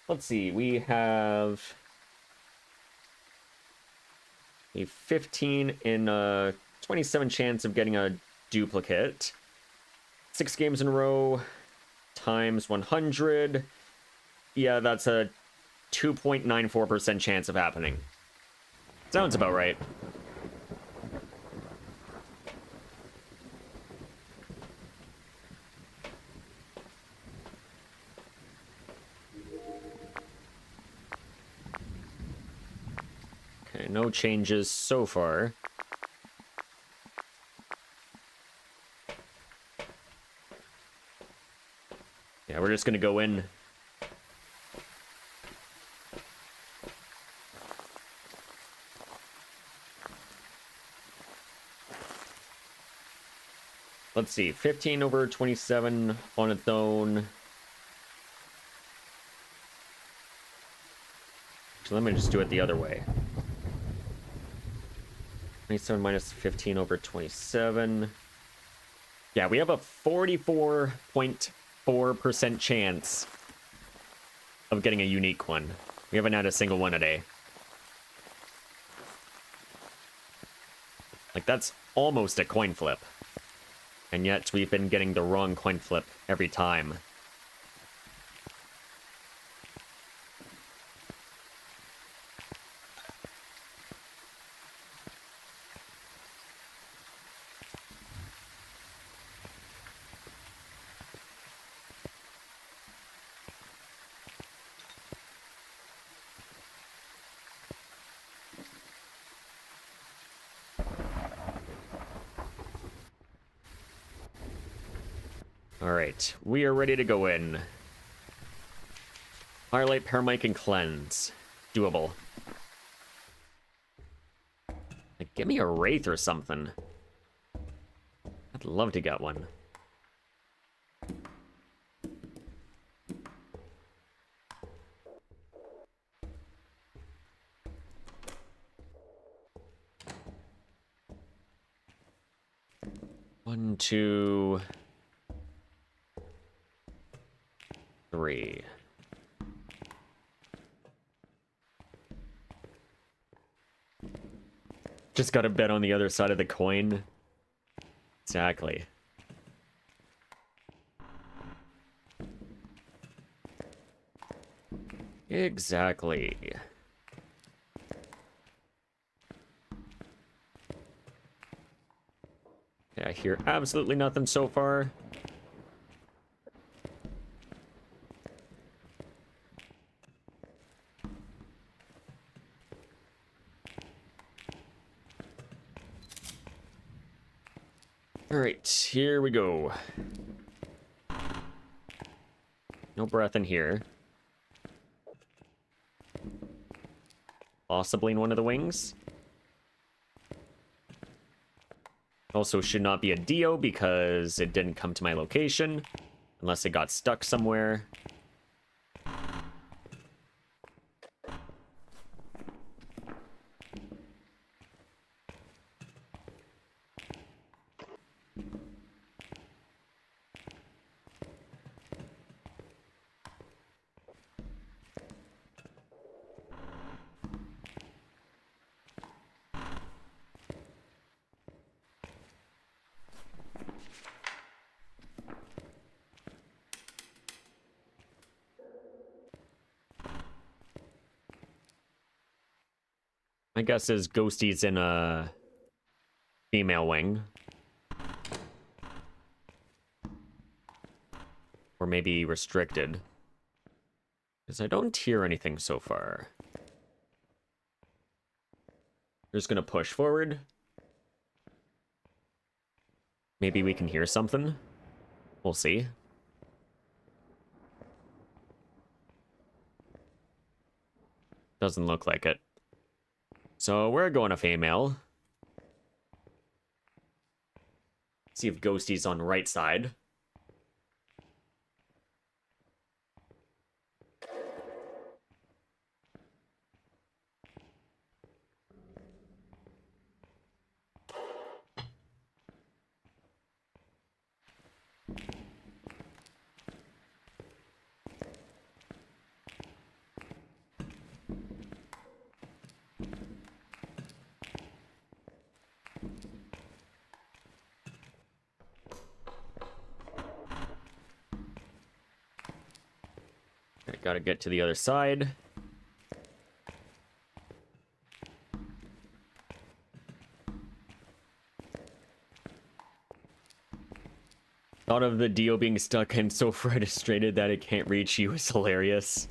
Let's see, we have a 15 in a 27 chance of getting a duplicate. 6 games in a row times 100. Yeah, that's a 2.94% chance of happening. Sounds about right. Okay, no changes so far. Yeah, we're just gonna go in. Let's see, 15 over 27 on its own. So let me just do it the other way. 27 minus 15 over 27. Yeah, we have a 44.4% chance of getting a unique one. We haven't had a single one today. Like, that's almost a coin flip. And yet we've been getting the wrong coin flip every time. Alright, we are ready to go in. Firelight, Paramike, and Cleanse. Doable. Like, give me a Wraith or something. I'd love to get one. One, two, three. Just gotta bet on the other side of the coin. Exactly. Exactly. Yeah, I hear absolutely nothing so far. Alright, here we go. No breath in here. Possibly in one of the wings. Also should not be a Dio because it didn't come to my location. Unless it got stuck somewhere. My guess is Ghosty's in a female wing. Or maybe restricted. Because I don't hear anything so far. We're just gonna push forward. Maybe we can hear something. We'll see. Doesn't look like it. So we're going to female. See if Ghosty's on right side. Gotta get to the other side. Thought of the Dio being stuck and so frustrated that it can't reach you is hilarious.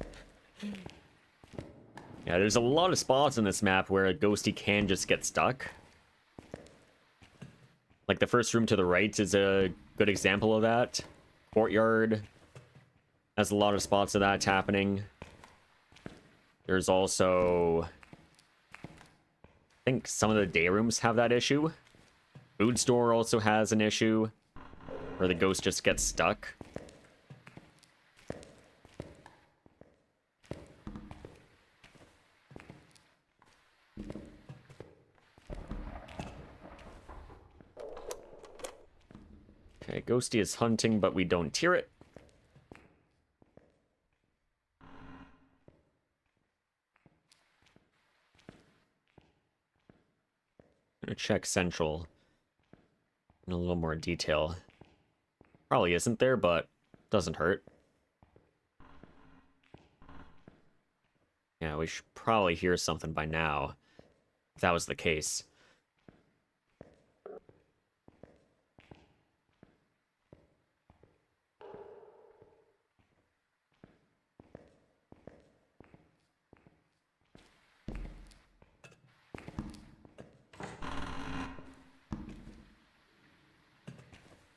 Yeah, there's a lot of spots in this map where a ghosty can just get stuck. Like the first room to the right is a good example of that. Courtyard has a lot of spots of that happening. There's also, I think some of the day rooms have that issue. Food store also has an issue where the ghost just gets stuck. Okay, Ghosty is hunting, but we don't hear it. I'm gonna check Central in a little more detail. Probably isn't there, but doesn't hurt. Yeah, we should probably hear something by now, if that was the case.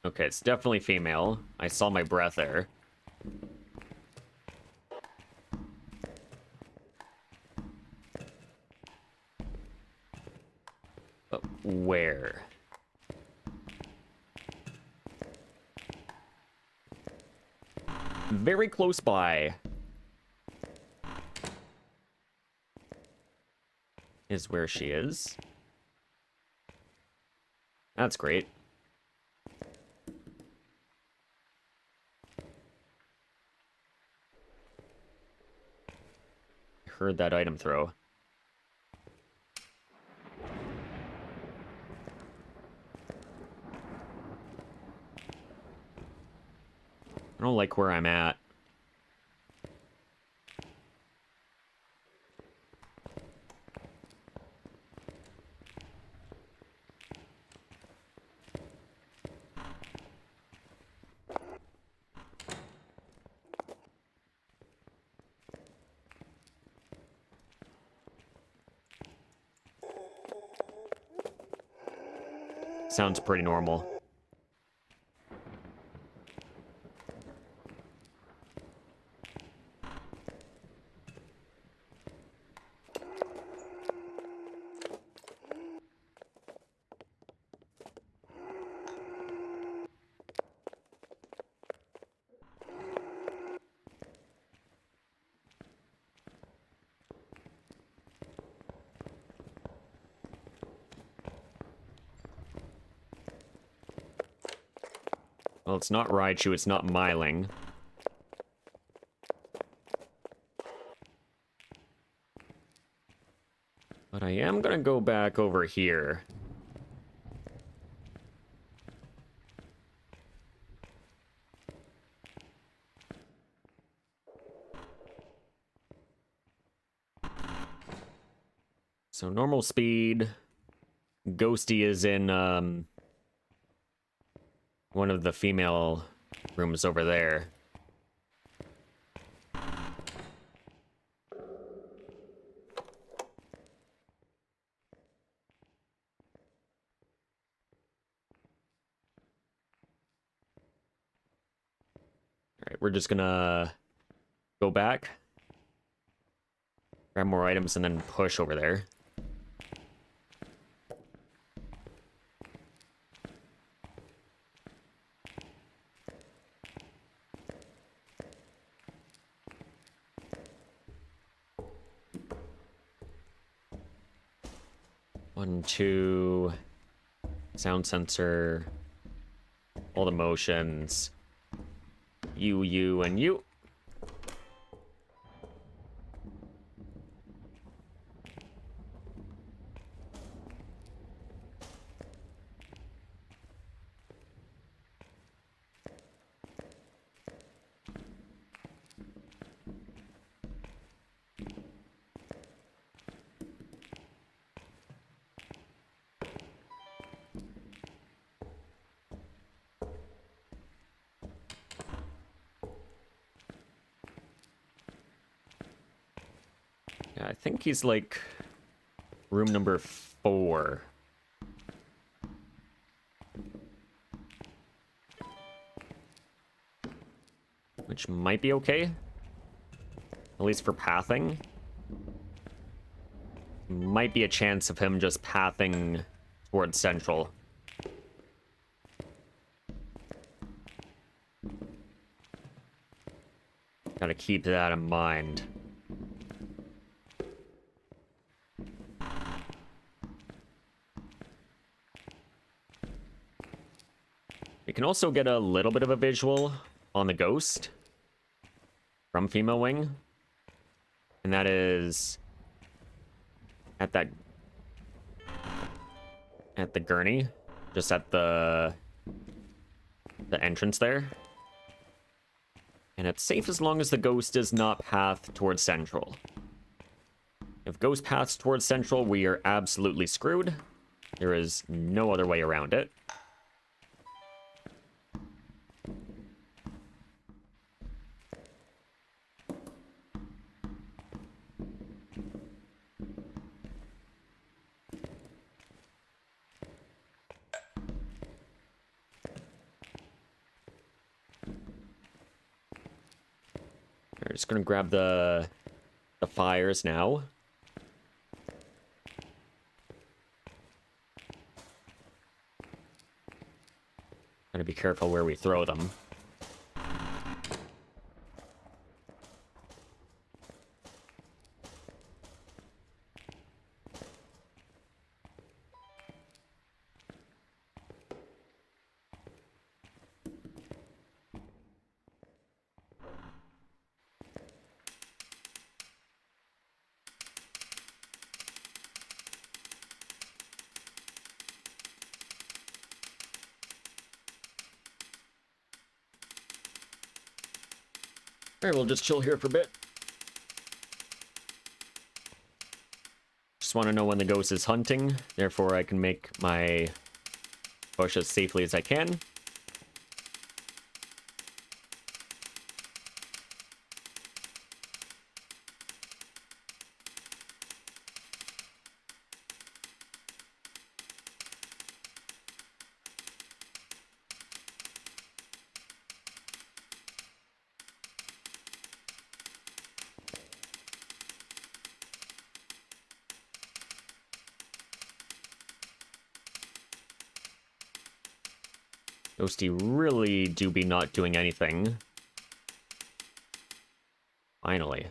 Okay, it's definitely female. I saw my breath there. But where? Very close by. Is where she is. That's great. Heard that item throw. I don't like where I'm at. Sounds pretty normal. Well, it's not Raichu, it's not Myling. But I am gonna go back over here. So normal speed. Ghosty is in one of the female rooms over there. Alright, we're just gonna go back, grab more items, and then push over there. One, two, sound sensor, all the motions, you, and you. I think he's like room number 4. Which might be okay. At least for pathing. Might be a chance of him just pathing towards central. Gotta keep that in mind. We can also get a little bit of a visual on the ghost from female wing. And that is at the gurney, just at the entrance there. And it's safe as long as the ghost does not path towards central. If ghost paths towards central, we are absolutely screwed. There is no other way around it. We're just gonna grab the fires now. Gotta be careful where we throw them. Alright, we'll just chill here for a bit. Just want to know when the ghost is hunting, therefore I can make my push as safely as I can. Ghosty really do be not doing anything. Finally.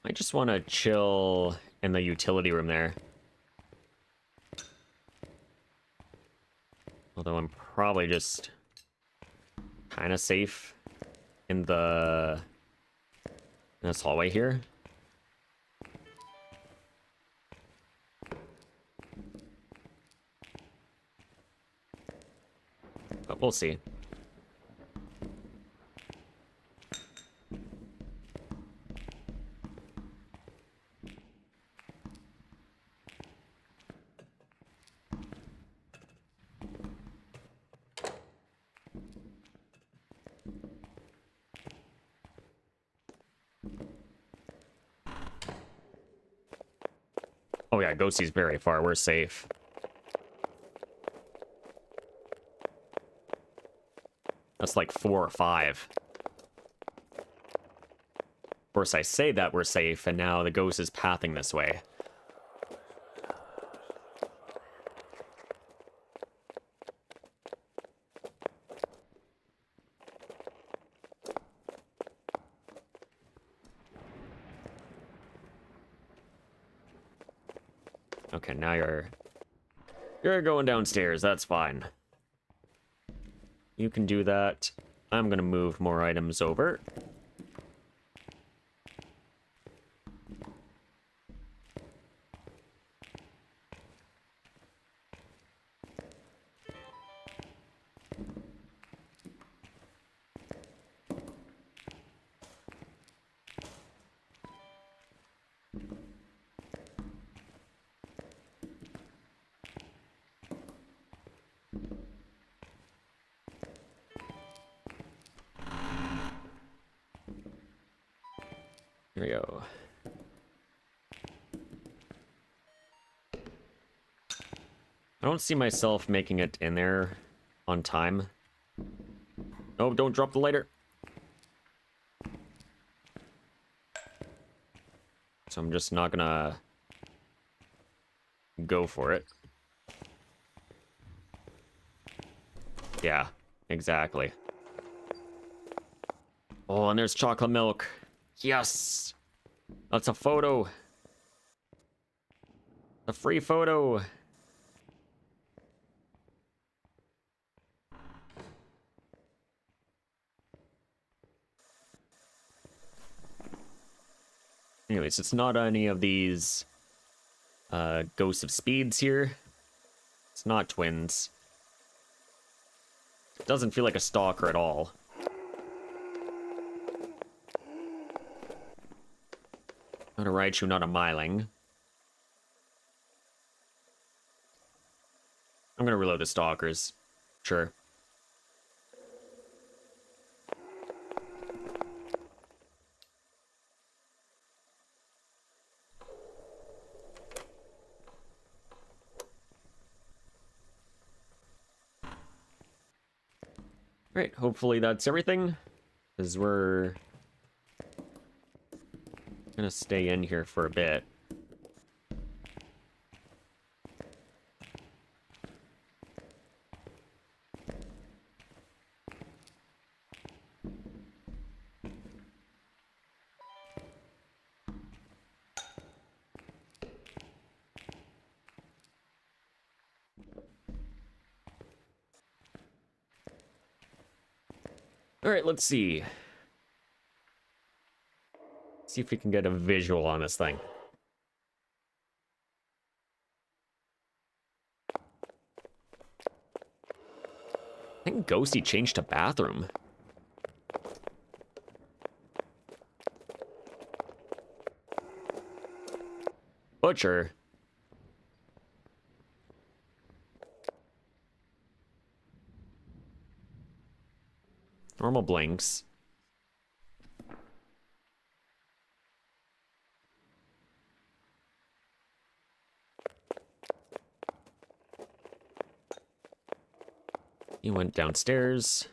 I just want to chill in the utility room there. Although I'm probably just kind of safe in this hallway here. But we'll see. Oh yeah, Ghosty's very far. We're safe. That's like 4 or 5. Of course, I say that we're safe, and now the ghost is pathing this way. Okay, now you're going downstairs. That's fine. You can do that. I'm gonna move more items over. Here we go. I don't see myself making it in there on time. Oh, don't drop the lighter. So I'm just not gonna go for it. Yeah, exactly. Oh, and there's chocolate milk. Yes! That's a photo. A free photo. Anyways, it's not any of these Ghosts of Speeds here. It's not twins. It doesn't feel like a stalker at all. Not a Raichu, not a Myling. I'm gonna reload the stalkers. Sure. Alright, hopefully that's everything. Because we're gonna stay in here for a bit. Alright, let's see. See if we can get a visual on this thing. I think Ghosty changed to bathroom. Butcher. Normal blinks. He went downstairs.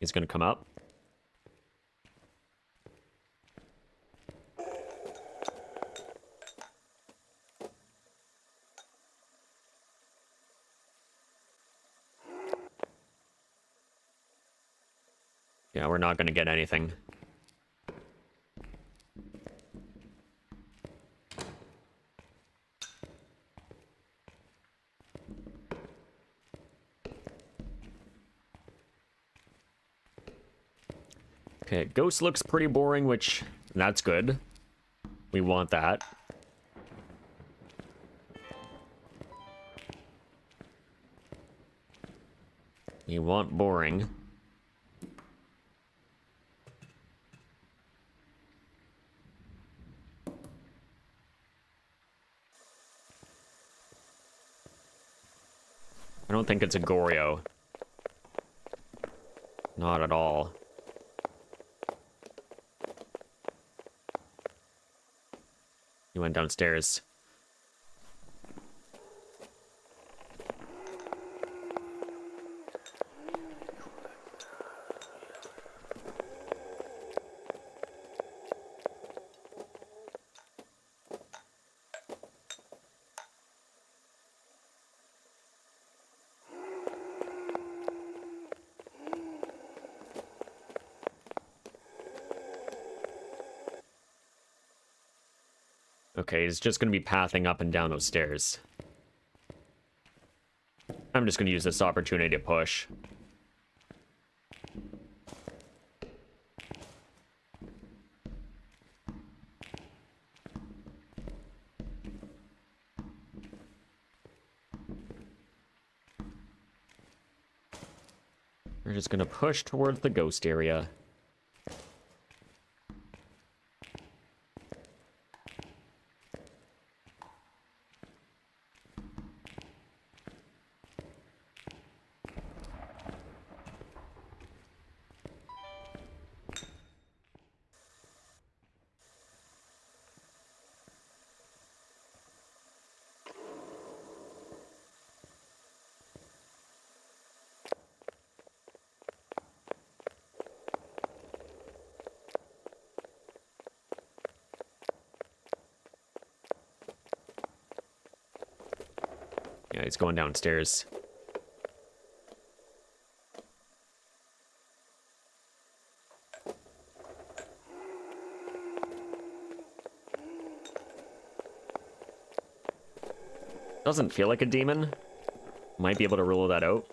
He's gonna come up. Yeah, we're not gonna get anything. Okay, Ghost looks pretty boring, which that's good. We want that. We want boring. I don't think it's a Goryo. Not at all. He went downstairs. Okay, he's just going to be pathing up and down those stairs. I'm just going to use this opportunity to push. We're just going to push towards the ghost area. Yeah, he's going downstairs. Doesn't feel like a demon. Might be able to rule that out.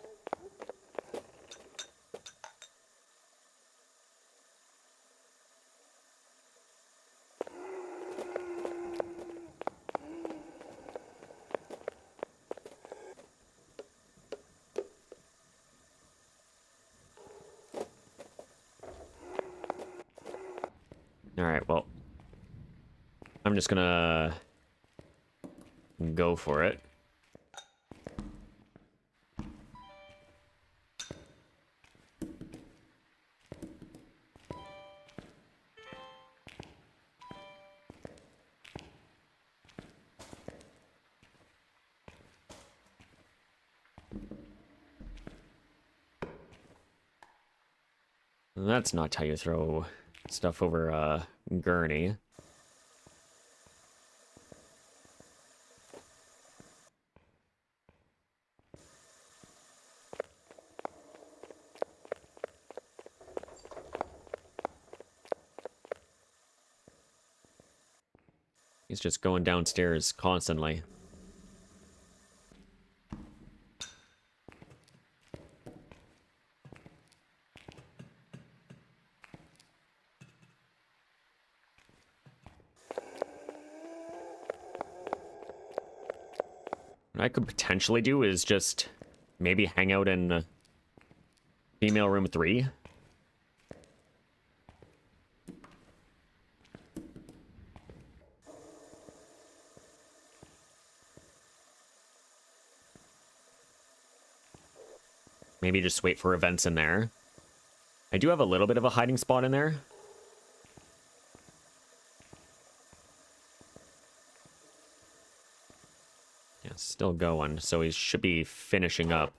Alright, well. I'm just gonna go for it. That's not how you throw stuff over a gurney. He's just going downstairs constantly. What I could potentially do is just maybe hang out in female room 3. Maybe just wait for events in there. I do have a little bit of a hiding spot in there. Yeah, still going, so he should be finishing up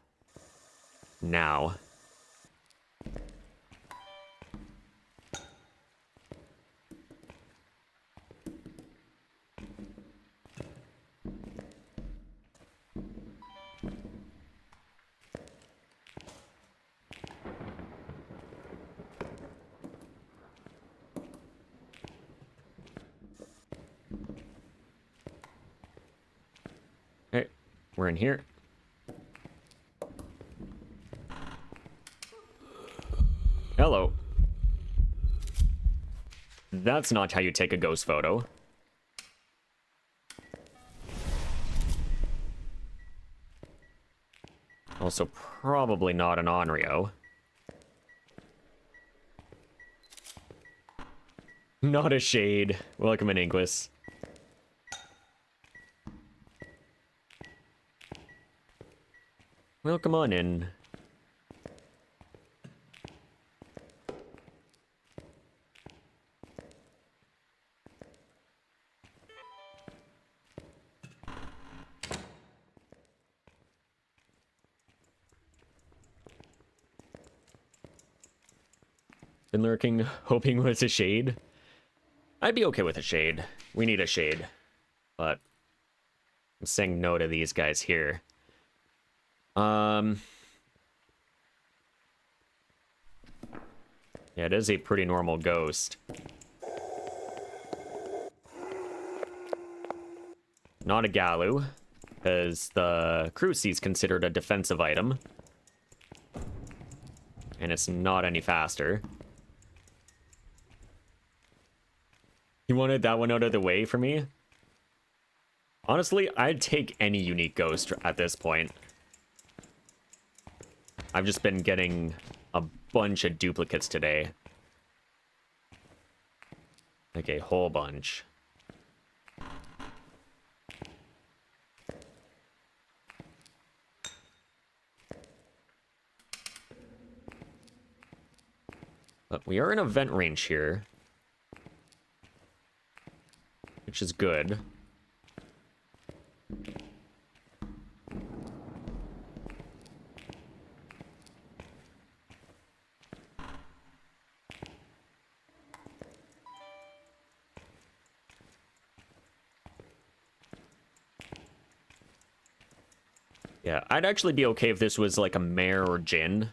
now. Okay, we're in here. Hello. That's not how you take a ghost photo. Also, probably not an Onryo. Not a shade. Welcome in, Inquis. Welcome on in. Been lurking, hoping it's a shade. I'd be okay with a shade. We need a shade. But I'm saying no to these guys here. Yeah, it is a pretty normal ghost. Not a Galu, because the Cruci is considered a defensive item. And it's not any faster. He wanted that one out of the way for me. Honestly, I'd take any unique ghost at this point. I've just been getting a bunch of duplicates today. Like a whole bunch. But we are in a vent range here, which is good. Yeah, I'd actually be okay if this was like a mare or Jinn.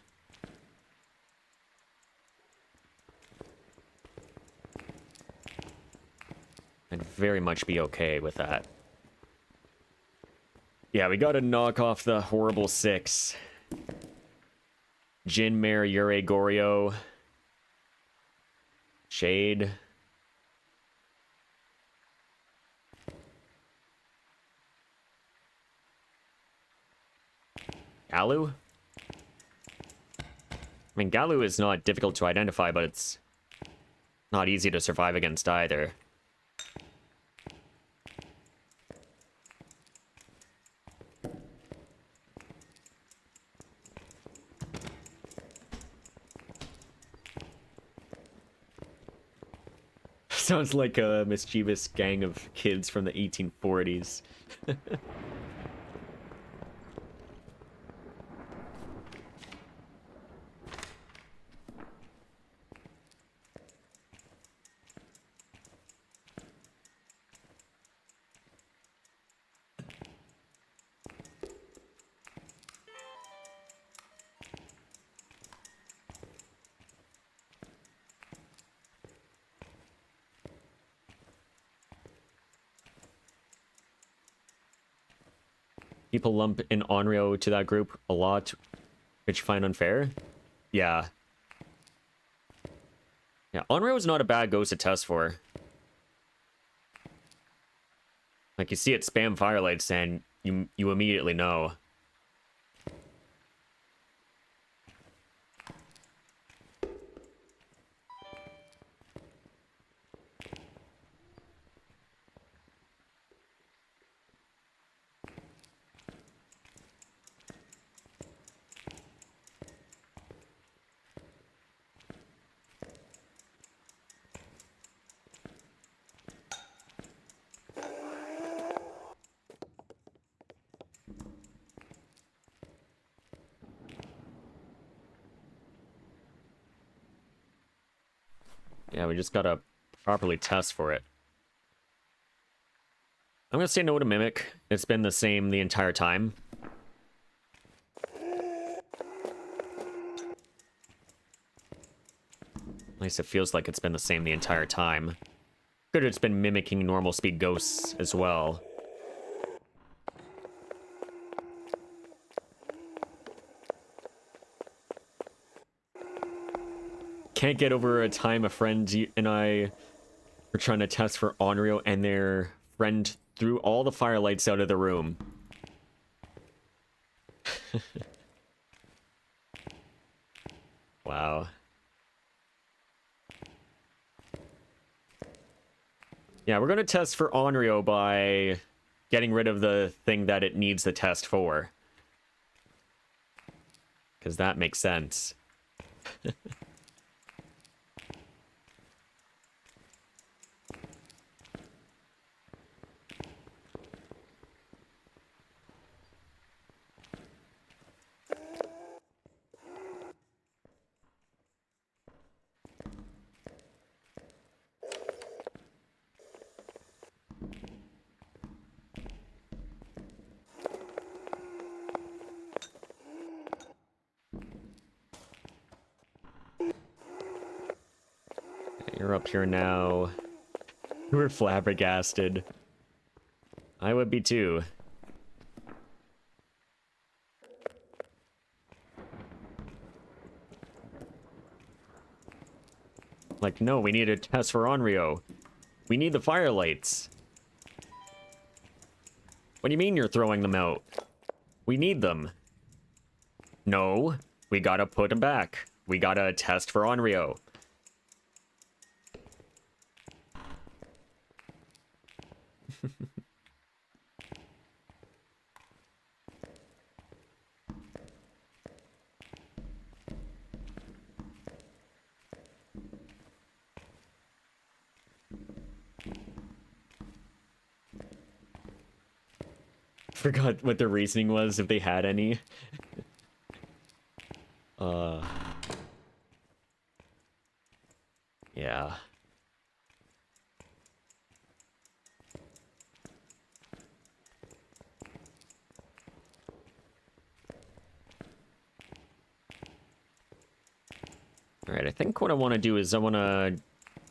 I'd very much be okay with that. Yeah, we gotta knock off the horrible 6. Jinn, Mare, Yurei, Goryo. Shade. Galu? I mean, Galu is not difficult to identify, but it's not easy to survive against either. Sounds like a mischievous gang of kids from the 1840s. People lump in Onryo to that group a lot, which you find unfair. Yeah. Yeah, Onryo is not a bad ghost to test for. Like, you see it spam Firelights and you immediately know. Yeah, we just gotta properly test for it. I'm gonna say no to Mimic. It's been the same the entire time. At least it feels like it's been the same the entire time. Good, it's been mimicking normal speed ghosts as well. Can't get over a time a friend and I were trying to test for Onryo and their friend threw all the firelights out of the room. Wow. Yeah, we're gonna test for Onryo by getting rid of the thing that it needs the test for. Because that makes sense. You're up here now. We're flabbergasted. I would be too. Like, no, we need a test for Onryo. We need the firelights. What do you mean you're throwing them out? We need them. No, we gotta put them back. We gotta test for Onryo. Forgot what the reasoning was, if they had any. Yeah. Alright, I think what I want to do is I want to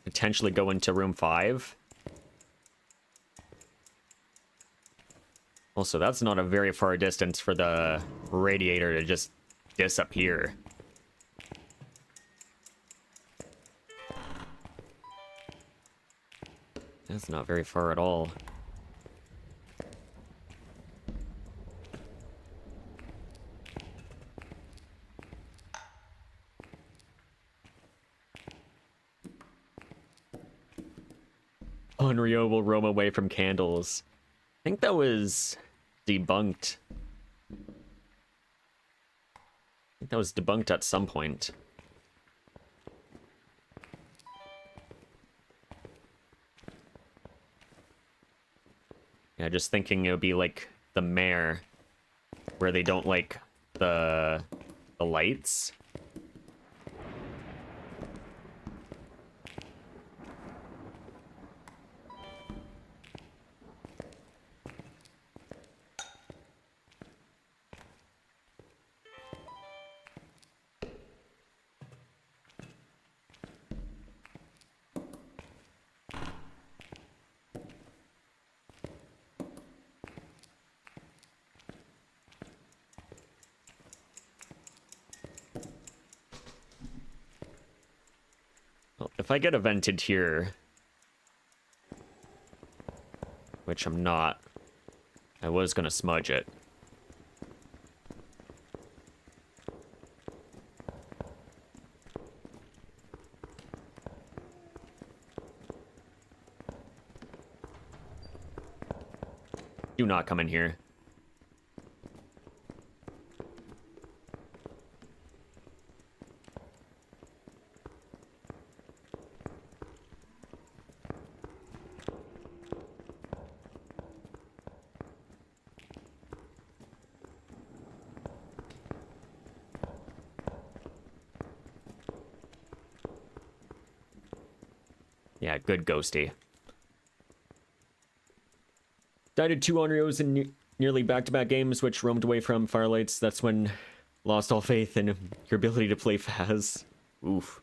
potentially go into room 5. Also, that's not a very far distance for the radiator to just disappear. That's not very far at all. Onryo will roam away from candles. I think that was debunked. I think that was debunked at some point. Yeah, just thinking it would be like the Mare, where they don't like the lights. Well, if I get evented here, which I'm not, I was gonna smudge it. Do not come in here. Yeah, good ghosty. Died at 2 Onryos in nearly back-to-back games, which roamed away from firelights. That's when lost all faith in your ability to play Faz. Oof.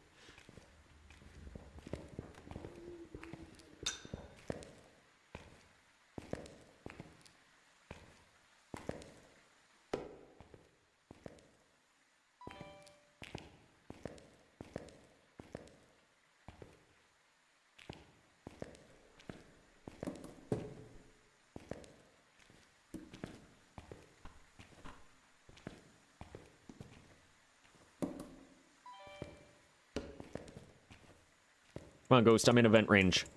Come on, Ghost, I'm in event range.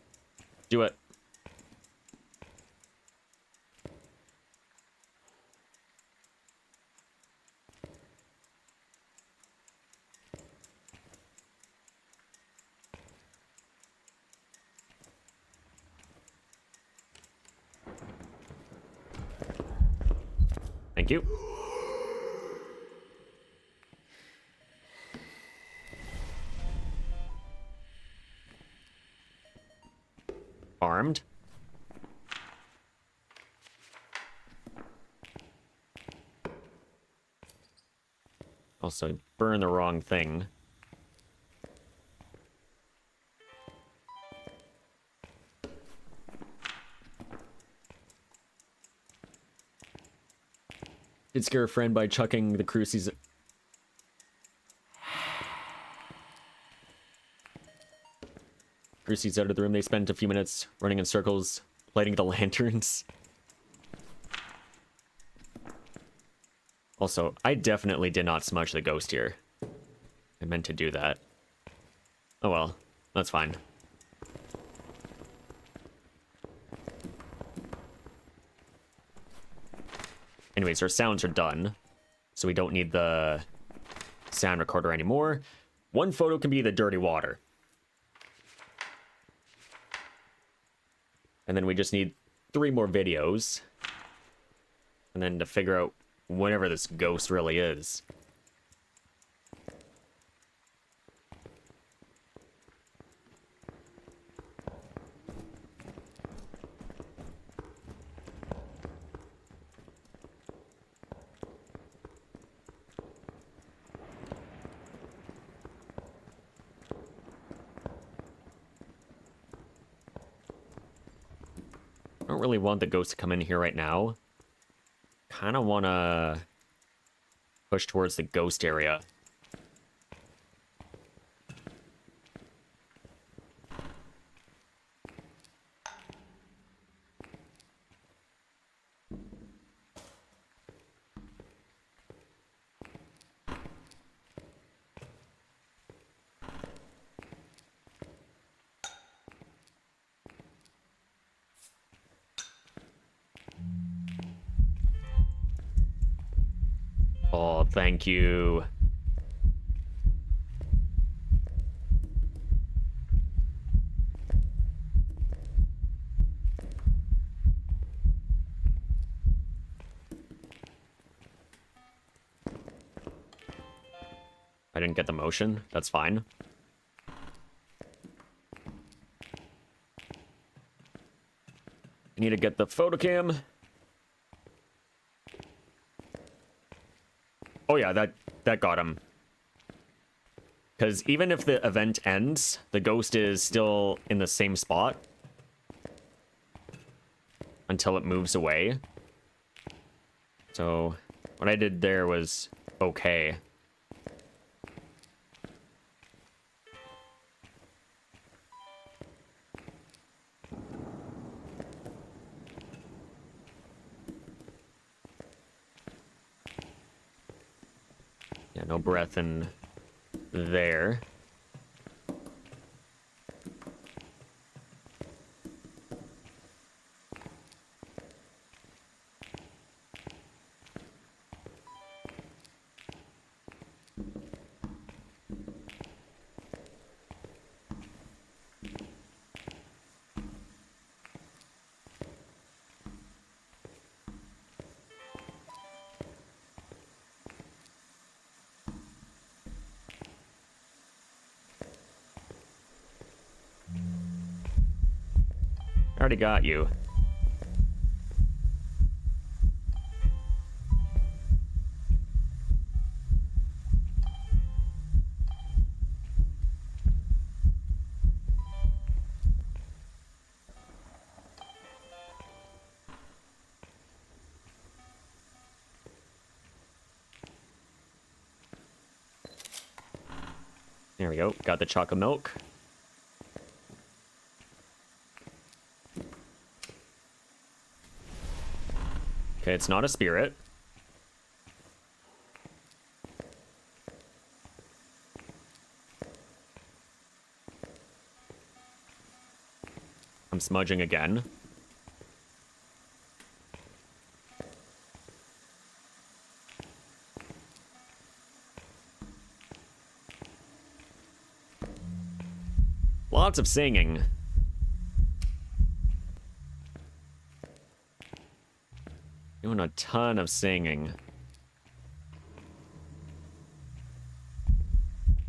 Do it. Thank you. Armed. Also, burn the wrong thing. could scare a friend by chucking the crucies. Crucies out of the room. They spent a few minutes running in circles, lighting the lanterns. Also, I definitely did not smudge the ghost here. I meant to do that. Oh well, that's fine. Anyways, our sounds are done, so we don't need the sound recorder anymore. One photo can be the dirty water. And then we just need 3 more videos. And then to figure out whatever this ghost really is. I don't really want the ghost to come in here right now. Kind of want to push towards the ghost area. Oh, thank you. I didn't get the motion. That's fine. I need to get the photo cam. Oh yeah, that got him. Because even if the event ends, the ghost is still in the same spot until it moves away. So what I did there was okay. Yeah, no breath in there. I already got you. There we go. Got the chocolate milk. Okay, it's not a spirit. I'm smudging again. Lots of singing. Doing a ton of singing.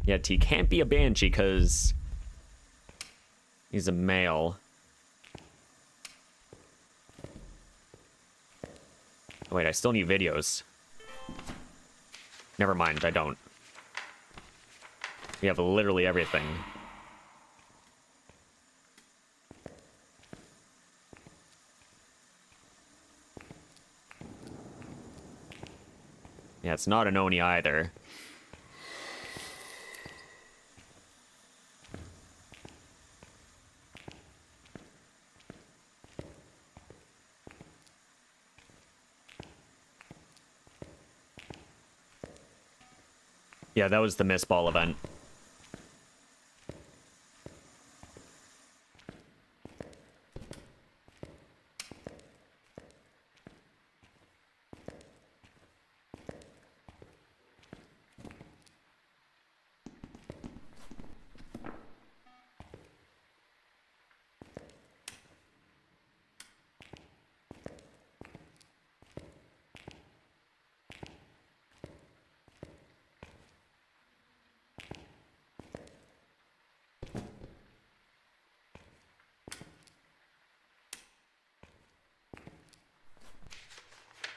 Yet he can't be a banshee because he's a male. Oh, wait, I still need videos. Never mind, I don't. We have literally everything. Yeah, it's not an Oni either. Yeah, that was the Mist Ball event.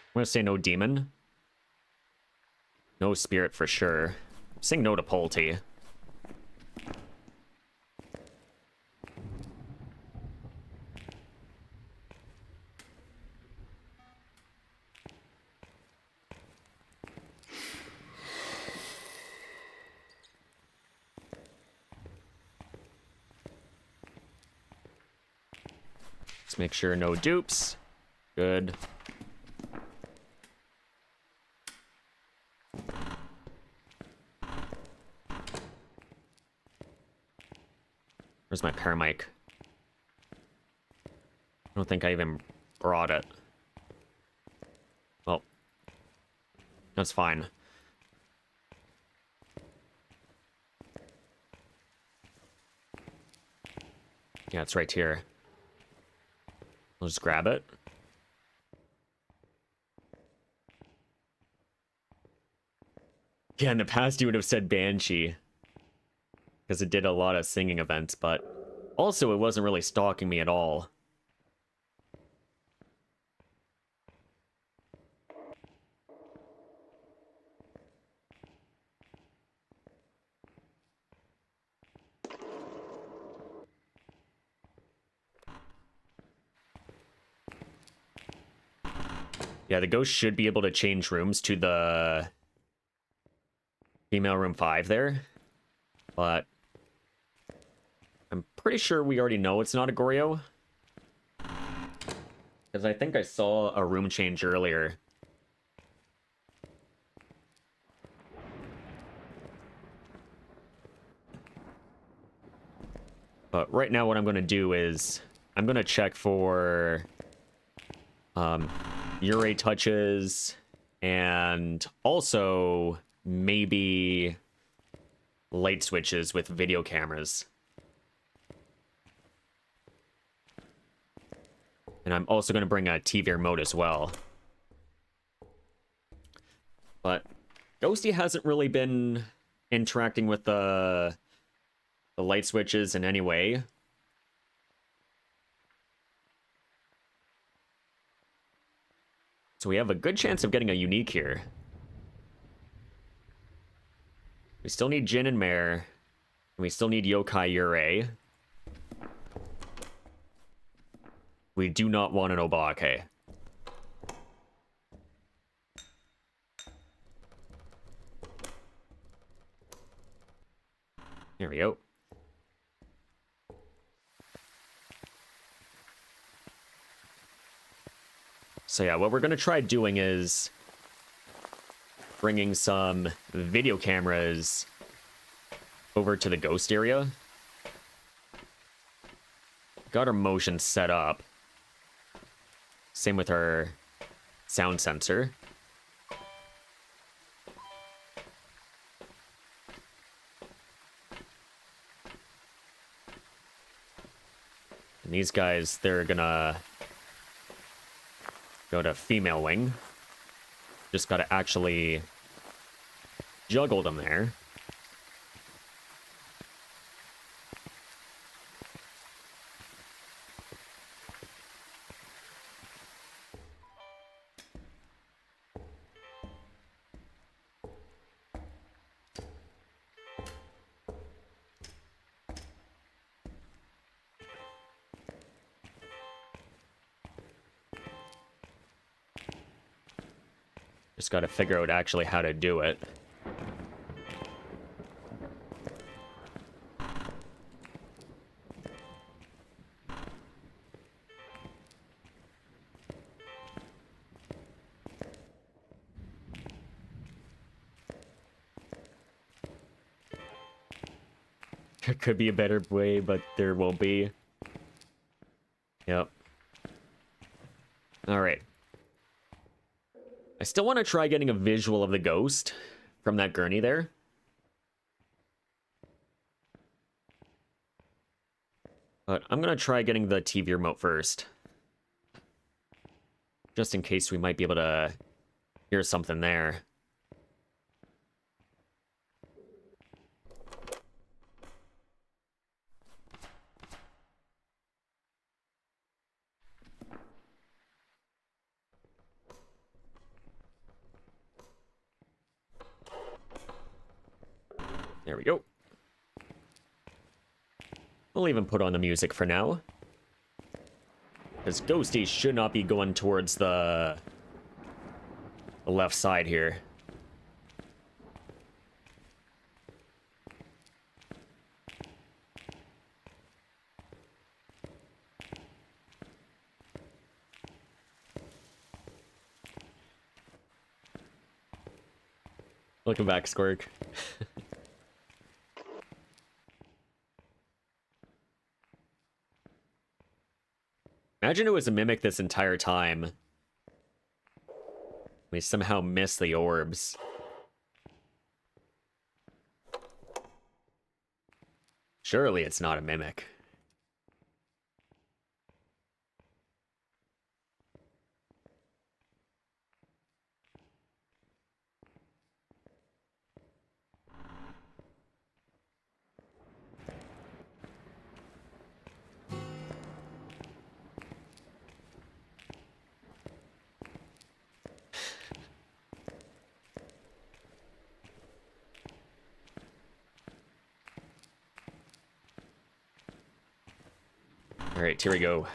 I'm gonna say no demon. No spirit for sure. Saying no to Polty. Let's make sure no dupes. Good. Where's my paramic? I don't think I even brought it. Well, that's fine. Yeah, it's right here. I'll just grab it. Yeah, in the past you would have said Banshee. Because it did a lot of singing events, but also it wasn't really stalking me at all. Yeah, the ghost should be able to change rooms to the female room 5 there. But I'm pretty sure we already know it's not a Goryo. Because I think I saw a room change earlier. But right now what I'm going to do is I'm going to check for Ure touches and also maybe light switches with video cameras. And I'm also going to bring a TV remote as well. But Ghosty hasn't really been interacting with the light switches in any way. So we have a good chance of getting a unique here. We still need Jin and Mare. And we still need Yokai Ure. We do not want an Obake. Here we go. So yeah, what we're going to try doing is bringing some video cameras over to the ghost area. Got our motion set up. Same with our sound sensor. And these guys, they're gonna go to female wing. Just gotta actually juggle them there. Just gotta figure out actually how to do it. There could be a better way, but there won't be. Yep. Alright. I still want to try getting a visual of the ghost from that gurney there. But I'm going to try getting the TV remote first. Just in case we might be able to hear something there. There we go. We'll even put on the music for now. Because Ghosty should not be going towards the left side here. Welcome back, Squirk. Imagine it was a mimic this entire time. We somehow missed the orbs. Surely it's not a mimic. All right, here we go.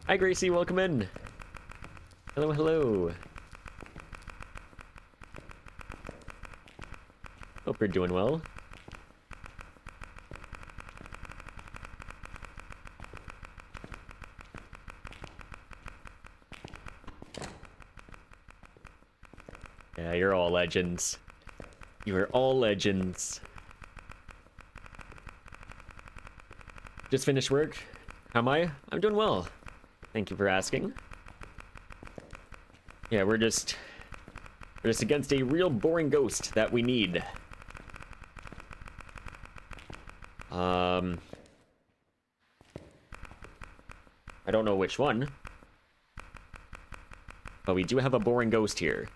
Hi, Gracie, welcome in. Hello, hello. Hope you're doing well. Yeah, you're all legends. You are all legends. Just finished work. How am I? I'm doing well. Thank you for asking. Yeah, we're just against a real boring ghost that we need. I don't know which one, but we do have a boring ghost here.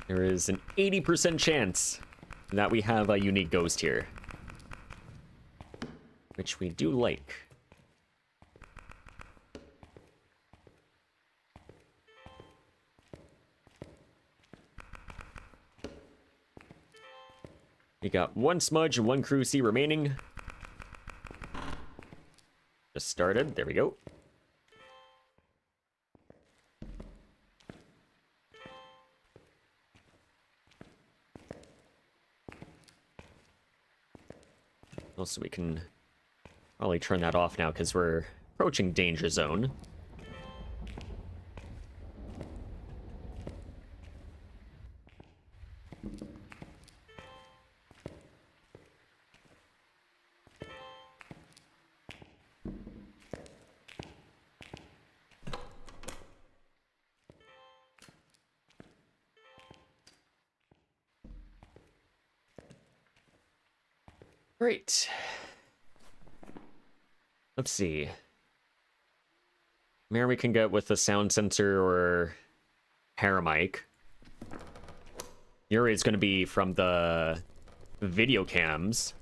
There is an 80% chance that we have a unique ghost here, which we do like. We got one smudge and one crew C remaining. Just started. There we go. Also, we can probably turn that off now because we're approaching danger zone. Great. Let's see. Maybe we can get with the sound sensor or Paramic. Yuri's going to be from the video cams.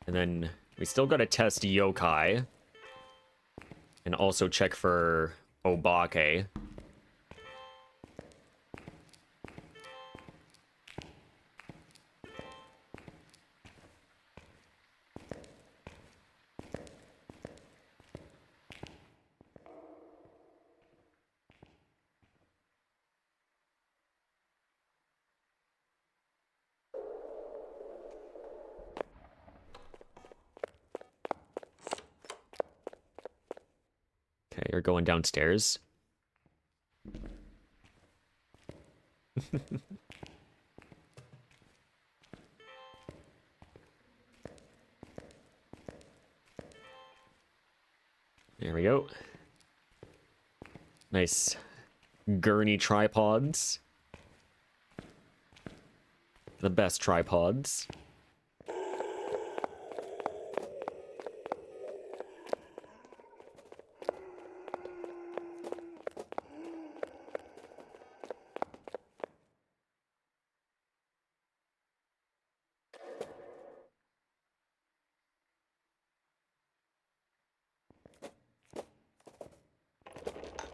And then we still got to test Yokai. And also check for Obake. Okay, you're going downstairs. There we go. Nice gurney tripods. The best tripods.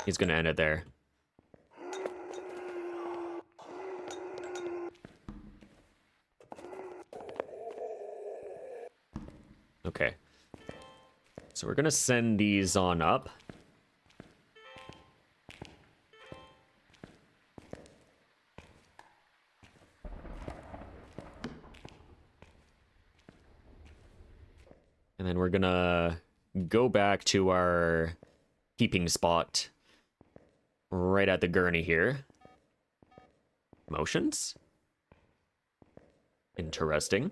He's gonna end it there. Okay. So we're gonna send these on up. And then we're gonna go back to our keeping spot right at the gurney here. Motions? Interesting.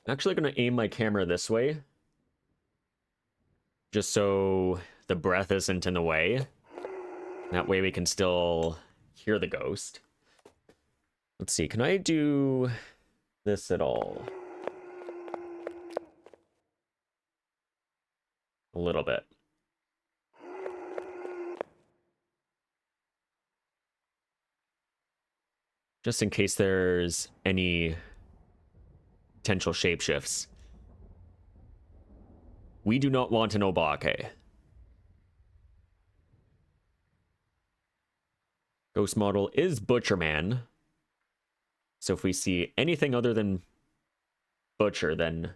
I'm actually going to aim my camera this way. Just so the breath isn't in the way. That way we can still hear the ghost. Let's see, can I do this at all? A little bit. Just in case there's any potential shapeshifts. We do not want an Obake. Ghost model is Butcherman. So if we see anything other than Butcher, then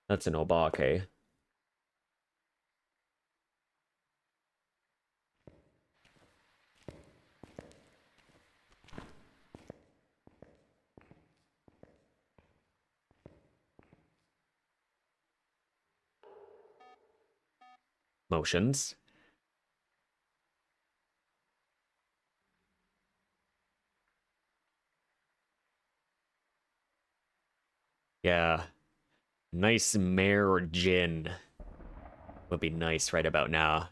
that's an Obake. Motions. Yeah. Nice mare or gin would be nice right about now.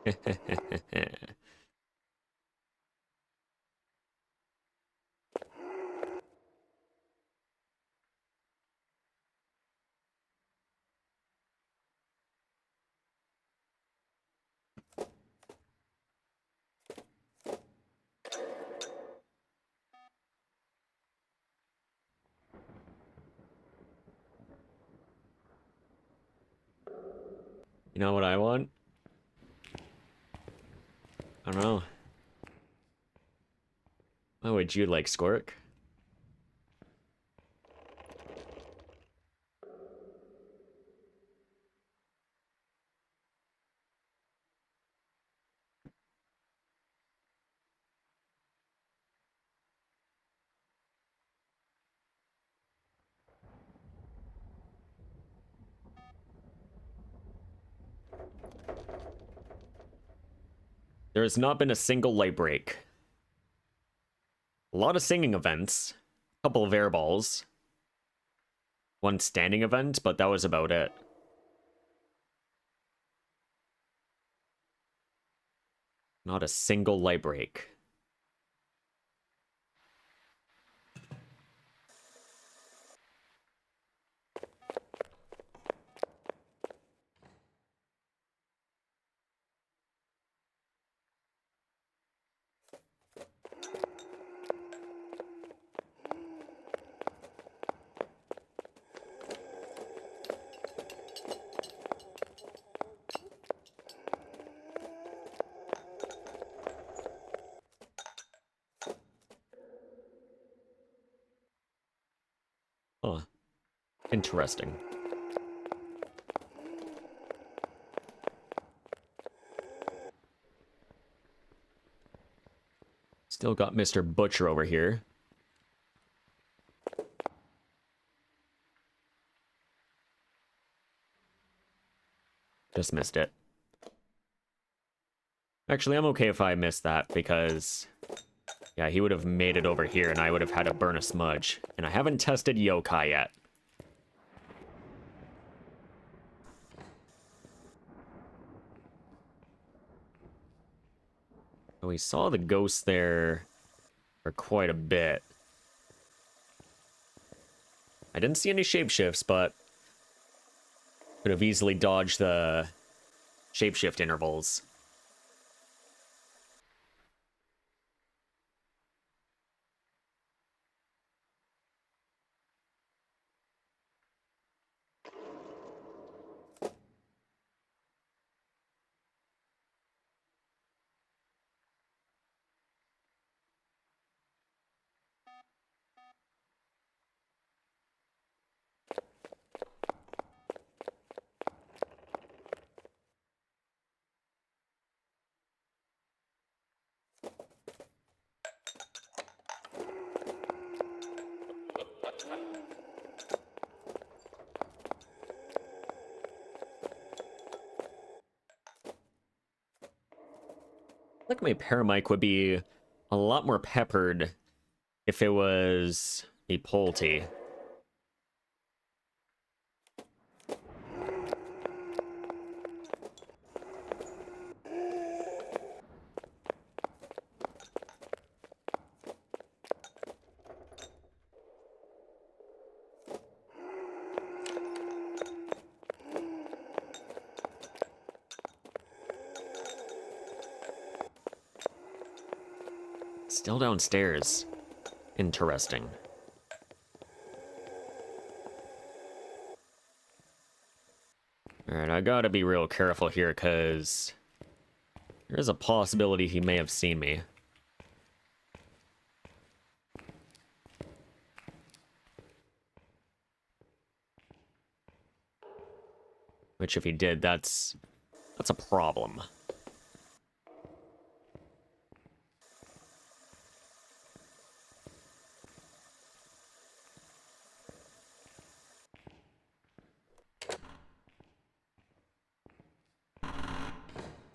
You know what I want? I don't know. What would you like, Squirk? There has not been a single light break. A lot of singing events. A couple of air balls. One standing event, but that was about it. Not a single light break. Huh. Interesting. Still got Mr. Butcher over here. Just missed it. Actually, I'm okay if I missed that, because... yeah, he would have made it over here, and I would have had to burn a smudge. And I haven't tested yokai yet. We saw the ghost there for quite a bit. I didn't see any shapeshifts, but could have easily dodged the shapeshift intervals. Like my paramic would be a lot more peppered if it was a Polty. Still downstairs. Interesting. Alright, I gotta be real careful here, because there is a possibility he may have seen me. Which, if he did, that's a problem.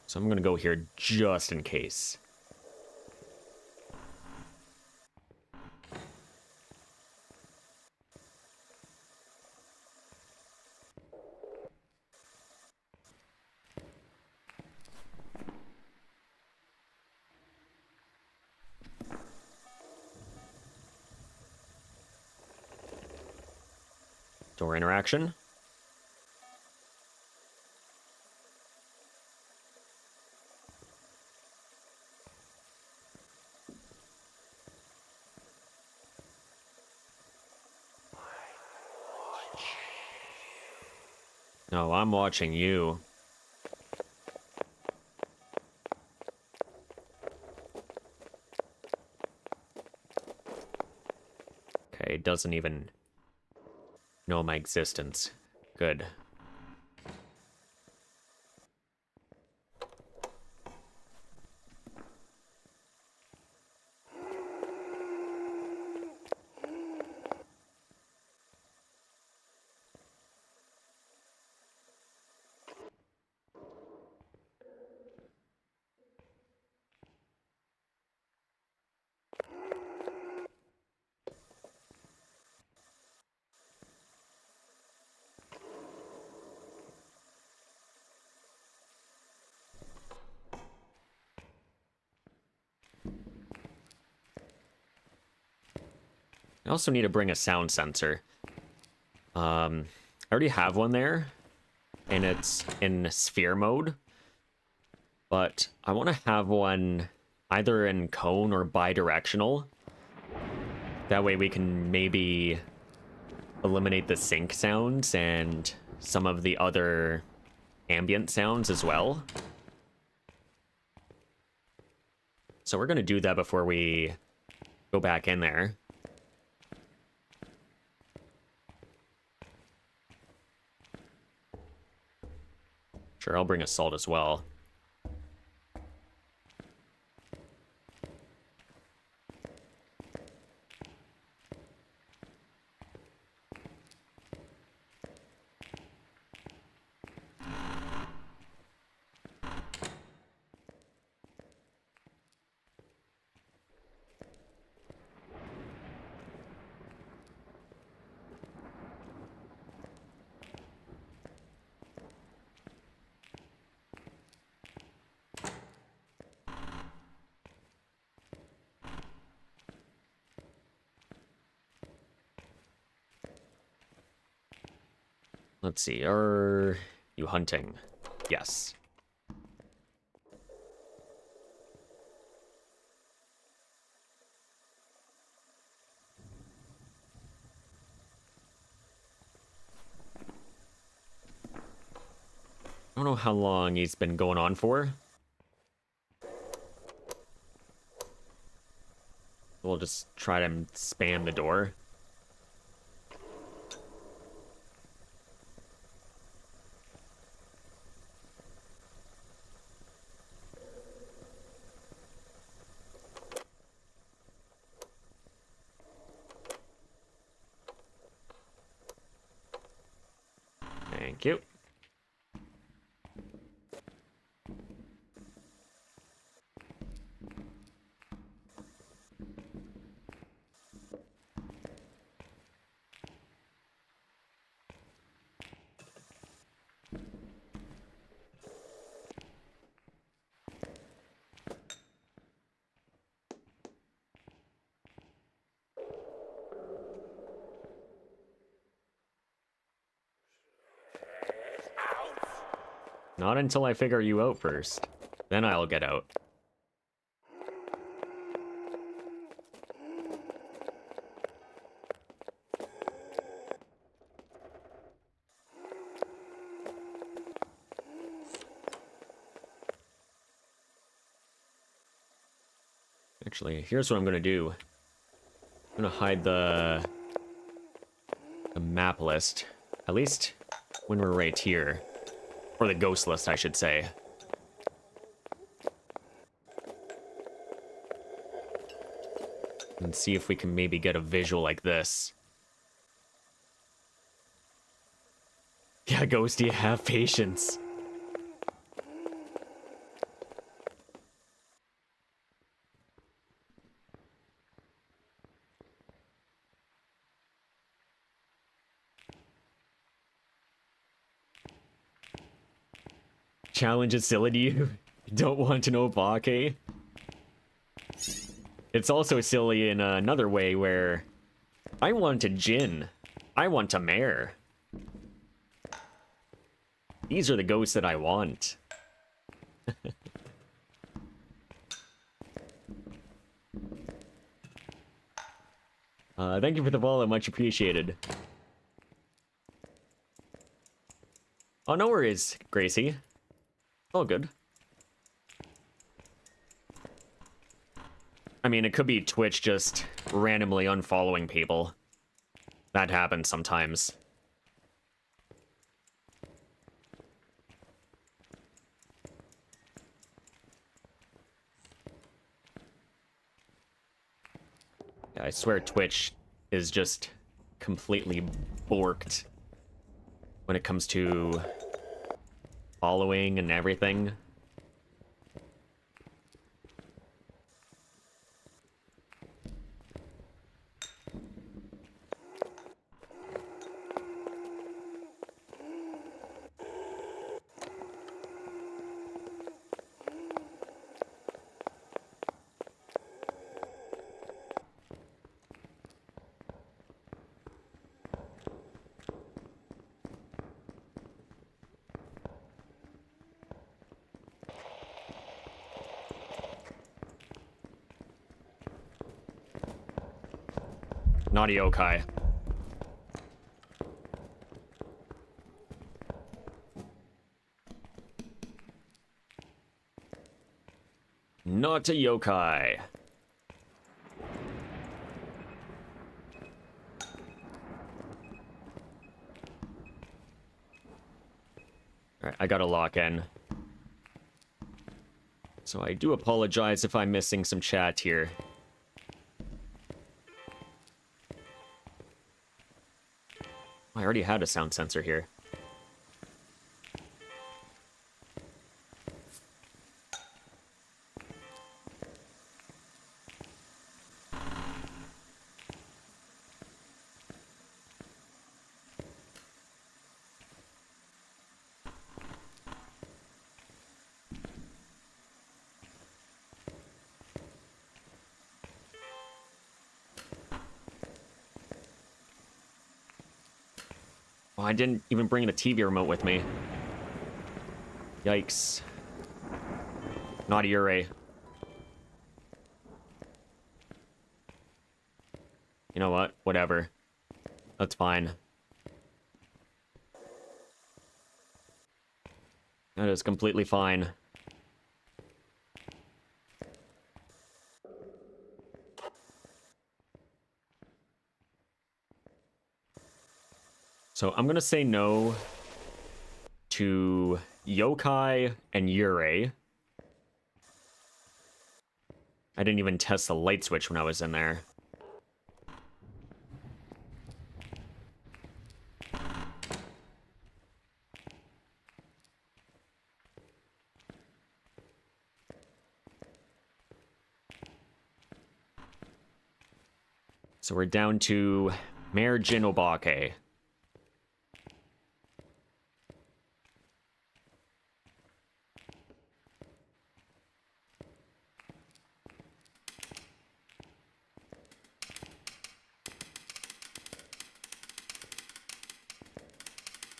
So I'm gonna go here just in case. Door interaction. No, I'm watching you. Okay, it doesn't even know my existence. Good. I also need to bring a sound sensor. I already have one there, and it's in sphere mode. But I want to have one either in cone or bidirectional. That way we can maybe eliminate the sync sounds and some of the other ambient sounds as well. So we're going to do that before we go back in there. Sure, I'll bring a salt as well. Let's see, are you hunting? Yes. I don't know how long he's been going on for. We'll just try to spam the door. Thank you. Not until I figure you out first. Then I'll get out. Actually, here's what I'm gonna do. I'm gonna hide the map list. At least when we're right here. Or the ghost list, I should say. And see if we can maybe get a visual like this. Yeah, Ghosty, have patience. Challenge is silly to you. Don't want to know Bake. It's also silly in another way where I want a Jinn. I want a mare. These are the ghosts that I want. Thank you for the follow, much appreciated. Oh, no worries, Gracie. All good. I mean, it could be Twitch just randomly unfollowing people. That happens sometimes. Yeah, I swear Twitch is just completely borked when it comes to following and everything. Naughty yokai. Not a yokai. Alright, I gotta lock in. So I do apologize if I'm missing some chat here. I already had a sound sensor here. Oh, I didn't even bring the TV remote with me. Yikes. Naughty Ure. You know what? Whatever. That's fine. That is completely fine. So I'm gonna say no to yokai and Yurei. I didn't even test the light switch when I was in there. So we're down to Mayor Jin Obake.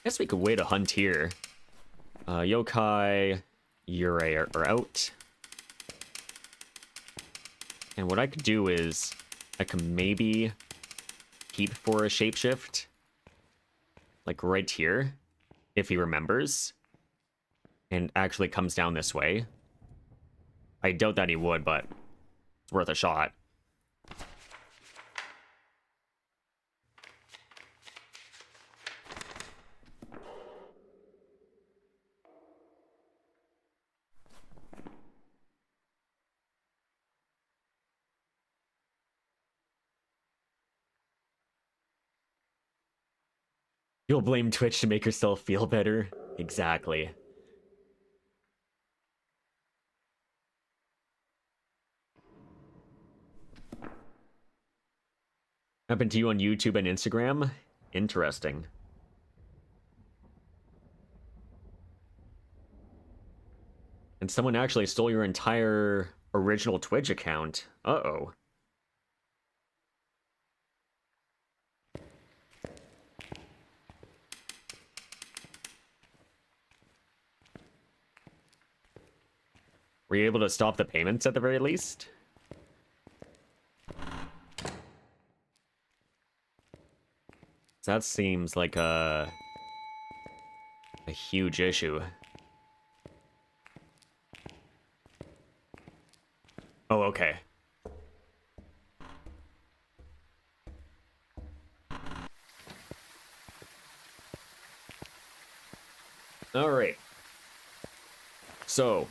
Guess we could wait a hunt here. Yokai, Yurei are out. And what I could do is I could maybe keep for a shapeshift. Like right here, if he remembers. And actually comes down this way. I doubt that he would, but it's worth a shot. You'll blame Twitch to make yourself feel better? Exactly. Happened to you on YouTube and Instagram? Interesting. And someone actually stole your entire original Twitch account. Uh-oh. Were you able to stop the payments at the very least? That seems like a huge issue. Oh, okay. All right. So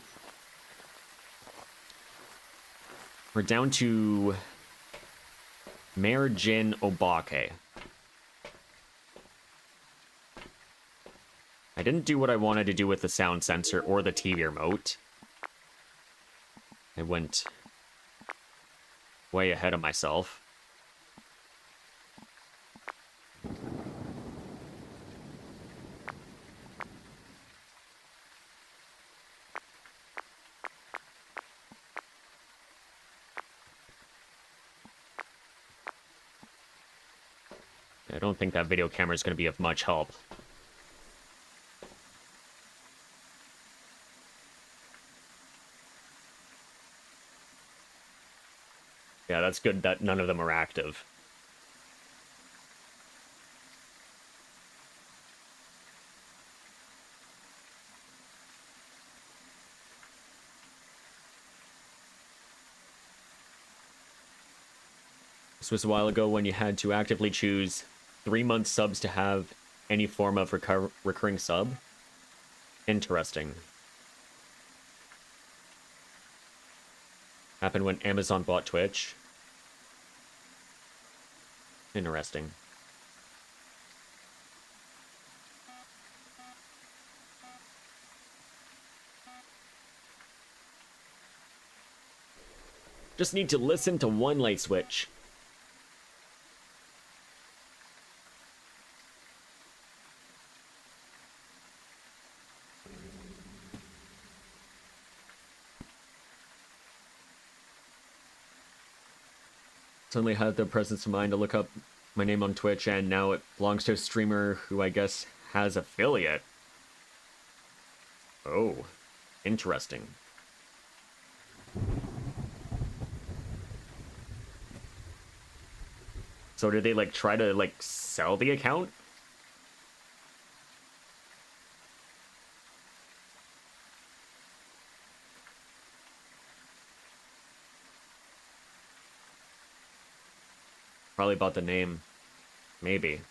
we're down to Mayor Jin Obake. I didn't do what I wanted to do with the sound sensor or the TV remote. I went way ahead of myself. I don't think that video camera is going to be of much help. Yeah, that's good that none of them are active. This was a while ago when you had to actively choose 3-month subs to have any form of recurring sub. Interesting. Happened when Amazon bought Twitch. Interesting. Just need to listen to one light switch. Suddenly had the presence of mind to look up my name on Twitch, and now it belongs to a streamer who I guess has affiliate. Oh, interesting. So did they like try to like sell the account? Probably bought the name. Maybe.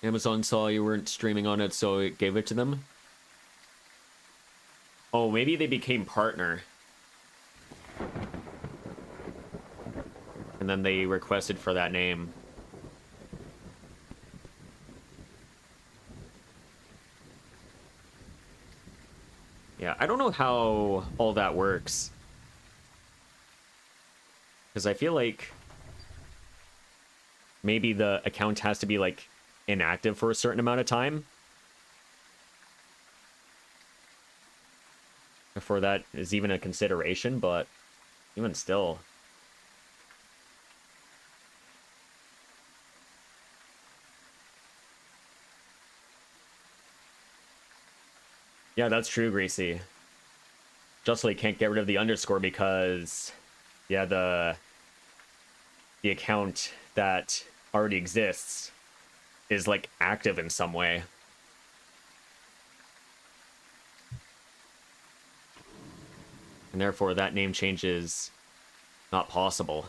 Amazon saw you weren't streaming on it, so it gave it to them? Oh, maybe they became partner. And then they requested for that name. Yeah, I don't know how all that works. Because I feel like maybe the account has to be, like, inactive for a certain amount of time before that is even a consideration, but even still. Yeah, that's true, Greasy. Justly can't get rid of the underscore because, yeah, the account that already exists is, like, active in some way. And therefore, that name change is not possible.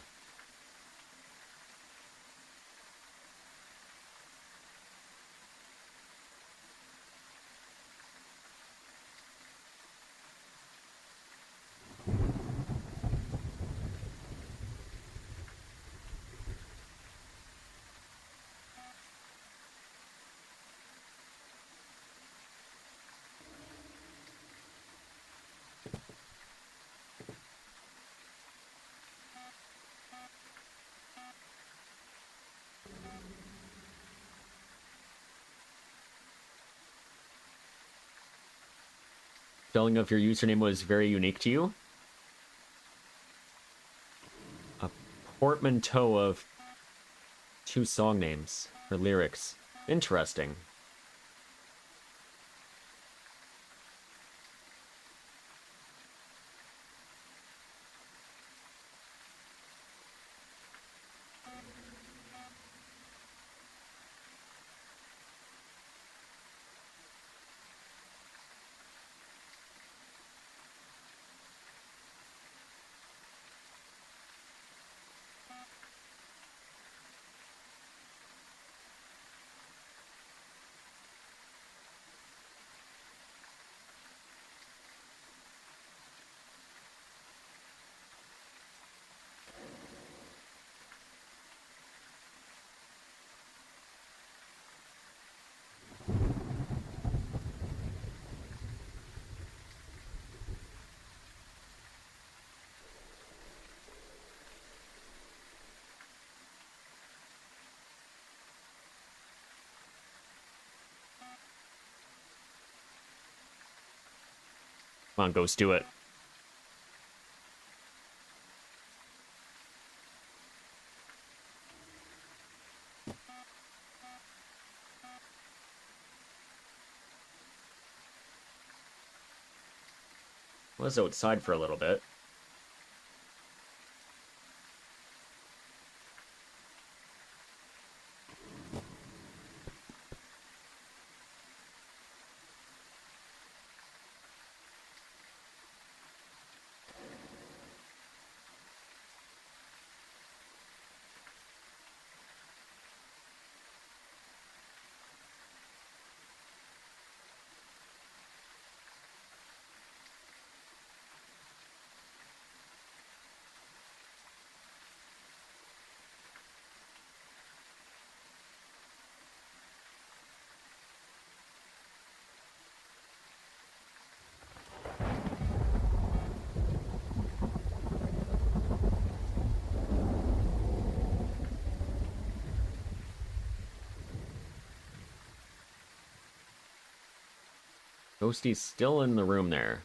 spelling of your username was very unique to you. A portmanteau of two song names or lyrics. Interesting. Come on, Ghost, do it. Was outside for a little bit. Ghosty's still in the room there.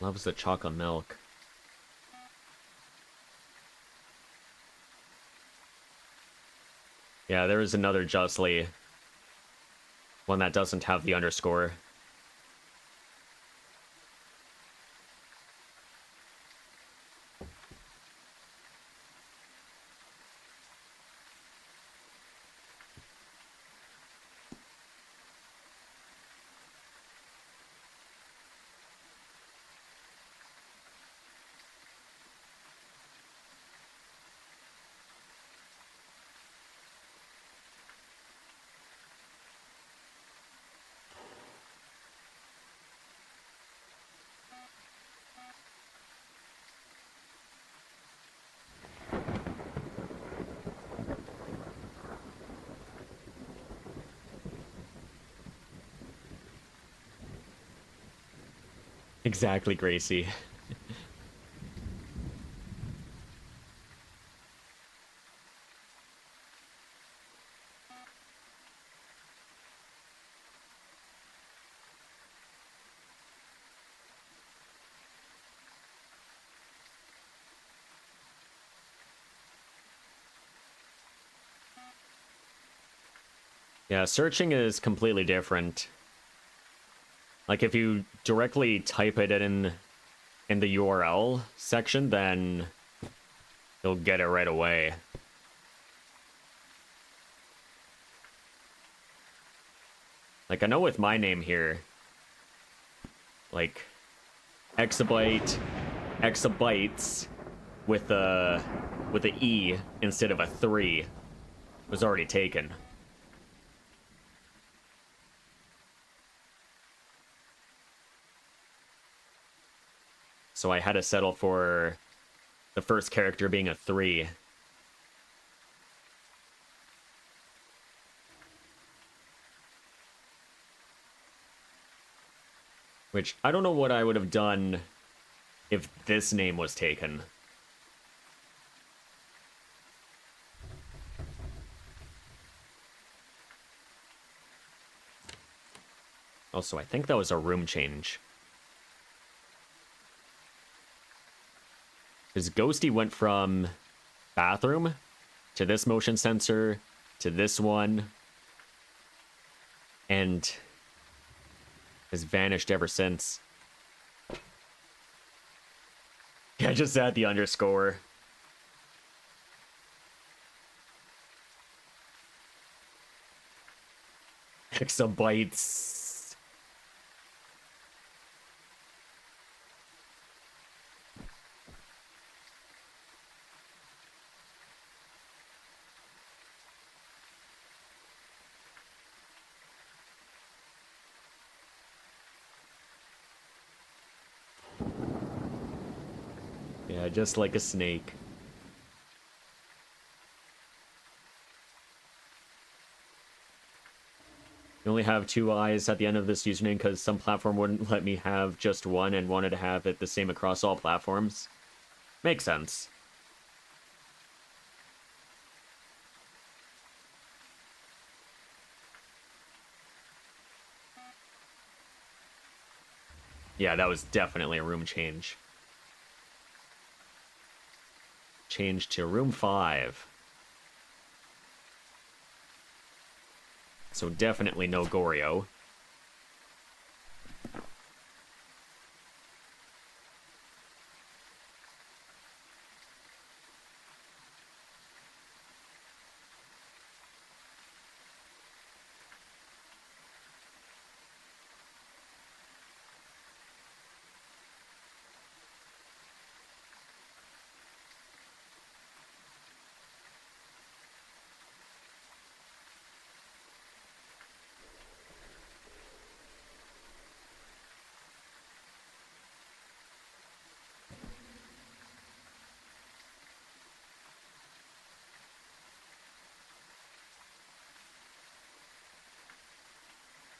Loves the chocolate milk. Yeah, there is another Justly. One that doesn't have the underscore. Exactly, Gracie. Yeah, searching is completely different. Like if you directly type it in the URL section, then you'll get it right away. Like I know with my name here, like exabytes with a E instead of a 3 was already taken. So I had to settle for the first character being a 3. Which, I don't know what I would have done if this name was taken. Also, I think that was a room change. Because Ghosty went from bathroom to this motion sensor to this one and has vanished ever since. Yeah, I just add the underscore. Exabytes. Yeah, just like a snake. You only have 2 eyes at the end of this username because some platform wouldn't let me have just one and wanted to have it the same across all platforms. Makes sense. Yeah, that was definitely a room change. Change to room 5. So definitely no Goryo.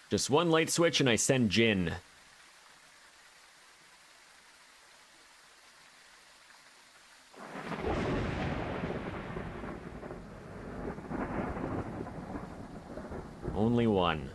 Just one light switch and I send Jin. Only one.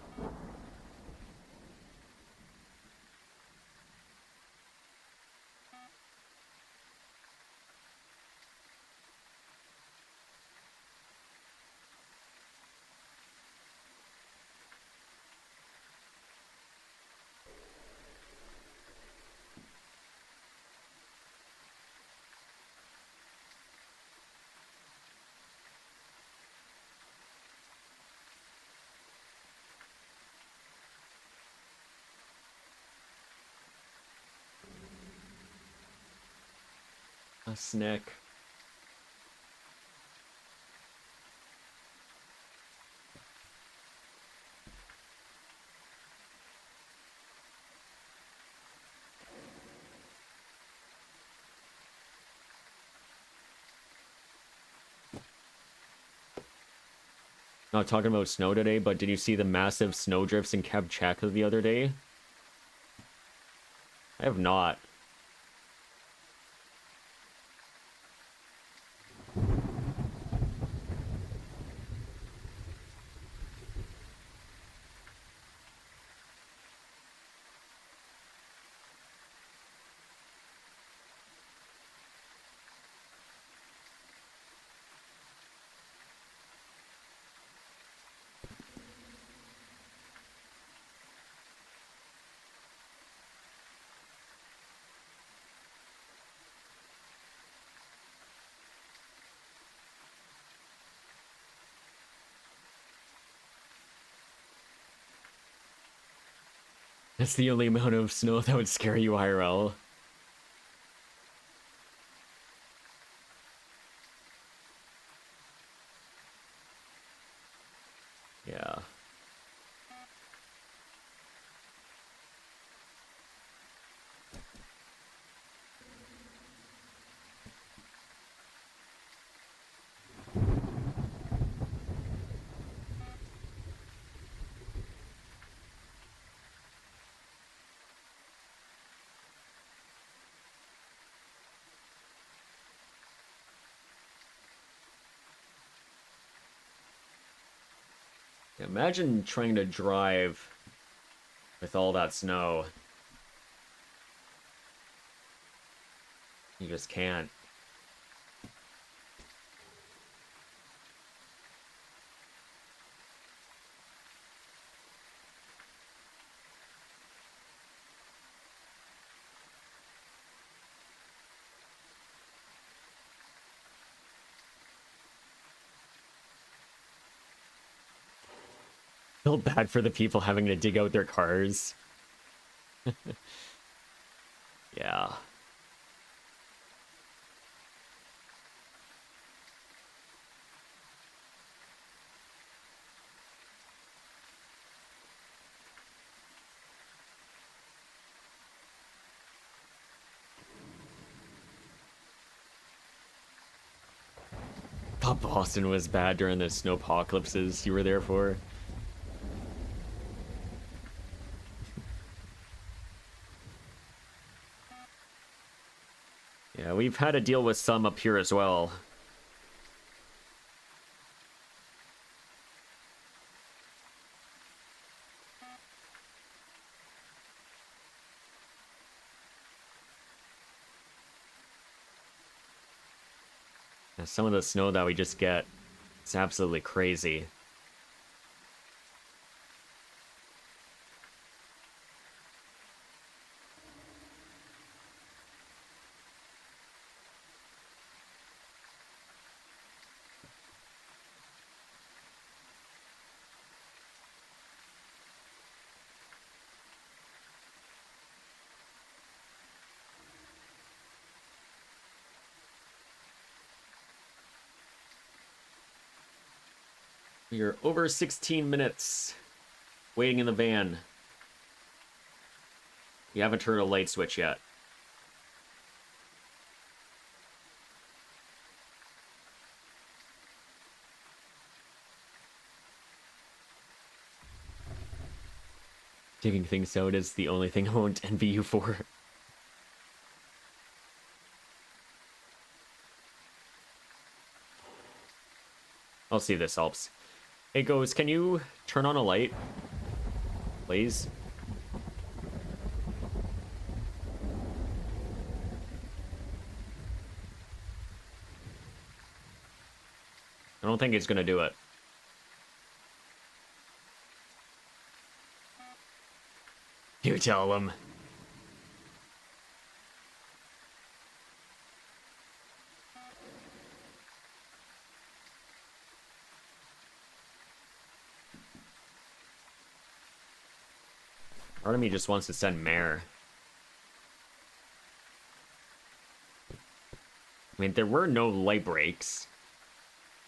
A snack. Not talking about snow today, but did you see the massive snow drifts in Kamchatka the other day? I have not. That's the only amount of snow that would scare you IRL. Yeah. Imagine trying to drive with all that snow. You just can't. Feel bad for the people having to dig out their cars. Yeah. Thought Boston was bad during the snowpocalypses you were there for. Yeah, we've had to deal with some up here as well. Yeah, some of the snow that we just get, it's absolutely crazy. We are over 16 minutes waiting in the van. We haven't turned a light switch yet. Digging things out is the only thing I won't envy you for. I'll see if this helps. Hey, Ghost, can you turn on a light? Please? I don't think it's gonna do it. You tell him. Part of me just wants to send Mare. I mean, there were no light breaks.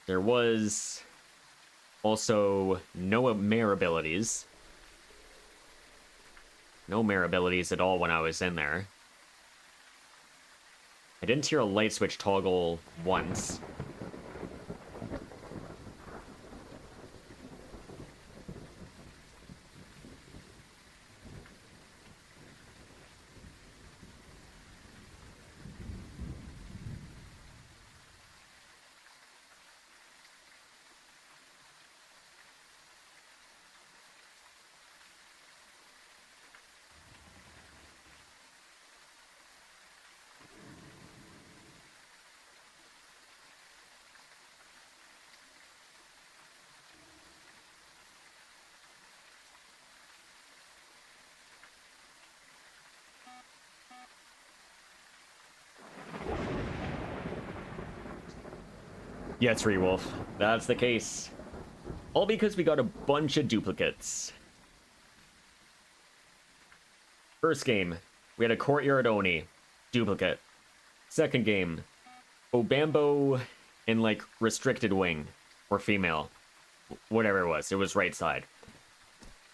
There was also no Mare abilities. No Mare abilities at all when I was in there. I didn't hear a light switch toggle once. Yes, Rewolf. That's the case. All because we got a bunch of duplicates. First game, we had a Courtyard Oni. Duplicate. Second game, Obambo in, like, restricted wing. Or female. Whatever it was right side.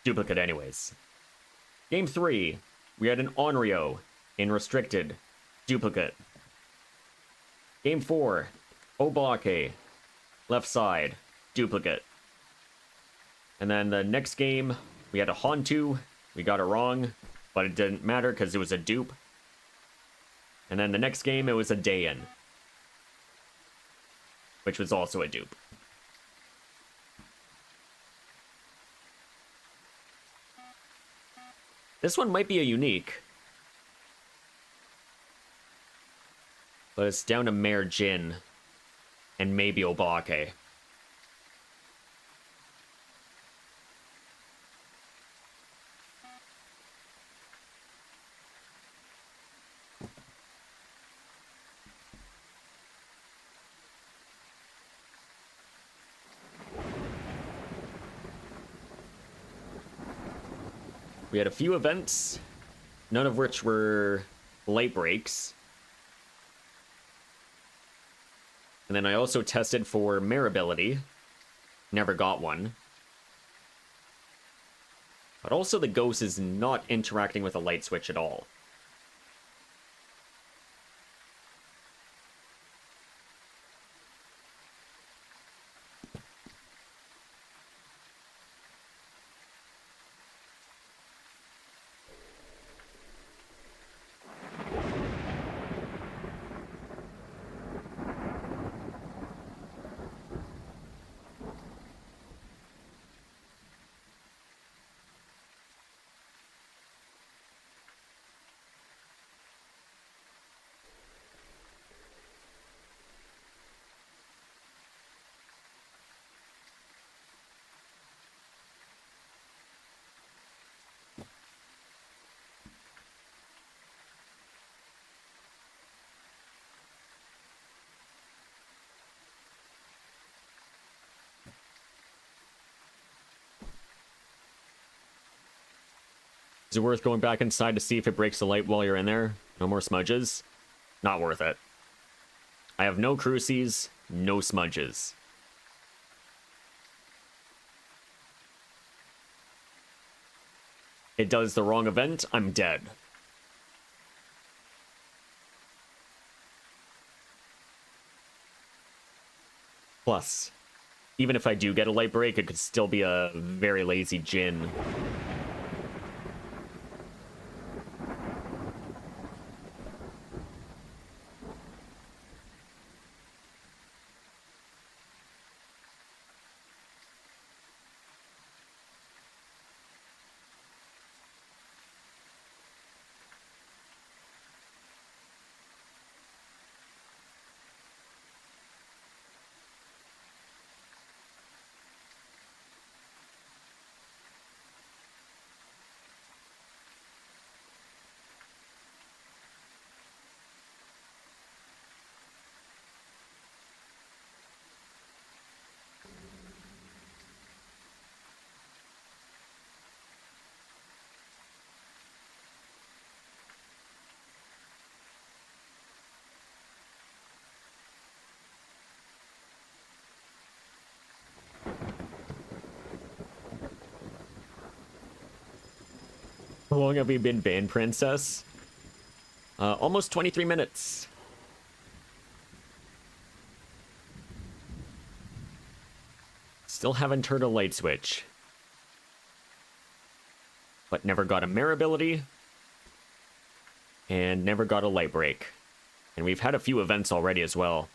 Duplicate anyways. Game 3, we had an Onryo in restricted. Duplicate. Game 4, Obake, left side, duplicate. And then the next game, we had a Hantu. We got it wrong, but it didn't matter because it was a dupe. And then the next game, it was a Dayan, which was also a dupe. This one might be a unique. But it's down to Mayor Jin. And maybe Obake. We had a few events, none of which were light breaks. And then I also tested for Mare ability. Never got one. But also the ghost is not interacting with a light switch at all. Is it worth going back inside to see if it breaks the light while you're in there? No more smudges? Not worth it. I have no crucies, no smudges. It does the wrong event, I'm dead. Plus, even if I do get a light break, it could still be a very lazy Jin. How long have we been banned, Princess? Almost 23 minutes. Still haven't turned a light switch. But never got a Mare ability. And never got a light break. And we've had a few events already as well.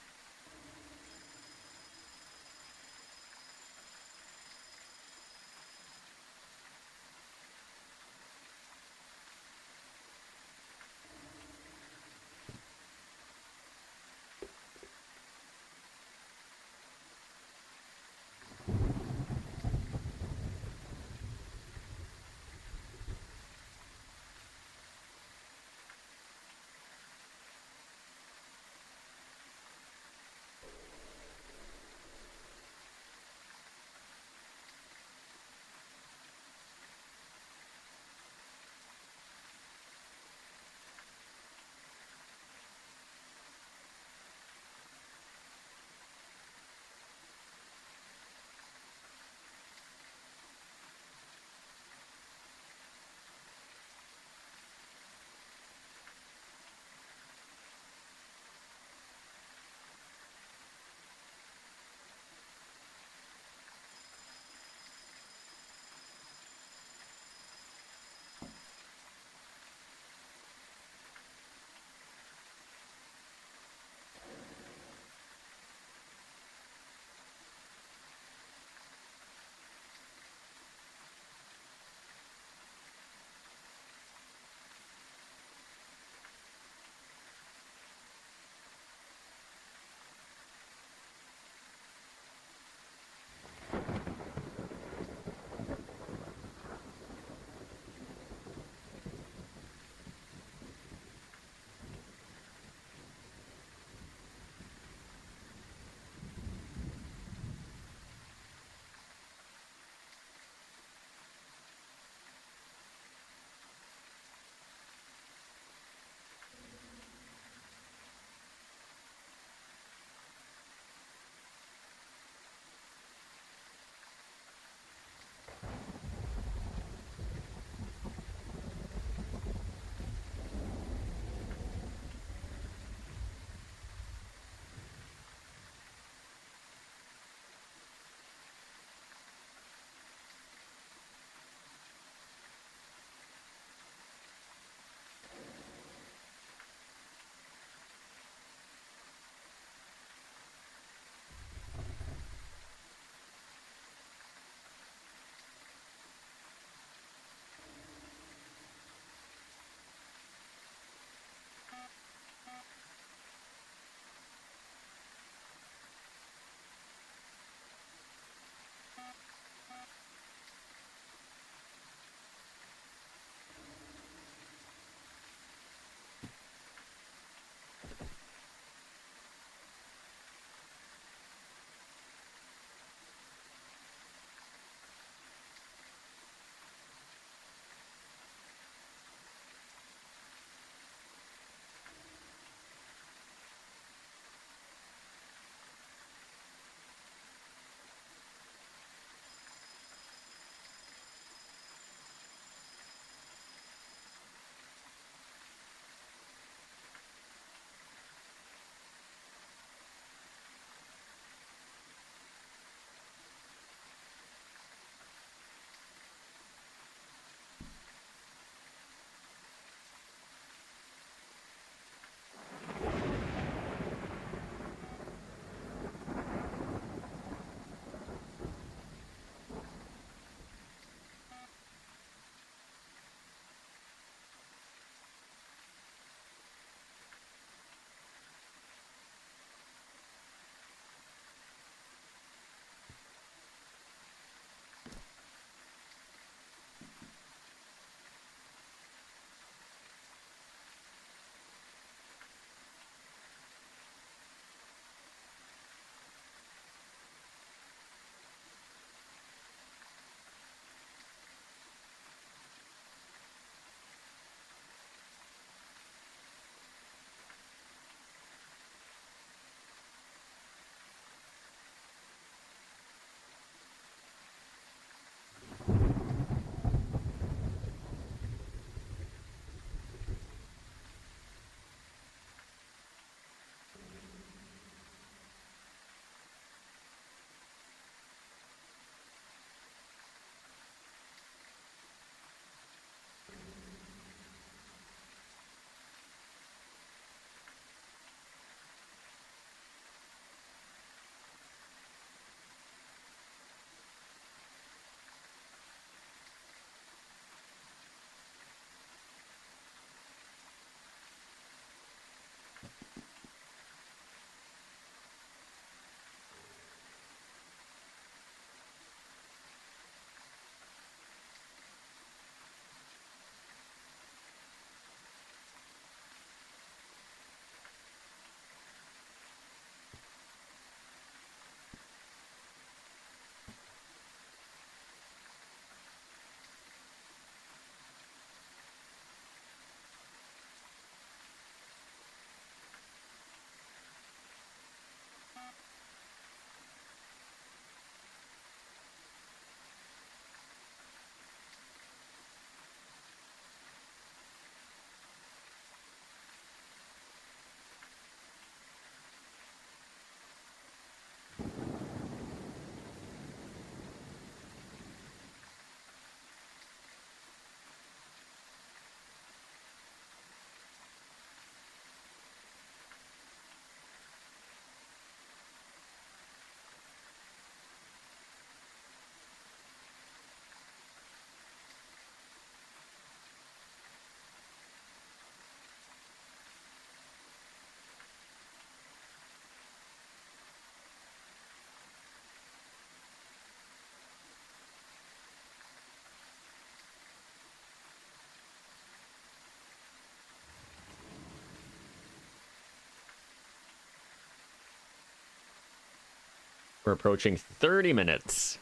We're approaching 30 minutes.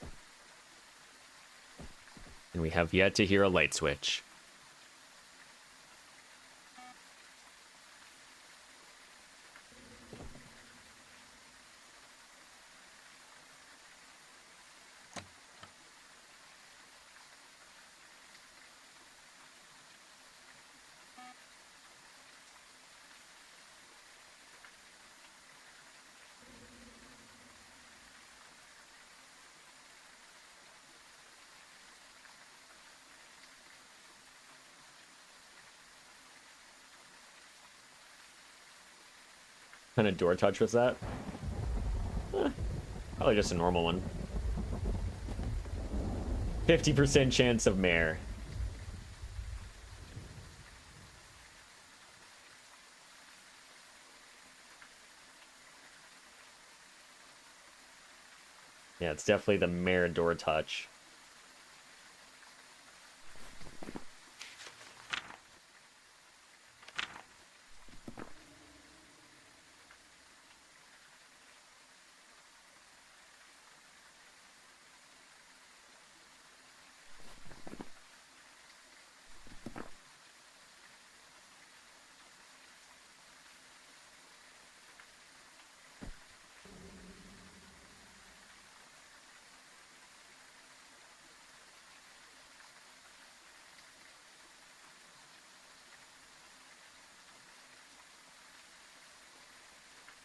And we have yet to hear a light switch. What kind of door touch was that? Probably just a normal one. 50% chance of mare. Yeah, it's definitely the mare door touch.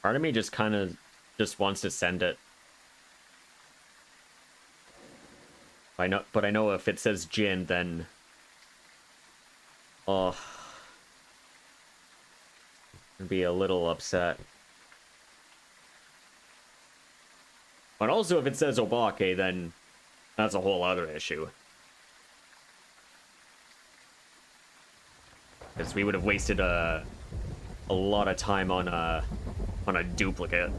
Part of me just kind of just wants to send it. But I know if it says Jin, then oh, I'd be a little upset. But also, if it says Obake, then that's a whole other issue. Because we would have wasted a lot of time on a duplicate.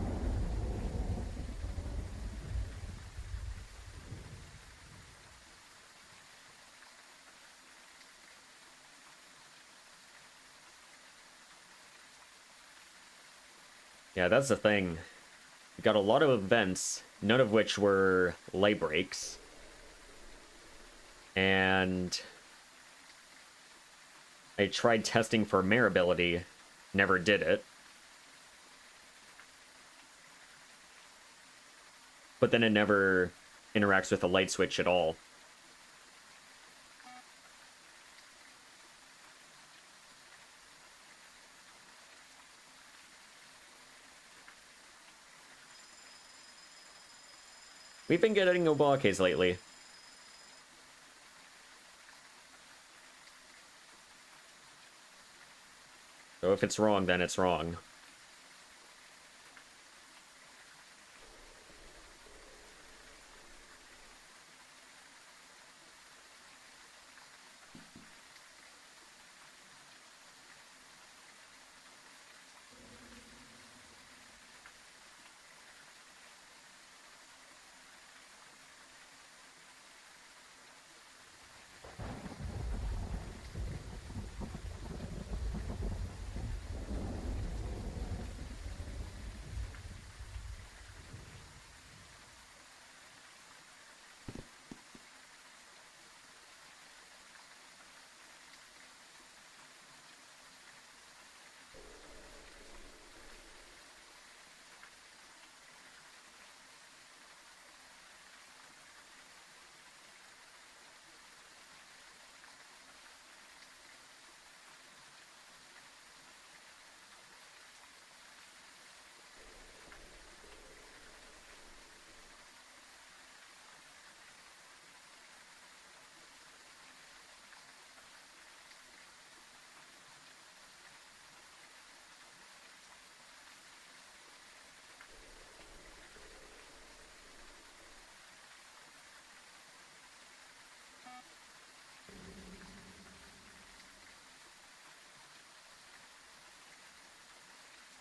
Yeah, that's the thing. We got a lot of events, none of which were light breaks. And I tried testing for mare ability, never did it. But then it never interacts with the light switch at all. We've been getting Obakes lately. So if it's wrong, then it's wrong.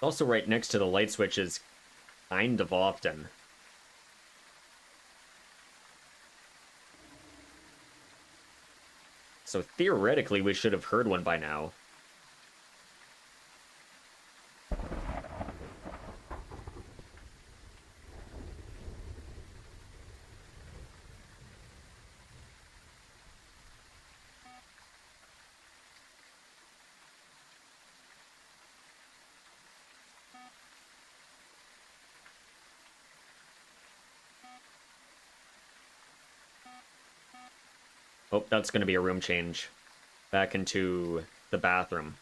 Also right next to the light switches, kind of often. So theoretically, we should have heard one by now. Oh, that's going to be a room change. Back into the bathroom.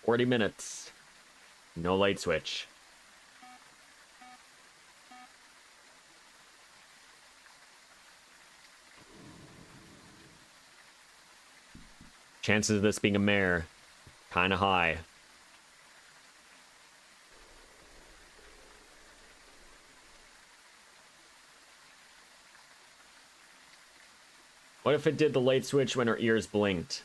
$40. No light switch. Chances of this being a mare, kind of high. What if it did the light switch when her ears blinked?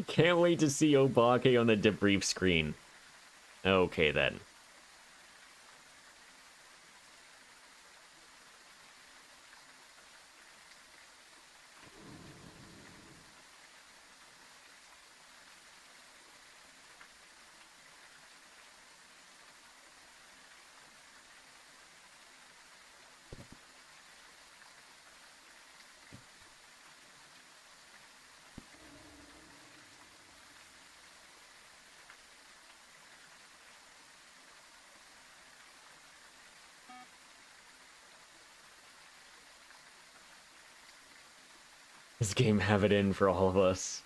Can't wait to see Obake on the debrief screen. Okay, then. This game have it in for all of us.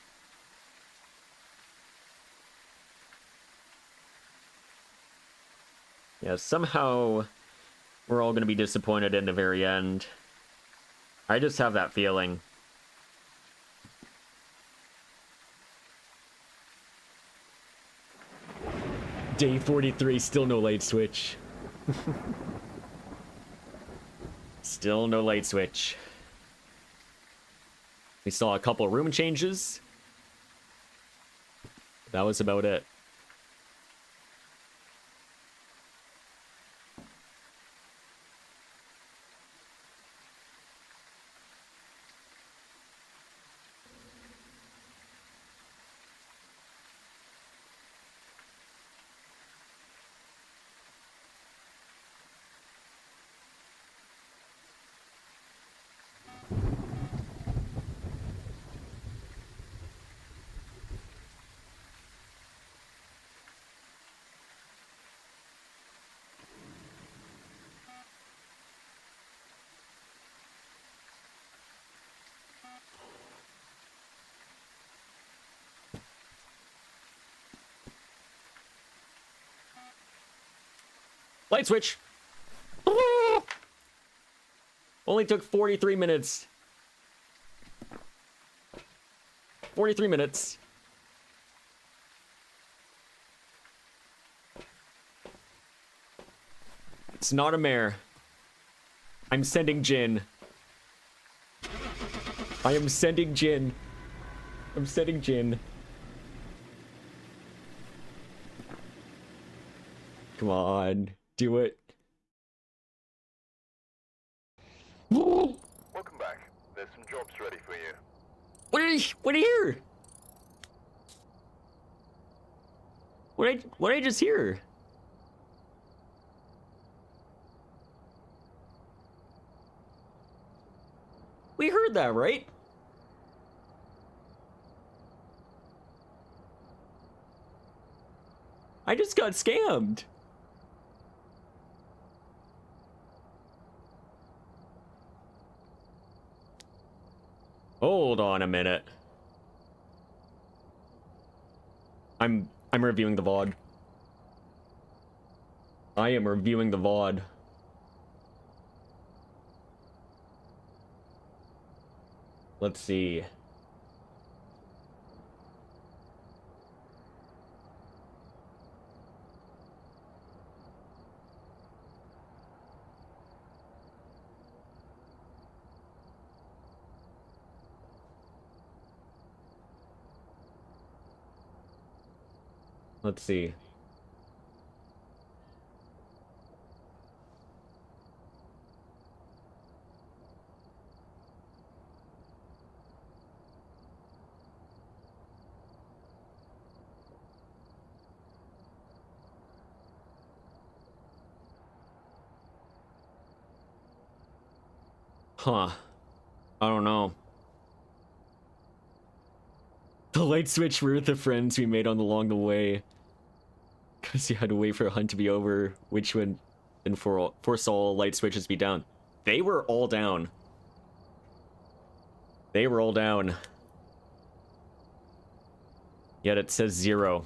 Yeah, somehow we're all gonna be disappointed in the very end. I just have that feeling. Day 43, still no light switch. Still no light switch. We saw a couple room changes. That was about it. Light switch! Only took 43 minutes. 43 minutes. It's not a mare. I'm sending Jin. I am sending Jin. I'm sending Jin. Come on. Do it. Welcome back. There's some jobs ready for you. What did I hear? What did I just hear? We heard that, right? I just got scammed. Hold on a minute. I'm reviewing the VOD. I am reviewing the VOD. Let's see. Let's see. Huh. I don't know. The light switch were the friends we made on along the way. Because you had to wait for a hunt to be over, which would then force all light switches to be down. They were all down. They were all down. Yet it says 0.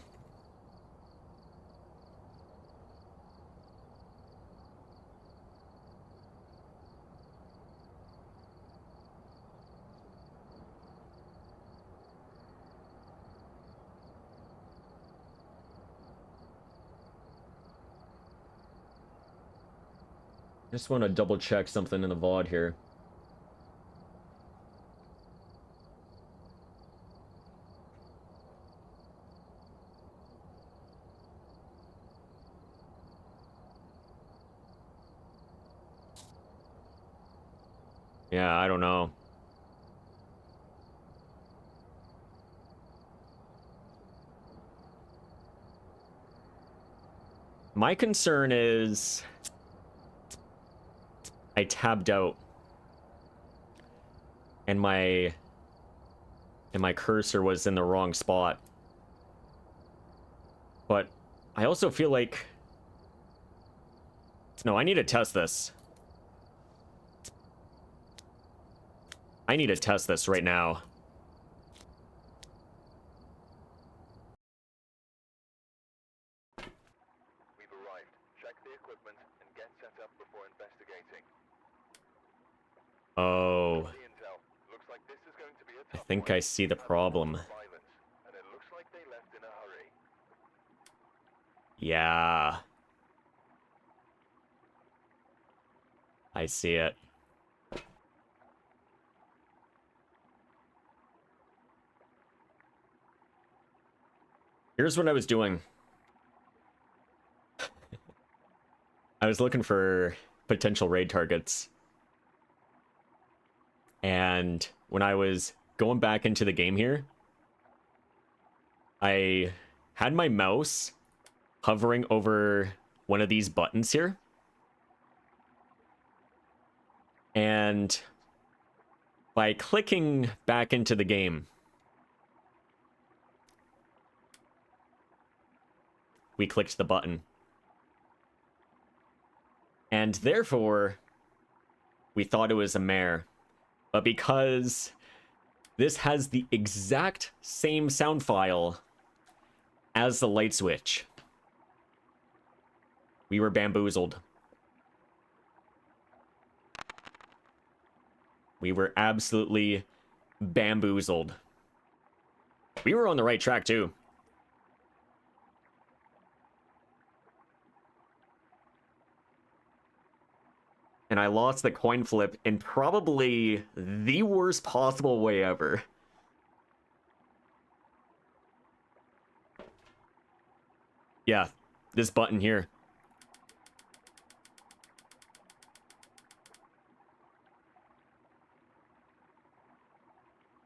Just want to double check something in the VOD here. Yeah, I don't know. My concern is I tabbed out and my cursor was in the wrong spot. But I also feel like no, I need to test this. I need to test this right now. We've arrived. Check the equipment and get set up before investigating. Oh, The intel. Looks like this is going to be a I tough think one. I see the problem. Violence, and it looks like they left in a hurry. Yeah. I see it. Here's what I was doing. I was looking for potential raid targets. And when I was going back into the game here, I had my mouse hovering over one of these buttons here. And by clicking back into the game, we clicked the button. And therefore, we thought it was a mare. But because this has the exact same sound file as the light switch, we were bamboozled. We were absolutely bamboozled. We were on the right track, too. And I lost the coin flip in probably the worst possible way ever. Yeah, this button here.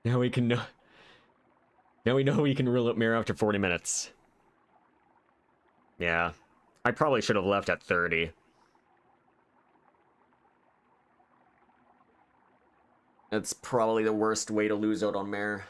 Now we can know. Now we know we can rule up mirror after 40 minutes. Yeah, I probably should have left at 30. That's probably the worst way to lose out on mare.